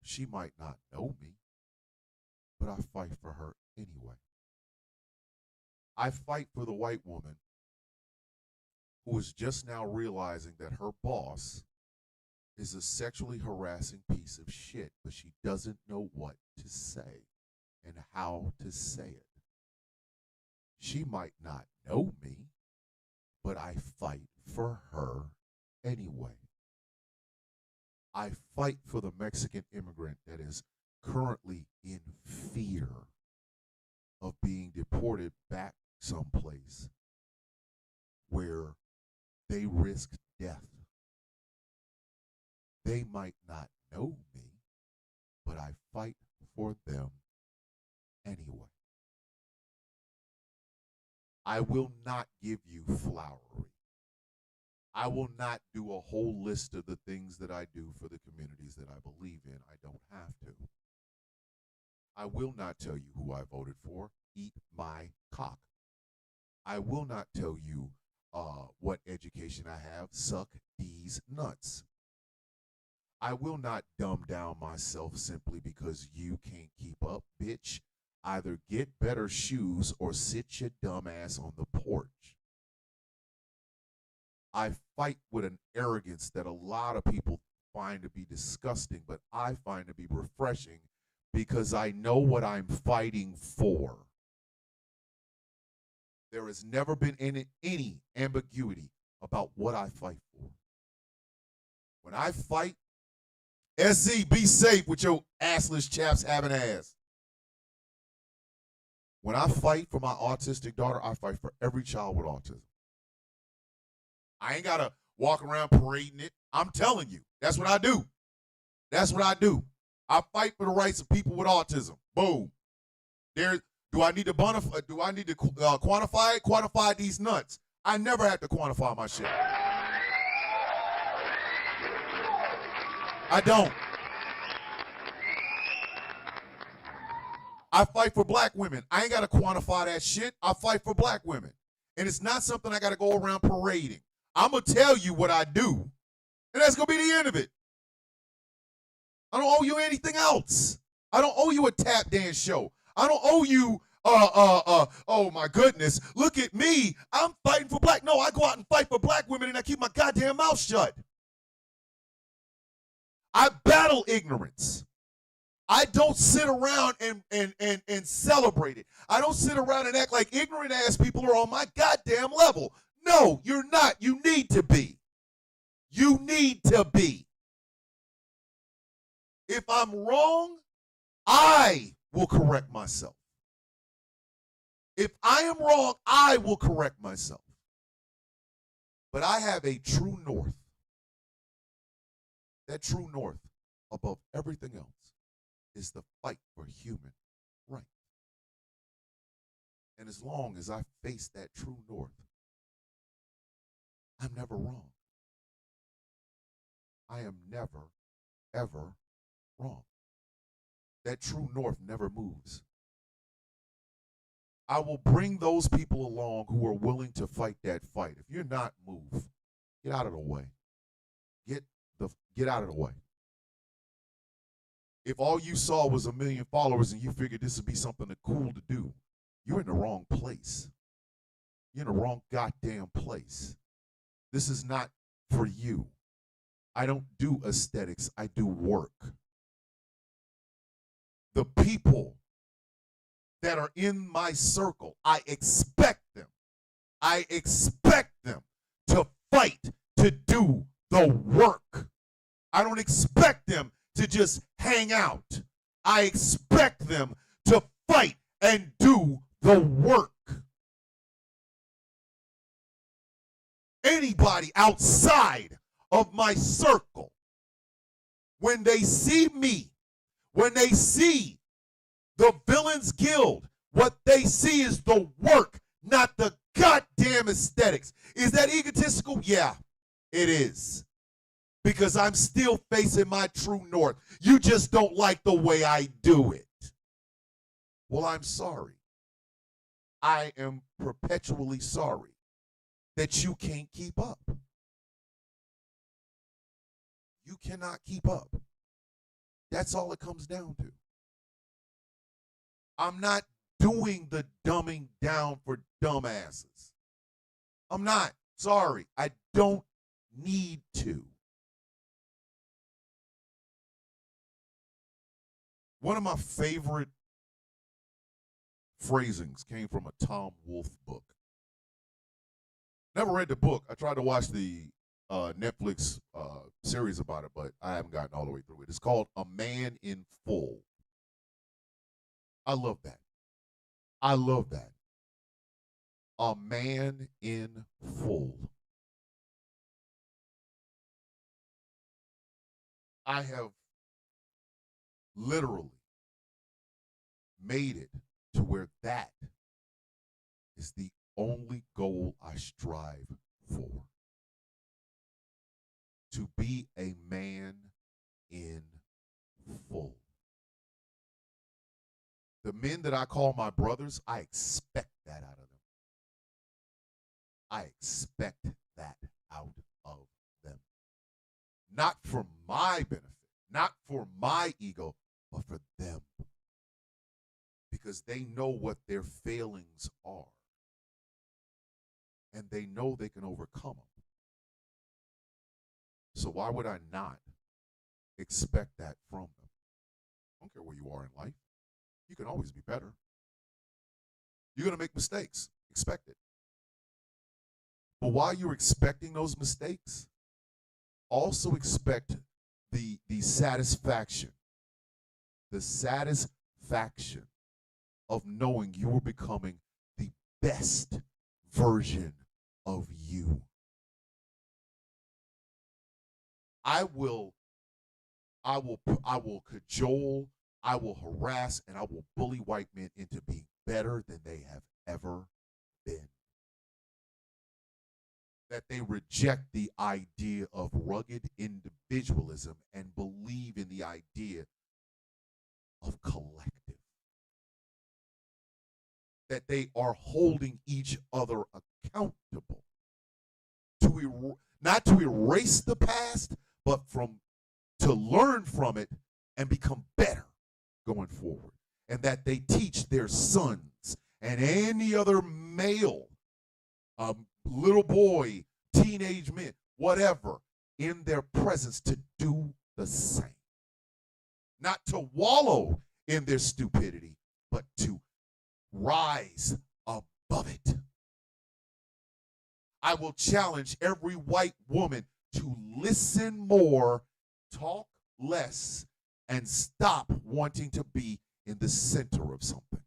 She might not know me, but I fight for her anyway. I fight for the white woman who is just now realizing that her boss is a sexually harassing piece of shit, but she doesn't know what to say and how to say it. She might not know me, but I fight for her anyway. I fight for the Mexican immigrant that is currently in fear of being deported back someplace where they risk death. They might not know me, but I fight for them anyway. I will not give you flowery. I will not do a whole list of the things that I do for the communities that I believe in. I don't have to. I will not tell you who I voted for. Eat my cock. I will not tell you what education I have. Suck these nuts. I will not dumb down myself simply because you can't keep up, bitch. Either get better shoes or sit your dumb ass on the porch. I fight with an arrogance that a lot of people find to be disgusting, but I find to be refreshing because I know what I'm fighting for. There has never been any ambiguity about what I fight for. When I fight, SC, be safe with your assless chaps having ass. When I fight for my autistic daughter, I fight for every child with autism. I ain't got to walk around parading it. I'm telling you, that's what I do. That's what I do. I fight for the rights of people with autism. Boom. Do I need to quantify it? Quantify these nuts. I never have to quantify my shit. I don't. I fight for black women. I ain't got to quantify that shit. I fight for black women. And it's not something I got to go around parading. I'm going to tell you what I do, and that's going to be the end of it. I don't owe you anything else. I don't owe you a tap dance show. I don't owe you, oh my goodness, look at me. I'm fighting for black. No, I go out and fight for black women, and I keep my goddamn mouth shut. I battle ignorance. I don't sit around and celebrate it. I don't sit around and act like ignorant ass people are on my goddamn level. No, you're not. You need to be. You need to be. If I'm wrong, I will correct myself. If I am wrong, I will correct myself. But I have a true north. That true north, above everything else, is the fight for human rights. And as long as I face that true north, I'm never wrong. I am never, ever wrong. That true north never moves. I will bring those people along who are willing to fight that fight. If you're not, move. Get out of the way. Get out of the way. If all you saw was 1 million followers and you figured this would be something cool to do, you're in the wrong place. You're in the wrong goddamn place. This is not for you. I don't do aesthetics. I do work. The people that are in my circle, I expect them to fight, to do the work. I don't expect them to just hang out. I expect them to fight and do the work. Anybody outside of my circle, when they see me, when they see the Villains Guild, what they see is the work, not the goddamn aesthetics. Is that egotistical? Yeah, it is. Because I'm still facing my true north. You just don't like the way I do it. Well, I'm sorry. I am perpetually sorry that you can't keep up. You cannot keep up. That's all it comes down to. I'm not doing the dumbing down for dumbasses. I'm not. Sorry. I don't need to. One of my favorite phrasings came from a Tom Wolfe book. Never read the book. I tried to watch the Netflix series about it, but I haven't gotten all the way through it. It's called A Man in Full. I love that. I love that. A Man in Full. I have literally made it to where that is the only goal I strive for. To be a man in full. The men that I call my brothers, I expect that out of them. I expect that out of them. Not for my benefit, not for my ego, but for them. Because they know what their failings are. And they know they can overcome them. So why would I not expect that from them? I don't care where you are in life. You can always be better. You're going to make mistakes. Expect it. But while you're expecting those mistakes, also expect the satisfaction of knowing you are becoming the best version of you. I will cajole, I will harass, and I will bully white men into being better than they have ever been. That they reject the idea of rugged individualism and believe in the idea of collective. That they are holding each other accountable to not to erase the past, but to learn from it and become better going forward. And that they teach their sons and any other male, little boy, teenage men, whatever, in their presence to do the same. Not to wallow in their stupidity, but to rise above it. I will challenge every white woman to listen more, talk less, and stop wanting to be in the center of something.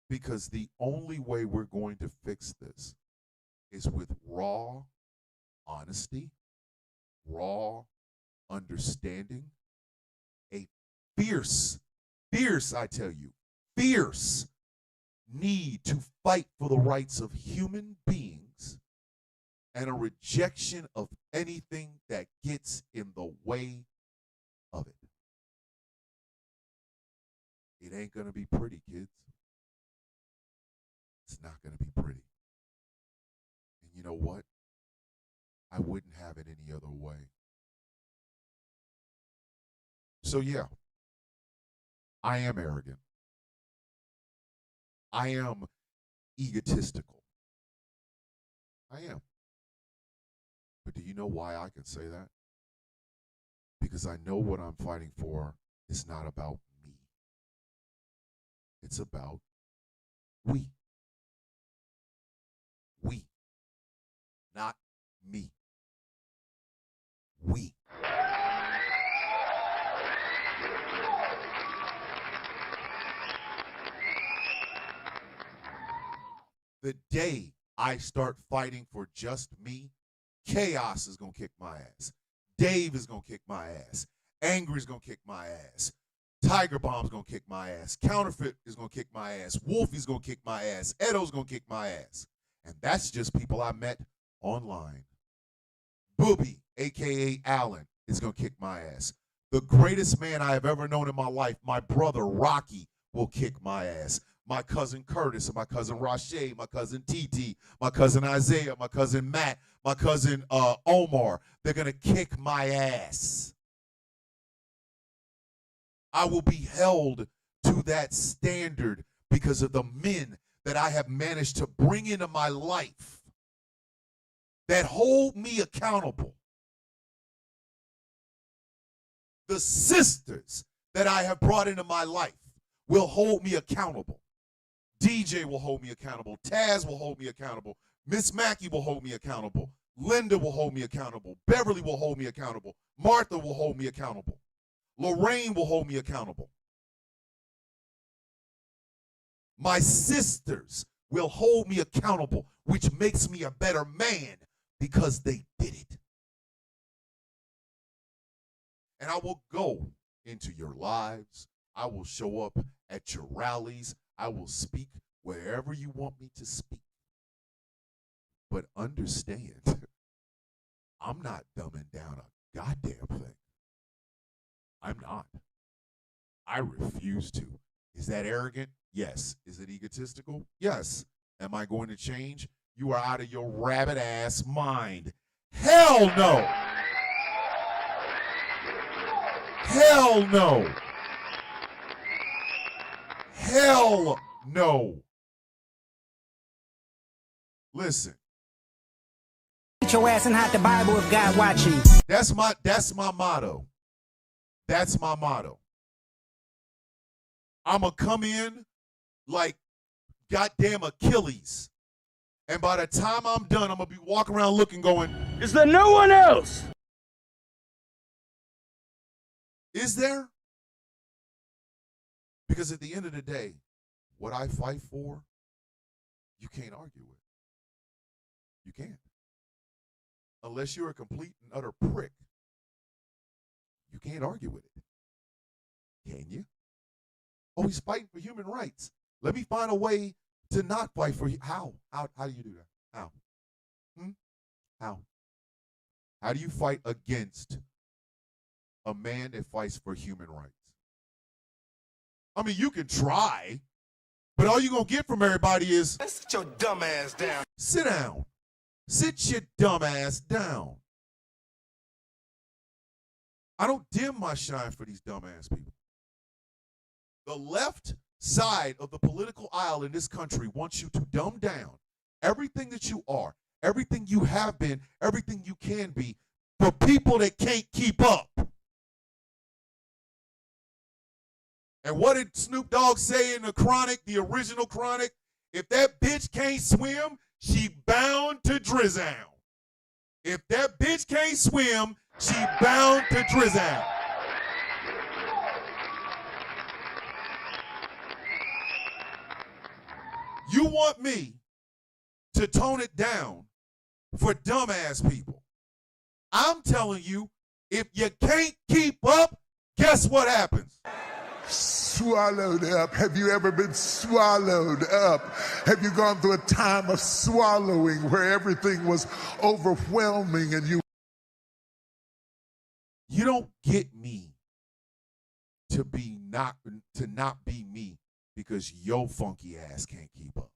Because the only way we're going to fix this is with raw honesty, raw understanding, a fierce, I tell you, fierce need to fight for the rights of human beings, and a rejection of anything that gets in the way of it. It ain't gonna be pretty, kids. It's not gonna be pretty. And you know what? I wouldn't have it any other way. So yeah, I am arrogant. I am egotistical. I am. But do you know why I can say that? Because I know what I'm fighting for is not about me. It's about we. We. Not me. We. The day I start fighting for just me, Chaos is going to kick my ass. Dave is going to kick my ass. Angry is going to kick my ass. Tiger Bomb's going to kick my ass. Counterfeit is going to kick my ass. Wolfie's going to kick my ass. Edo's going to kick my ass. And that's just people I met online. Booby, a.k.a. Allen, is going to kick my ass. The greatest man I have ever known in my life, my brother Rocky, will kick my ass. My cousin Curtis, and my cousin Rashay, my cousin TT, my cousin Isaiah, my cousin Matt, my cousin Omar, they're going to kick my ass. I will be held to that standard because of the men that I have managed to bring into my life that hold me accountable. The sisters that I have brought into my life will hold me accountable. DJ will hold me accountable. Taz will hold me accountable. Miss Mackey will hold me accountable. Linda will hold me accountable. Beverly will hold me accountable. Martha will hold me accountable. Lorraine will hold me accountable. My sisters will hold me accountable, which makes me a better man because they did it. And I will go into your lives. I will show up at your rallies. I will speak wherever you want me to speak. But understand, I'm not dumbing down a goddamn thing. I'm not. I refuse to. Is that arrogant? Yes. Is it egotistical? Yes. Am I going to change? You are out of your rabbit ass mind. Hell no. Hell no. Hell no. Listen. Get your ass and hide the Bible if God watching. That's my motto. That's my motto. I'ma come in like goddamn Achilles. And by the time I'm done, I'm gonna be walking around looking going, Is there no one else? is there? Because at the end of the day, what I fight for, you can't argue with. You can't. Unless you're a complete and utter prick, you can't argue with it. Can you? Oh, he's fighting for human rights. Let me find a way to not fight for you. How? How do you do that? How? How? How do you fight against a man that fights for human rights? I mean, you can try, but all you're going to get from everybody is, sit your dumb ass down. Sit down. Sit your dumb ass down. I don't dim my shine for these dumb ass people. The left side of the political aisle in this country wants you to dumb down everything that you are, everything you have been, everything you can be for people that can't keep up. And what did Snoop Dogg say in the Chronic, the original Chronic? If that bitch can't swim, she bound to drizzle. If that bitch can't swim, she bound to drizzle. You want me to tone it down for dumbass people. I'm telling you, if you can't keep up, guess what happens? Swallowed up. Have you ever been swallowed up? Have you gone through a time of swallowing where everything was overwhelming and you don't get me to not be me because your funky ass can't keep up.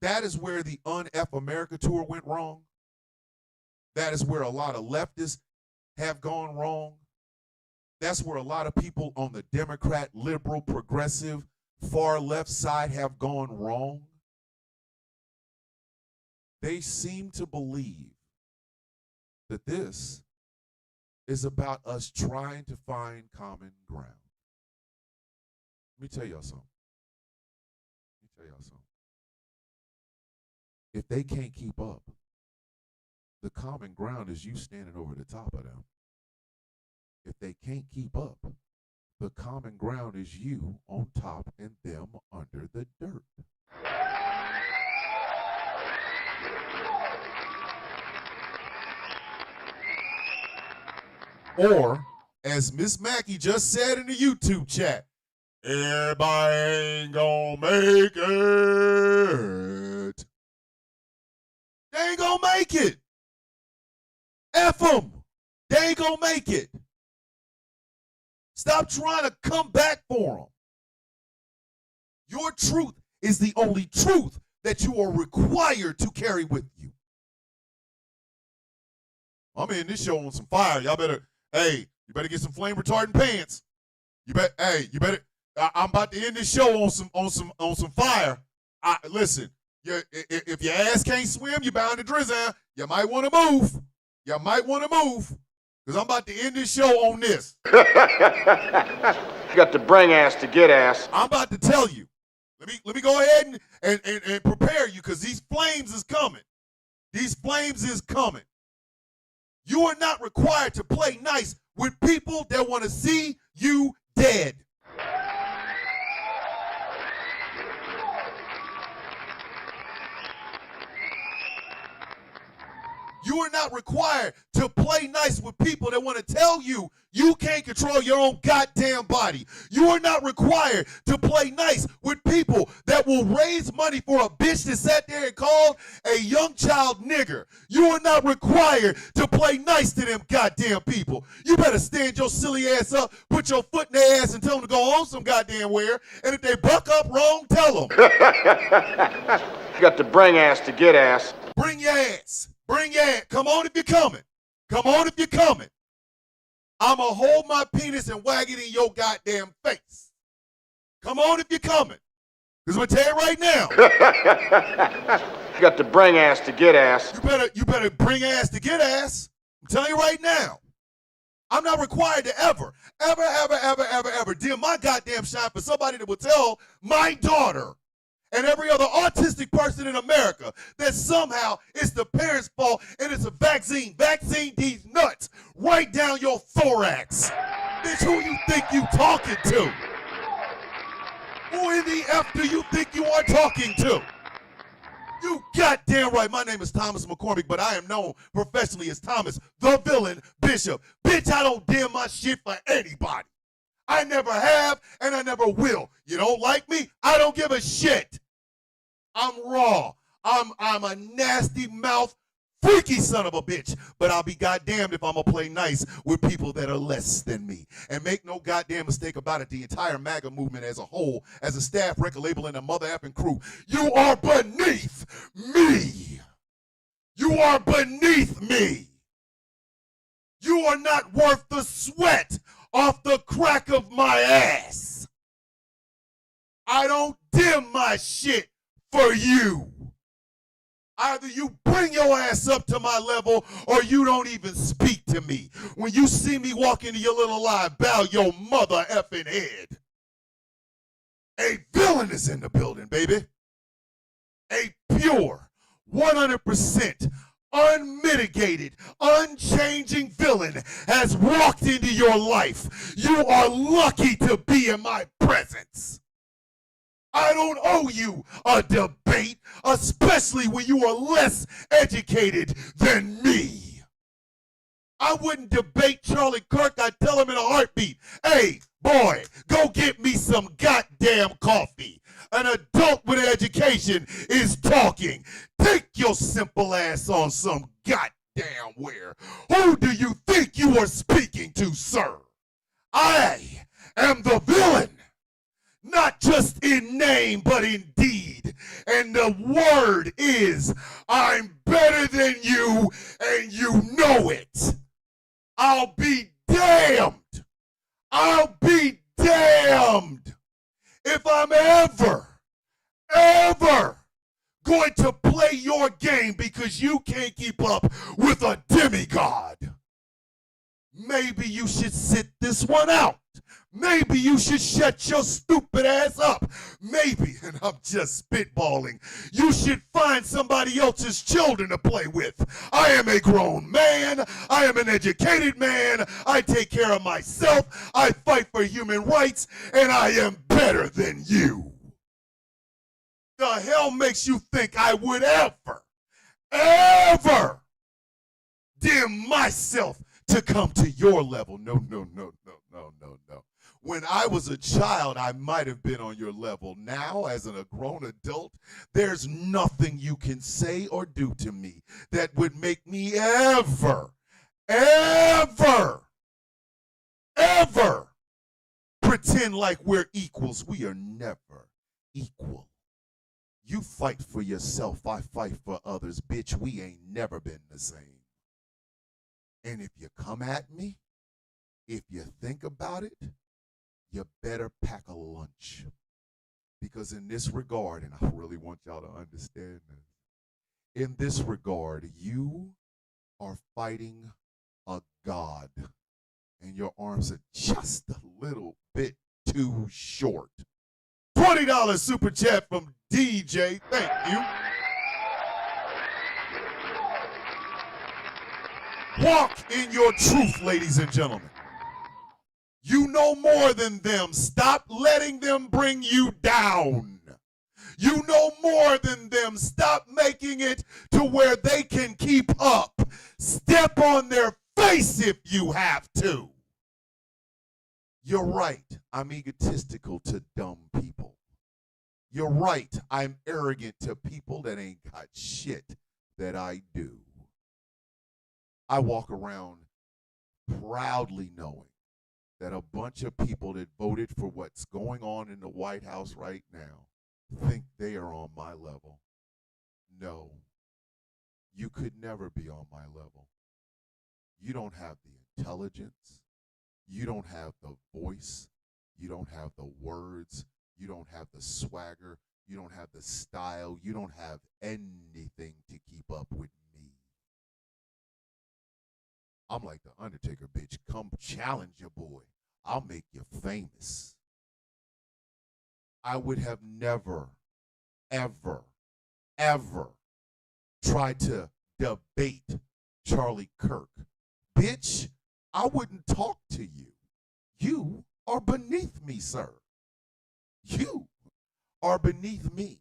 That is where the Un-F America tour went wrong. That is where a lot of leftists have gone wrong. That's where a lot of people on the Democrat, liberal, progressive, far left side have gone wrong. They seem to believe that this is about us trying to find common ground. Let me tell y'all something. If they can't keep up, the common ground is you standing over the top of them. If they can't keep up, the common ground is you on top and them under the dirt. Or, as Miss Mackey just said in the YouTube chat, everybody ain't gonna make it. They ain't gonna make it. F them. They ain't gonna make it. Stop trying to come back for them. Your truth is the only truth that you are required to carry with you. I'm in this show on some fire. Y'all better, you better get some flame retardant pants. I'm about to end this show on some fire. Listen, if your ass can't swim, you're bound to drizzle. You might want to move. Because I'm about to end this show on this. You got to bring ass to get ass. I'm about to tell you. Let me go ahead and prepare you because these flames is coming. You are not required to play nice with people that want to see you dead. You are not required to play nice with people that want to tell you you can't control your own goddamn body. You are not required to play nice with people that will raise money for a bitch that sat there and called a young child nigger. You are not required to play nice to them goddamn people. You better stand your silly ass up, put your foot in their ass and tell them to go on some goddamn where. And if they buck up wrong, tell them. You got to bring ass to get ass. Bring your ass. Come on if you're coming. I'ma hold my penis and wag it in your goddamn face. Come on if you're coming. Because I'm going to tell you right now. You got to bring ass to get ass. You better bring ass to get ass. I'm telling you right now. I'm not required to ever dim my goddamn shine for somebody that will tell my daughter and every other autistic person in America that somehow it's the parents' fault and it's a vaccine. Vaccine these nuts right down your thorax. Bitch, who you think you talking to? Who in the F do you think you are talking to? You goddamn right. My name is Thomas McCormick, but I am known professionally as Thomas the Villain Bishop. Bitch, I don't dim my shit for anybody. I never have, and I never will. You don't like me? I don't give a shit. I'm raw. I'm a nasty mouth, freaky son of a bitch. But I'll be goddamned if I'm gonna play nice with people that are less than me. And make no goddamn mistake about it, the entire MAGA movement as a whole, as a staff, record label, and a mother effing crew, you are beneath me. You are beneath me. You are not worth the sweat off the crack of my ass. I don't dim my shit for you. Either you bring your ass up to my level or you don't even speak to me. When you see me walk into your little live, bow your mother effing head. A villain is in the building, baby. A pure, 100%, unmitigated, unchanging villain has walked into your life. You are lucky to be in my presence. I don't owe you a debate, especially when you are less educated than me. I wouldn't debate Charlie Kirk. I'd tell him in a heartbeat, hey, boy, go get me some goddamn coffee. An adult with education is talking. Take your simple ass on some goddamn where. Who do you think you are speaking to, sir? I am the villain. Not just in name, but in deed. And the word is, I'm better than you, and you know it. I'll be damned. I'll be damned if I'm ever going to play your game because you can't keep up with a demigod. Maybe you should sit this one out. Maybe you should shut your stupid ass up. Maybe, and I'm just spitballing, you should find somebody else's children to play with. I am a grown man. I am an educated man. I take care of myself. I fight for human rights, and I am better than you. The hell makes you think I would ever dim myself to come to your level? No. When I was a child, I might have been on your level. Now, as a grown adult, there's nothing you can say or do to me that would make me ever pretend like we're equals. We are never equal. You fight for yourself, I fight for others. Bitch, we ain't never been the same. And if you come at me, if you think about it, you better pack a lunch. Because in this regard, and I really want y'all to understand this, in this regard, you are fighting a god, and your arms are just a little bit too short. $20 super chat from DJ. Thank you. Walk in your truth, ladies and gentlemen. You know more than them. Stop letting them bring you down. You know more than them. Stop making it to where they can keep up. Step on their face if you have to. You're right. I'm egotistical to dumb people. You're right. I'm arrogant to people that ain't got shit that I do. I walk around proudly knowing that a bunch of people that voted for what's going on in the White House right now think they are on my level. No, you could never be on my level. You don't have the intelligence. You don't have the voice. You don't have the words. You don't have the swagger. You don't have the style. You don't have anything to keep up with me. I'm like the Undertaker, bitch. Come challenge your boy. I'll make you famous. I would have never, ever try to debate Charlie Kirk, bitch, I wouldn't talk to you. You are beneath me, sir. You are beneath me.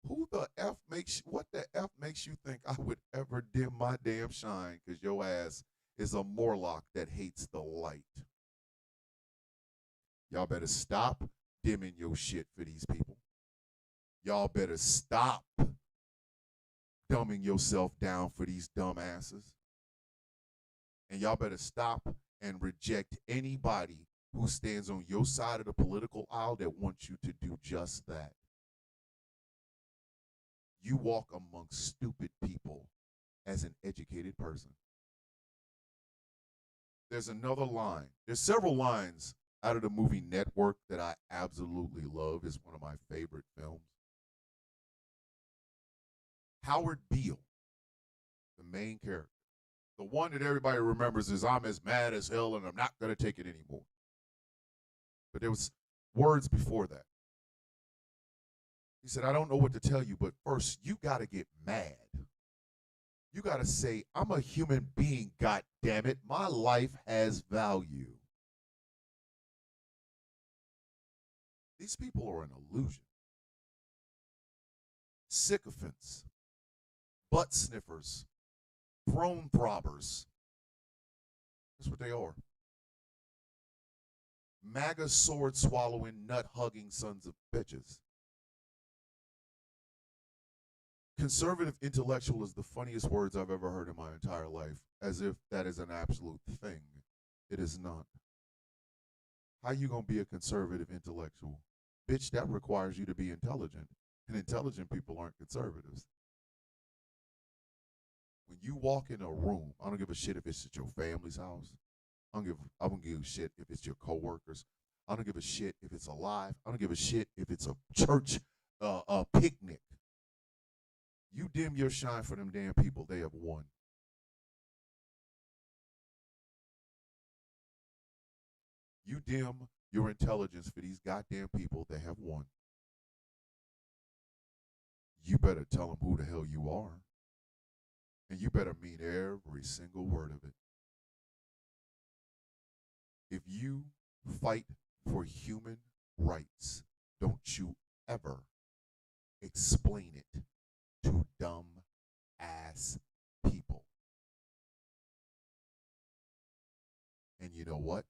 What the F makes you think I would ever dim my damn shine because your ass is a Morlock that hates the light? Y'all better stop dimming your shit for these people. Y'all better stop dumbing yourself down for these dumbasses. And y'all better stop and reject anybody who stands on your side of the political aisle that wants you to do just that. You walk amongst stupid people as an educated person. There's another line. There's several lines out of the movie Network that I absolutely love. It's one of my favorite films. Howard Beale, the main character, the one that everybody remembers is I'm as mad as hell and I'm not going to take it anymore. But there was words before that. He said, I don't know what to tell you, but first you got to get mad. You got to say, I'm a human being, God damn it. My life has value. These people are an illusion. Sycophants, butt sniffers, throne throbbers. That's what they are. MAGA sword swallowing, nut hugging sons of bitches. Conservative intellectual is the funniest words I've ever heard in my entire life, as if that is an absolute thing. It is not. How you gonna be a conservative intellectual? Bitch, that requires you to be intelligent, and intelligent people aren't conservatives. When you walk in a room, I don't give a shit if it's at your family's house. I don't give a shit if it's your coworkers. I don't give a shit if it's alive. I don't give a shit if it's a church, a picnic. You dim your shine for them damn people, they have won. You dim your intelligence for these goddamn people, they have won. You better tell them who the hell you are. And you better mean every single word of it. If you fight for human rights, don't you ever explain it to dumb ass people. And you know what?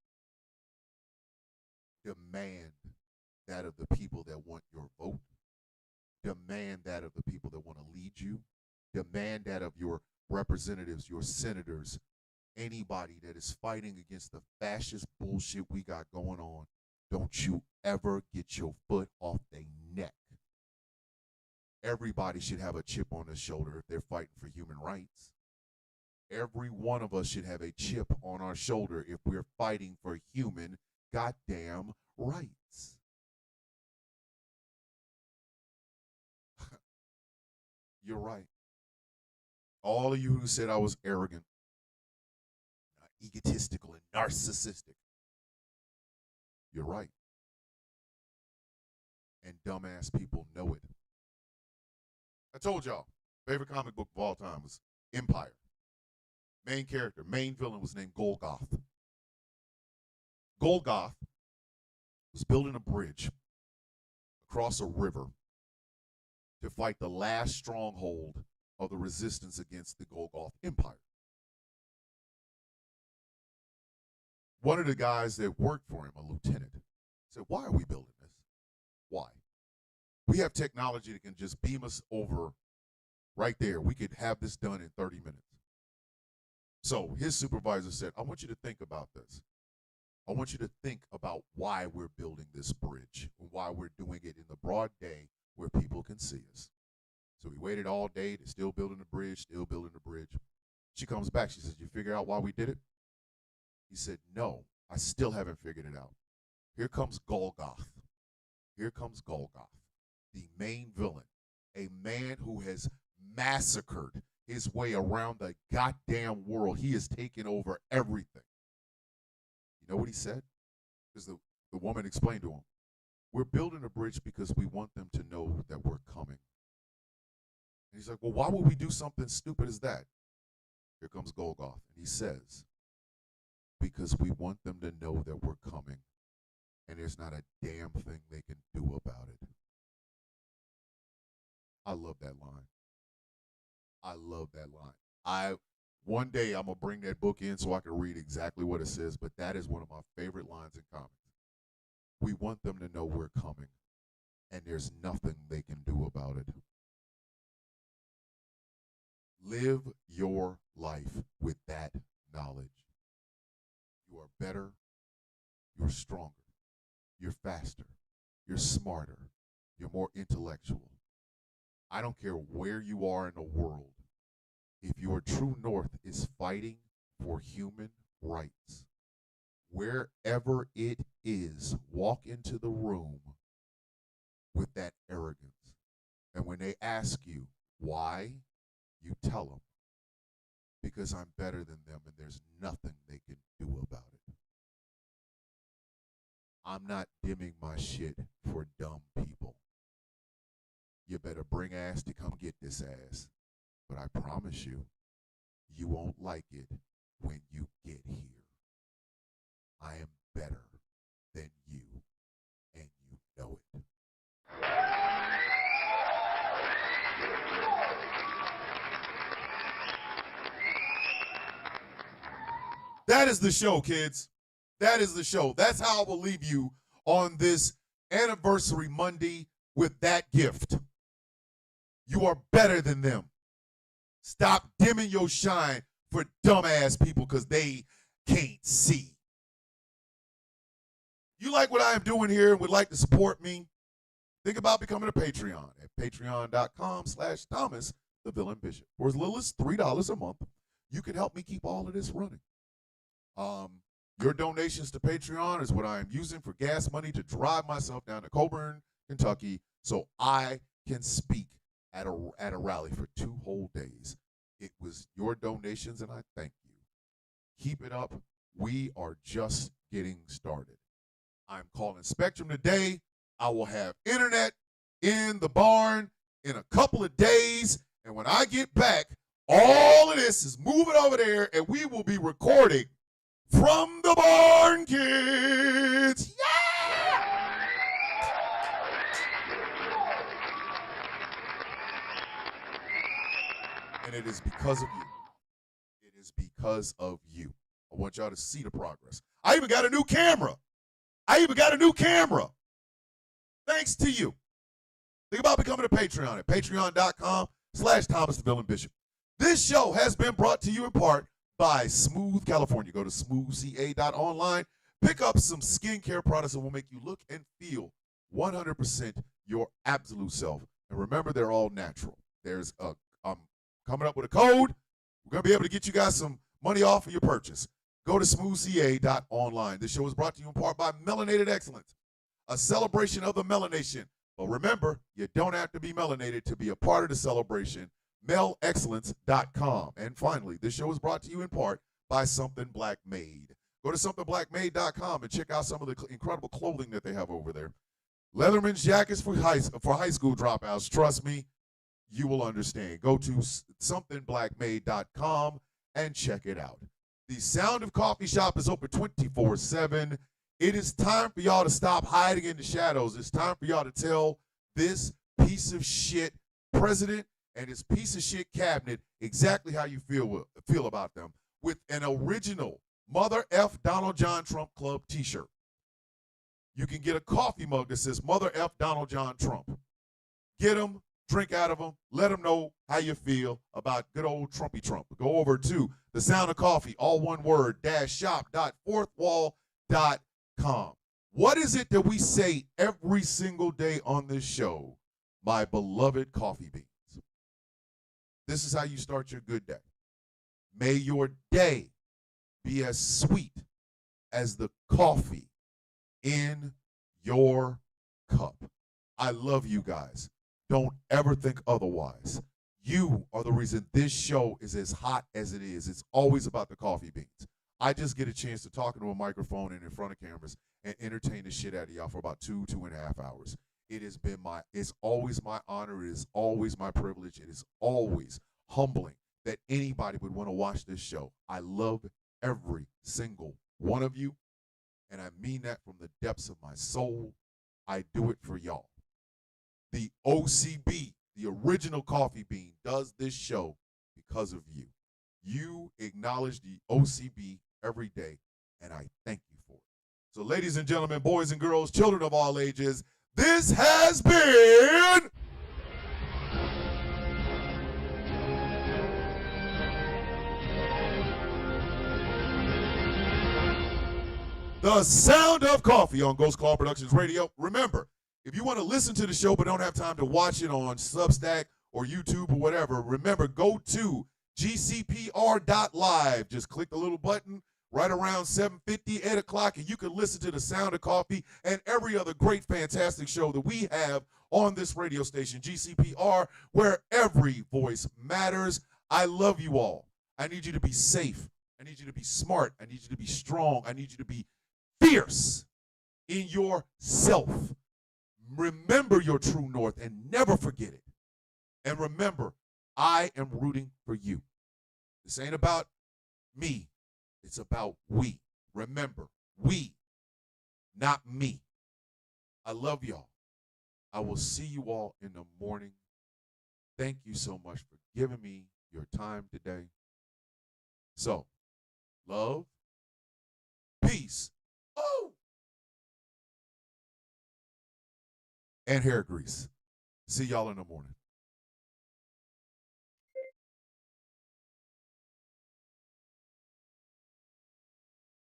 Demand that of the people that want your vote. Demand that of the people that want to lead you. Demand that of your representatives, your senators, anybody that is fighting against the fascist bullshit we got going on. Don't you ever get your foot off their neck. Everybody should have a chip on their shoulder if they're fighting for human rights. Every one of us should have a chip on our shoulder if we're fighting for human goddamn rights. You're right. All of you who said I was arrogant, egotistical, and narcissistic, you're right. And dumbass people know it. I told y'all, favorite comic book of all time was Empire. Main character, main villain was named Golgoth. Golgoth was building a bridge across a river to fight the last stronghold of the resistance against the Golgoth Empire. One of the guys that worked for him, a lieutenant, said, why are we building this? Why? We have technology that can just beam us over right there. We could have this done in 30 minutes. So his supervisor said, I want you to think about this. I want you to think about why we're building this bridge and why we're doing it in the broad day where people can see us. So we waited all day. They're still building the bridge, still building the bridge. She comes back. She says, you figure out why we did it? He said, no, I still haven't figured it out. Here comes Golgoth. Here comes Golgoth, the main villain, a man who has massacred his way around the goddamn world. He has taken over everything. You know what he said? Because the woman explained to him. We're building a bridge because we want them to know that we're coming. And he's like, well, why would we do something stupid as that? Here comes Golgoth. And he says, because we want them to know that we're coming. And there's not a damn thing they can do about it. I love that line. I love that line. One day I'm going to bring that book in so I can read exactly what it says, but that is one of my favorite lines in comics. We want them to know we're coming, and there's nothing they can do about it. Live your life with that knowledge. You are better, you're stronger, you're faster, you're smarter, you're more intellectual. I don't care where you are in the world. If your true north is fighting for human rights, wherever it is, walk into the room with that arrogance. And when they ask you why, you tell them, because I'm better than them and there's nothing they can do about it. I'm not dimming my shit for dumb people. You better bring ass to come get this ass. But I promise you, you won't like it when you get here. I am better than you, and you know it. That is the show, kids. That is the show. That's how I will leave you on this anniversary Monday with that gift. You are better than them. Stop dimming your shine for dumbass people because they can't see. You like what I am doing here and would like to support me? Think about becoming a Patreon at patreon.com/Thomas the Villain Bishop. For as little as $3 a month, you can help me keep all of this running. Your donations to Patreon is what I am using for gas money to drive myself down to Coburn, Kentucky, so I can speak at a rally for 2 whole days. It was your donations, and I thank you. Keep it up. We are just getting started. I'm calling Spectrum today. I will have internet in the barn in a couple of days, and when I get back, all of this is moving over there, and we will be recording from the barn, kids. Yeah! And it is because of you. It is because of you. I want y'all to see the progress. I even got a new camera. Thanks to you. Think about becoming a Patreon at patreon.com/Thomas the Villain Bishop. This show has been brought to you in part by Smooth California. Go to smoothca.online. Pick up some skincare products that will make you look and feel 100% your absolute self. And remember, they're all natural. I'm coming up with a code. We're going to be able to get you guys some money off of your purchase. Go to smoothca.online. This show is brought to you in part by Melanated Excellence, a celebration of the melanation. But remember, you don't have to be melanated to be a part of the celebration. melexcellence.com. And finally, this show is brought to you in part by Something Black Made. Go to somethingblackmade.com and check out some of the incredible clothing that they have over there. Leatherman's jackets for high school dropouts. Trust me, you will understand. Go to somethingblackmade.com and check it out. The Sound of Coffee Shop is open 24/7. It is time for y'all to stop hiding in the shadows. It's time for y'all to tell this piece of shit president and his piece of shit cabinet exactly how you feel about them with an original Mother F Donald John Trump Club t-shirt. You can get a coffee mug that says Mother F Donald John Trump. Get them, drink out of them, let them know how you feel about good old Trumpy Trump. Go over to The Sound of Coffee, all one word, shop.fourthwall.com. What is it that we say every single day on this show? My beloved coffee beans. This is how you start your good day. May your day be as sweet as the coffee in your cup. I love you guys. Don't ever think otherwise. You are the reason this show is as hot as it is. It's always about the coffee beans. I just get a chance to talk into a microphone and in front of cameras and entertain the shit out of y'all for about 2.5 hours. It's always my honor. It is always my privilege. It is always humbling that anybody would want to watch this show. I love every single one of you, and I mean that from the depths of my soul. I do it for y'all. The OCB, the original Coffee Bean, does this show because of you. You acknowledge the OCB every day, and I thank you for it. So, ladies and gentlemen, boys and girls, children of all ages, this has been The Sound of Coffee on Ghost Call Productions Radio. Remember, if you want to listen to the show but don't have time to watch it on Substack or YouTube or whatever, remember, go to gcpr.live. Just click the little button right around 7:50, 8 o'clock, and you can listen to The Sound of Coffee and every other great, fantastic show that we have on this radio station, GCPR, where every voice matters. I love you all. I need you to be safe. I need you to be smart. I need you to be strong. I need you to be fierce in yourself. Remember your true north and never forget it. And remember, I am rooting for you. This ain't about me. It's about we. Remember, we, not me. I love y'all. I will see you all in the morning. Thank you so much for giving me your time today. So, love, peace, and hair grease. See y'all in the morning.